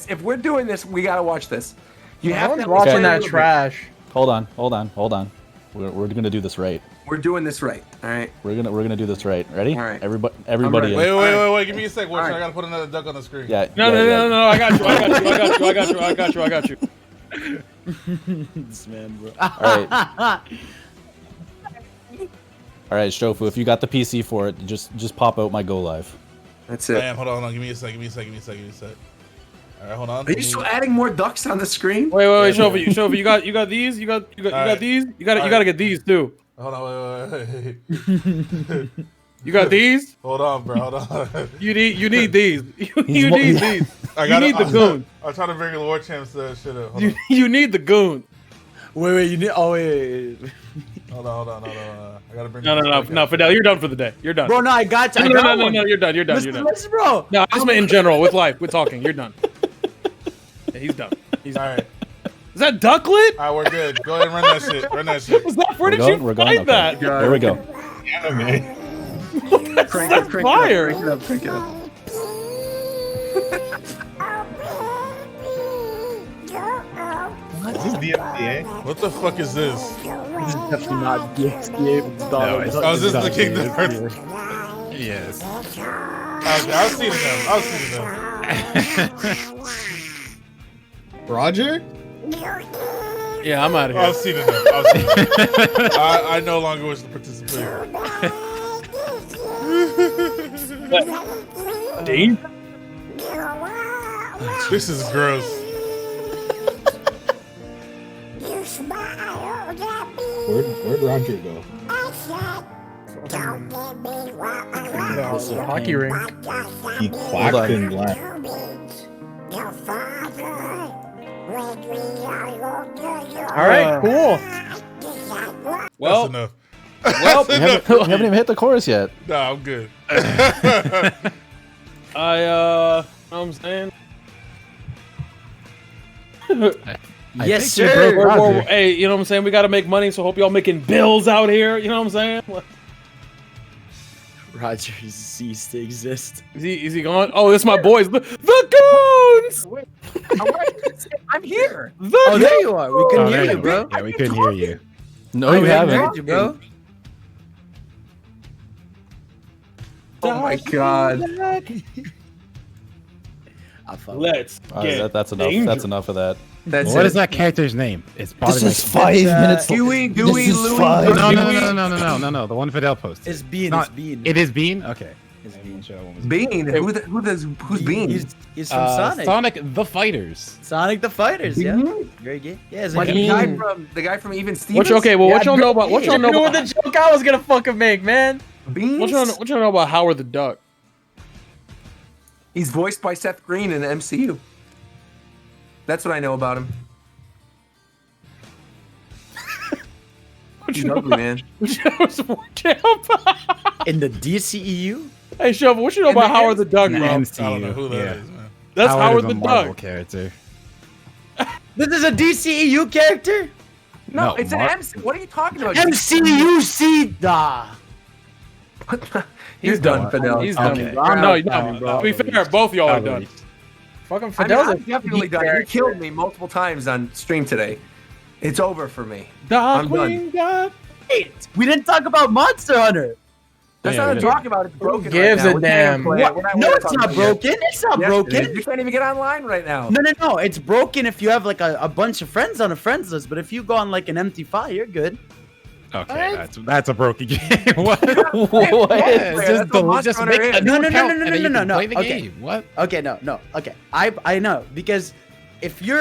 If we're doing this, we gotta watch this. You have to watching that trash. Hold on. We're gonna do this right. We're doing this right. All right. We're gonna do this right. Ready? All right. Everybody. ready. Wait. Give me a sec. Watch, Right. I gotta put another duck on the screen. Yeah. No. I got you. This man, bro. All right, Shofu. If you got the PC for it, just pop out my go live. That's it. Damn, hold on. Give me a sec. All right, hold on. Are you still adding more ducks on the screen? Wait, Shofu, you got these? You got these? You gotta get these too. Hold on, wait. You got these? Hold on, bro. Hold on. You need these. You need these. You need the goon. I'm trying to bring the War Champs shit up. Hold You need the goon. Wait, you need. Oh, wait. on. I gotta bring. No, Fidel, you're done for the day. You're done. Bro, no, I got you. No, you're done. Listen, bro. No, I just meant in general with life. We're talking. You're done. Yeah, he's done. He's All right. Is that ducklet? All right, we're good. Go ahead and run that shit. Run that shit. Where did you find that? There we go. Anime. Crank it, crank Fire. it up, crank it up. Is this DMCA? What the fuck is this? This is definitely not DXDA. Oh, is this the Kingdom Hearts? Yes. Okay, I'll see them. Roger? Yeah, I'm out of here. I'll see them. I no longer wish to participate. Dean? This is gross. Where'd Roger go? Hockey rink. He quacked and left. All right, cool. Well, That's enough. well, We haven't even hit the chorus yet. No, I'm good. know what I'm saying? Yes, think you sir. broke Roger. Hey, you know what I'm saying? We got to make money, so hope y'all making bills out here. You know what I'm saying? Roger ceased to exist. Is he gone? Oh, it's my boys. The goons! I'm here. Oh, there you are. We couldn't Oh, hear there you, bro. Yeah, we couldn't hear you. No, you haven't. Heard you, bro. Oh my god. I fuck. Let's get That's enough. dangerous. That's enough of that. That's What it. is that character's name? It's This bothering is me. 5 minutes. Gooey, This Gooey, is Louie. five. No, no, Gooey. no. The one Fidel posted. It's Bean. Not- It's Bean. It is Bean? Okay. It's Bean. Bean. Who's Bean? He's from Sonic. Sonic the Fighters. Sonic the Fighters. Yeah. Bean? Very good. Yeah. It's Like like the guy from Even Stevens. What y'all know about? What y'all know know about? the joke I was gonna fucking make, man. Beans? What y'all know about Howard the Duck? He's voiced by Seth Green in the MCU. That's what I know about him. What He's you know ugly, about? man. in the DCEU. Hey, Shovel, what you know about Howard the Duck, In the bro? MCU. I don't know who that yeah. is, man. That's Howard is the a Marvel Duck. character. This is a DCEU character. No, No, it's an MC. What are you talking about? MCUC. He's done, Fidel. He's done. Okay. No, you're not, bro. To be fair, both of y'all are done. Fucking I mean, Fidel's I'm definitely done. You killed me multiple times on stream today. It's over for me. I'm done. Wait, we didn't talk about Monster Hunter. That's Yeah, not what we I'm did. talking about. It's broken. gives right now. a We can't damn? play it. What? We're No, we're it's talking not about broken. It's not Yes, it broken. is. You can't even get online right now. No. It's broken if you have like a bunch of friends on a friends list, but if you go on like an empty file, you're good. Okay, that's a broken game. What? What? That's what Monster Just Hunter make is. a new No, account and then you can no. play the Okay. game. What? Okay, no. Okay, I know because if you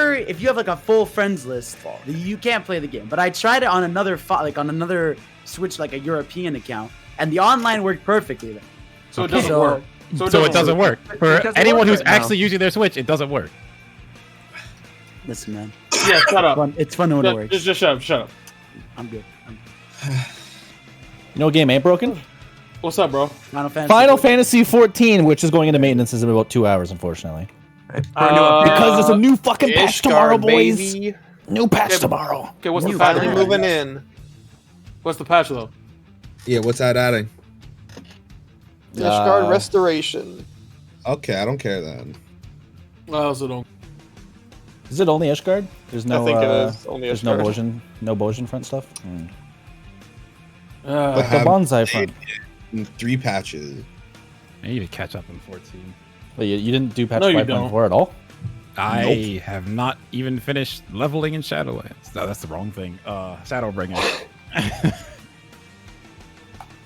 have like a full friends list, you can't play the game. But I tried it on another like on another Switch, like a European account, and the online worked perfectly. Then. So it doesn't work. So it doesn't work. For doesn't anyone work who's right now. actually using their Switch, it doesn't work. Listen, man, Yeah, shut up. it's fun when it works. Just shut up. I'm good. You know what game ain't broken? What's up, bro? Final Fantasy 14, which is going into maintenance in about 2 hours, unfortunately. Because there's a new fucking patch tomorrow, boys. baby. New patch Okay, tomorrow. Okay, what's the patch? Finally moving in. What's the patch though? Yeah, what's that adding? Ishgard Restoration. Okay, I don't care then. I also don't. Is it only Ishgard? There's no. I think it is only There's Ishgard. no Bojin front stuff. But The have bonsai front. 3 patches. I need to catch up in 14. Wait, you didn't do patch No, you 5.4 at all? I have not even finished leveling in Shadowlands. No, that's the wrong thing. Shadowbringer.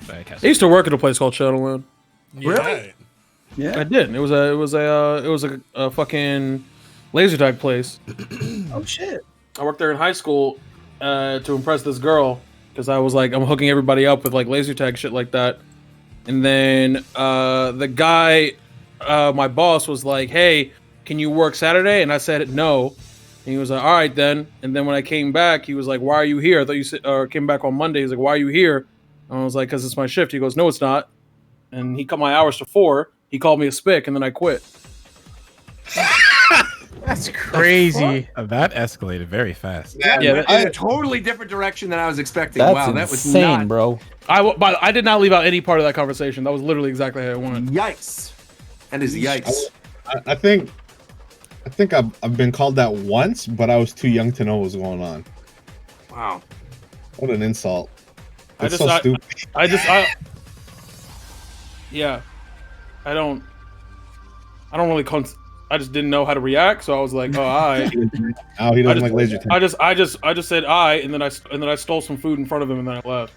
Sorry, I catch I used to work at a place called Shadowland. Really? Yeah. I did. It was a fucking laser tag place. Oh shit. I worked there in high school to impress this girl because I was like, I'm hooking everybody up with like laser tag shit like that. And then the guy, my boss, was like, "Hey, can you work Saturday?" And I said no. And he was like, "All right then." And then when I came back, he was like, "Why are you here?" I thought you said, or came back on Monday. He's like, "Why are you here?" And I was like, "Because it's my shift." He goes, "No, it's not." And he cut my hours to 4. He called me a spick, and then I quit. That's crazy. That escalated very fast. Yeah, in a totally different direction than I was expecting. That's Wow, that was insane, not... bro. But I did not leave out any part of that conversation. That was literally exactly how I wanted. Yikes. That is yikes. I think I've been called that once, but I was too young to know what was going on. Wow. What an insult. I That's just, so stupid. Yeah. I don't really I just didn't know how to react, so I was like, "Oh, I." Oh, he doesn't like laser tag. I just said "I," and then I stole some food in front of him, and then I left.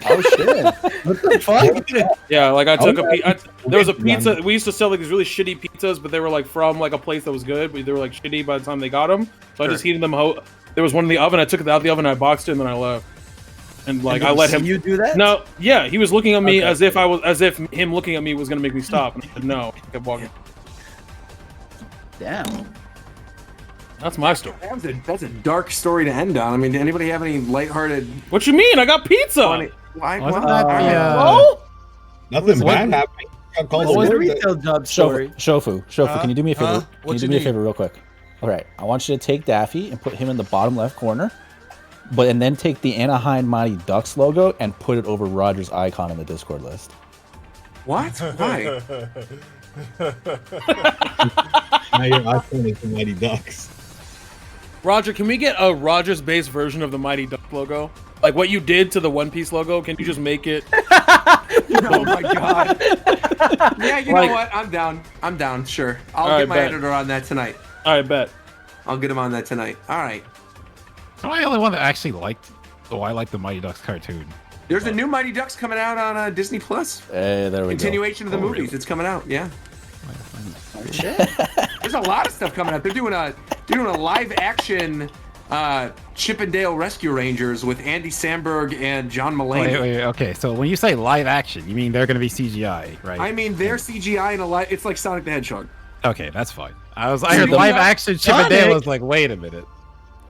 Oh shit! What the fuck? Yeah, like I took there was a pizza. We used to sell like these really shitty pizzas, but they were like from like a place that was good, but they were like shitty by the time they got them. So I just heated them. There was one in the oven. I took it out of the oven. I boxed it, and then I left. And like I let him. You do that? No, yeah, he was looking at me as if him looking at me was gonna make me stop. And I said no. I kept walking. Damn. That's my story. That's a dark story to end on. I mean, anybody have any lighthearted? What you mean? I got pizza. Why? Wasn't that Nothing bad happened. What was the retail job story? Shofu, can you do me a favor? Can you do me a favor real quick? All right, I want you to take Daffy and put him in the bottom left corner, and then take the Anaheim Mighty Ducks logo and put it over Roger's icon in the Discord list. What? Why? Now your icon is the Mighty Ducks. Roger, can we get a Rogers-based version of the Mighty Duck logo? Like what you did to the One Piece logo? Can you just make it? Oh my god. Yeah, you know what? I'm down. Sure. I'll get my editor on that tonight. All right, bet. I'll get him on that tonight. All right. Am I the only one that actually liked? Oh, I like the Mighty Ducks cartoon. There's a new Mighty Ducks coming out on Disney Plus. Hey, there we Continuation of the movies. Really? It's coming out. Yeah. There's a lot of stuff coming out. They're doing a live action Chip and Dale Rescue Rangers with Andy Samberg and John Mulaney. Wait, okay. So when you say live action, you mean they're going to be CGI, right? I mean they're CGI in it's like Sonic the Hedgehog. Okay, that's fine. I heard live action Chip and Dale. I was like, wait a minute.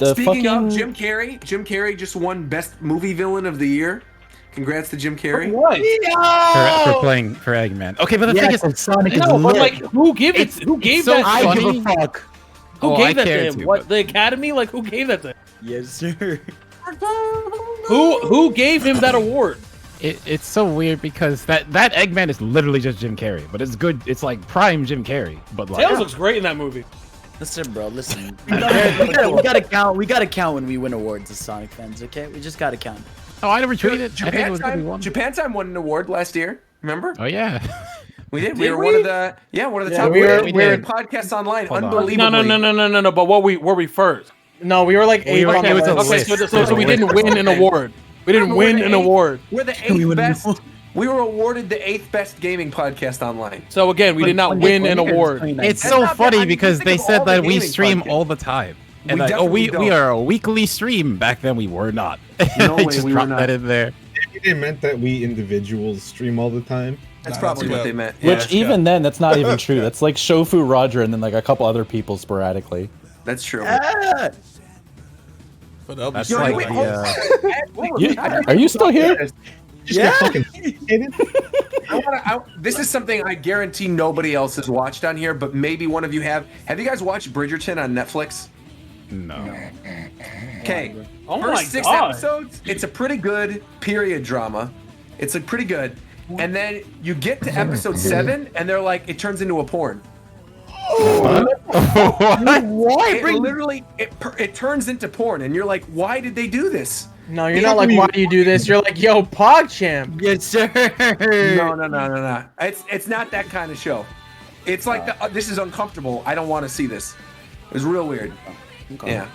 Speaking of Jim Carrey just won Best Movie Villain of the Year. Congrats to Jim Carrey. What? For playing for Eggman. Okay, but the thing is, Sonic but like, who gave that? So Who gave that to him? What, the Academy? Like, who gave that to him? Yes, sir. Who gave him that award? It's so weird because that Eggman is literally just Jim Carrey, but it's good. It's like prime Jim Carrey, but like Tails looks great in that movie. Listen, bro. Listen. We gotta count. We gotta count when we win awards as Sonic fans. Okay, we just gotta count. Oh, I never tweeted. I think it was gonna be one. Japan Time won an award last year. Remember? Oh yeah. We did. We were one of the top rated podcasts online. Unbelievable. No. But what were we first? No, we were like eighth. So we didn't win an award. We didn't win an award. We're the 8th best. We were awarded the 8th best gaming podcast online. So again, we did not win an award. It's so funny because they said that we stream all the time. And like, we are a weekly stream. Back then we were not. No way, just we were not. that in there. They meant that we individuals stream all the time. That's probably what they meant. Which even then, that's not even true. That's like Shofu, Roger, and then like a couple other people sporadically. That's true. That's like are you still here? Yeah. This is something I guarantee nobody else has watched on here, but maybe one of you have. Have you guys watched Bridgerton on Netflix? No. Okay. First 6 episodes, it's a pretty good period drama. It's like pretty good. And then you get to episode 7, and they're like, it turns into a porn. Why? It turns into porn, and you're like, why did they do this? No, you're not like, why do you do this? You're like, yo, Pogchamp. Yes, sir. No. It's not that kind of show. It's like this is uncomfortable. I don't want to see this. It was real weird. Okay. Yeah.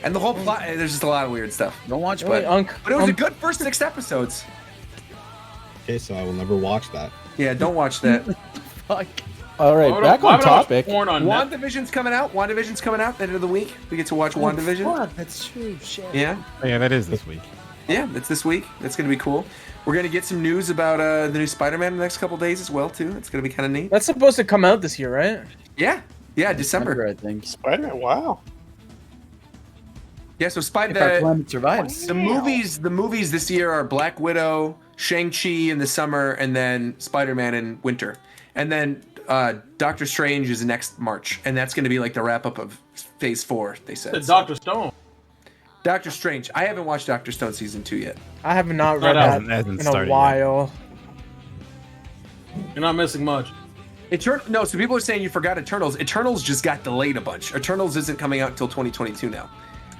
And the whole plot, there's just a lot of weird stuff. Don't watch, but it was a good first 6 episodes. Okay, so I will never watch that. Yeah, don't watch that. Fuck. All right, back on topic. WandaVision's coming out. WandaVision's coming out at the end of the week. We get to watch WandaVision. Fuck, that's true. Shit. Yeah. Yeah, that is this week. Yeah, it's this week. That's gonna be cool. We're gonna get some news about the new Spider-Man in the next couple days as well too. It's gonna be kind of neat. That's supposed to come out this year, right? Yeah, December. I think. Spider-Man. Wow. Yeah, so survives. The movies this year are Black Widow, Shang-Chi in the summer, and then Spider-Man in winter. And then Doctor Strange is next March, and that's going to be like the wrap up of Phase 4. They said. Doctor Stone. Doctor Strange. I haven't watched Doctor Stone season 2 yet. I have not read that in a while. You're not missing much. No, so people are saying you forgot Eternals. Eternals just got delayed a bunch. Eternals isn't coming out until 2022 now.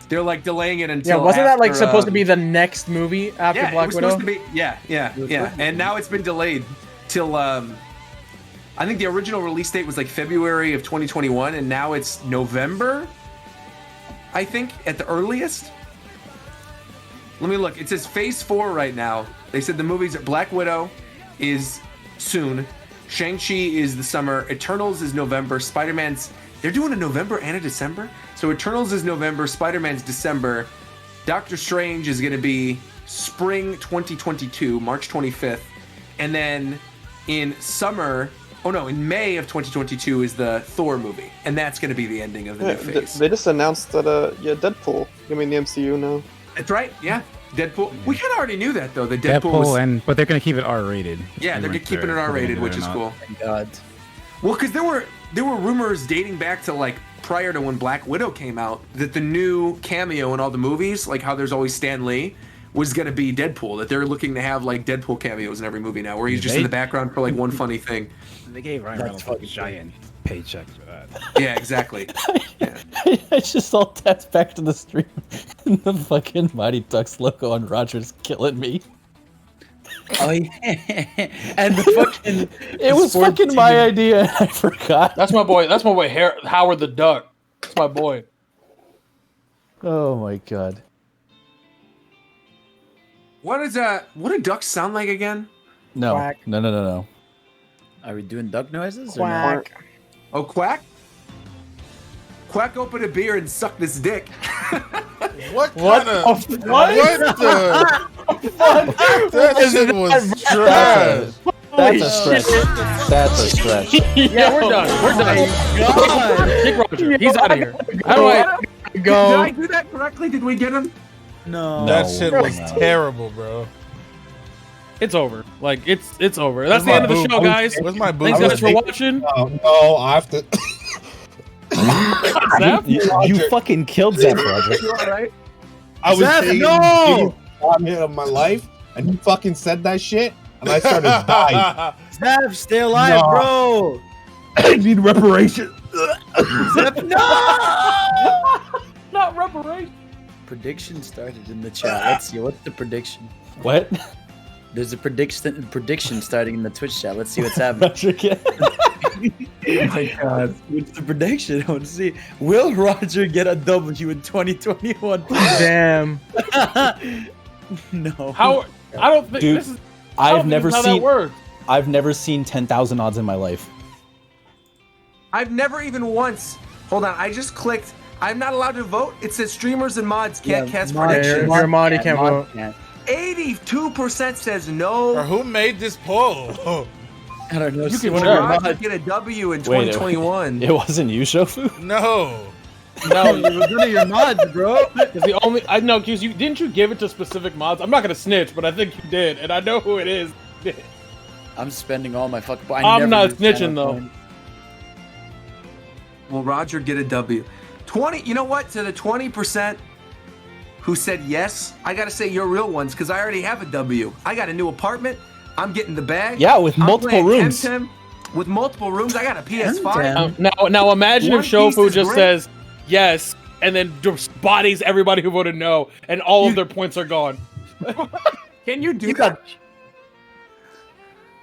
They're like delaying it until. Yeah, wasn't that like supposed to be the next movie after Black Widow? Supposed to be, yeah. And now it's been delayed till I think the original release date was like February of 2021, and now it's November, I think, at the earliest. Let me look. It says Phase 4 right now. They said the movies Black Widow is soon. Shang-Chi is the summer. Eternals is November. Spider-Man's... They're doing a November and a December? So Eternals is November. Spider-Man's December. Doctor Strange is going to be spring 2022, March 25th. And then in summer... Oh no, in May of 2022 is the Thor movie. And that's going to be the ending of the new phase. They just announced that, Deadpool. I mean, the MCU now. That's right, yeah. Deadpool. We kind of already knew that though. The Deadpool was... but they're gonna keep it R-rated. Yeah, they're keeping it R-rated, which is cool. Thank God. Well, because there were rumors dating back to like prior to when Black Widow came out that the new cameo in all the movies, like how there's always Stan Lee, was gonna be Deadpool. That they're looking to have like Deadpool cameos in every movie now, where he's just in the background for like one funny thing. They gave Ryan Reynolds a giant paycheck for that. Yeah, exactly. Yeah. I just all tapped back to the stream, and the fucking Mighty Ducks logo on Roger's killing me. Oh yeah, and the fucking it was fucking team. my idea, and I forgot. That's my boy. That's my boy. Howard the Duck. That's my boy. Oh my God. What do ducks sound like again? No, Quack. no. Are we doing duck noises? Quack. Oh, quack! Quack open a beer and suck this dick. What kind of... What the... That shit was trash. That's a stretch. That's a stretch. Yeah, we're done. We're done. Kick Roger. He's out of here. How do I Did go? I do that correctly? Did we get him? No. That shit was terrible, bro. It's over. Like it's over. That's the end of the show, guys. Where's my boob? Thanks guys for watching. No, I have to. You fucking killed Zap, Roger. You all right? I was Zeph, saying no! the hit of my life, and you fucking said that shit, and I started dying. Zeph, stay alive, No. bro. I need reparations. Zeph, no! Not reparation. Prediction started in the chat. Let's see. What's the prediction? What? There's a prediction starting in the Twitch chat. Let's see what's happening. Oh my God. What's the prediction? I want to see. Will Roger get a W in 2021? Damn. No. How? I don't think Dude, this is. I don't I've think never this is how seen. that works. I've never seen 10,000 odds in my life. I've never even once. Hold on. I just clicked. I'm not allowed to vote. It says streamers and mods can't cast predictions. Your mod, you can't vote. 82% says no. Or who made this poll? I don't know. You can Will check. Roger get a W in 2021? It wasn't you, Shofu? No. No, You were good at your mods, bro. because the only I know because you didn't you give it to specific mods. I'm not gonna snitch, but I think you did, and I know who it is. I'm spending all my fucking. I'm not snitching though. Will Roger get a W? 20. You know what? To the 20% who said yes, I gotta say you're real ones because I already have a W. I got a new apartment. I'm getting the bag. Yeah, with I'm multiple playing rooms. Temtem with multiple rooms. I got a PS5. Now imagine One if Shofu Piece is just great. says yes and then just bodies everybody who voted no, and all of their points are gone. Can you do that?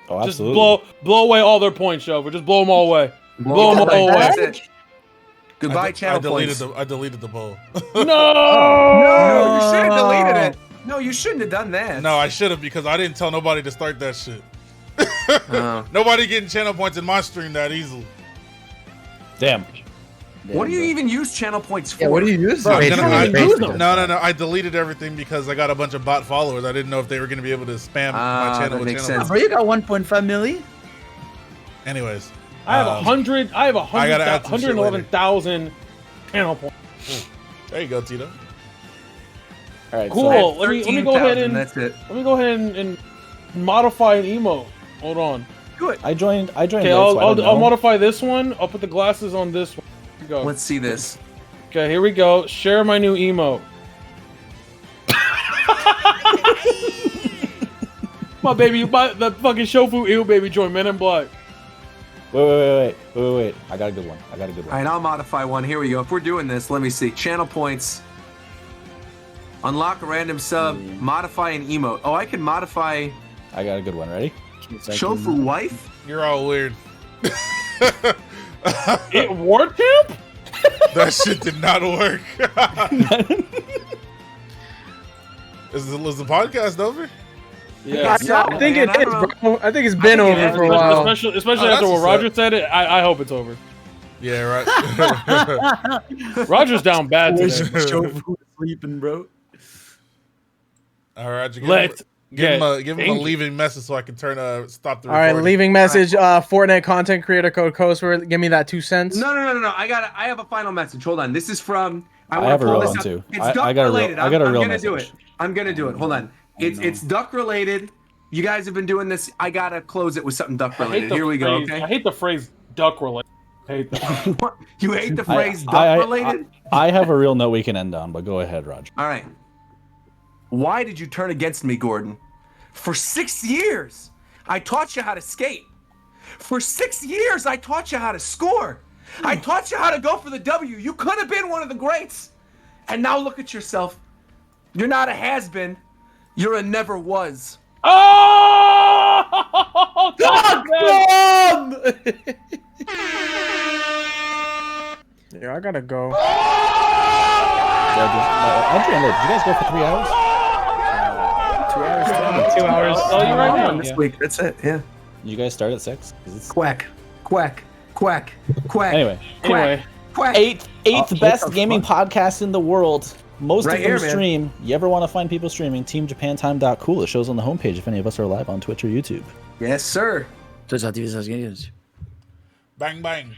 Oh, Just absolutely. blow away all their points, Shofu. Just blow them all away. Blow them all away. That's it. Goodbye, channel points. I deleted the poll. No! No, you should have deleted it. No, you shouldn't have done that. No, I should have because I didn't tell nobody to start that shit. Oh. Nobody getting channel points in my stream that easily. Damn. What do you even use channel points for? Yeah, what do you use? Bro, you don't even use them. No. I deleted everything because I got a bunch of bot followers. I didn't know if they were going to be able to spam my channel that with makes channel sense. Bro, you got 1.5 milli? points. Anyways. I have 100. I have I gotta add some shit later. 111,000 channel points. There you go, Tito. All right. Cool. So, Let me go ahead and That's it. let me go ahead and modify an emote. Hold on. do it. I joined. Okay, I'll modify this one. I'll put the glasses on this one. Here we go. Let's see this. Okay, here we go. Share my new emote. My baby, the fucking shofu ew baby joint, Men in Black. Wait. I got a good one. All right, I'll modify one. Here we go. If we're doing this, let me see. Channel points. Unlock a random sub. Modify an emote. Oh, I can modify. I got a good one. Ready? Shofu wife? You're all weird. It worked, Camp? That shit did not work. Is the podcast over? Yeah, I think it is, bro. I think it's been over for a while. Especially after what Roger said it. I hope it's over. Yeah, right. Roger's down bad today. Shofu sleeping, bro. All right, Roger. Give him a leaving message so I can stop the recording. All right, leaving message. Fortnite content creator code Coastword. Give me that 2 cents. No. I have a final message. Hold on. This is from. I have a real one too. It's duck related. I'm gonna do it. I'm gonna do it. Hold on. It's duck related. You guys have been doing this. I gotta close it with something duck related. Here we go. Okay. I hate the phrase duck related. I hate that. You hate the phrase duck related? I have a real note we can end on, but go ahead, Roger. All right. Why did you turn against me, Gordon? For 6 years, I taught you how to skate. For 6 years, I taught you how to score. I taught you how to go for the W. You could have been one of the greats. And now look at yourself. You're not a has-been. You're a never was. Oh! God, Yeah, I gotta go. Did you guys go for 3 hours? 2 hours. 2 hours. Oh, you're right now. This week. That's it. Yeah. You guys start at 6? Quack. Anyway. Quack. Eighth best gaming podcast in the world. Most Right of them here, man. stream. You ever want to find people streaming? TeamJapanTime.cool. It shows on the homepage if any of us are live on Twitch or YouTube. Yes, sir. Twitch.tv/games. Bang, bang.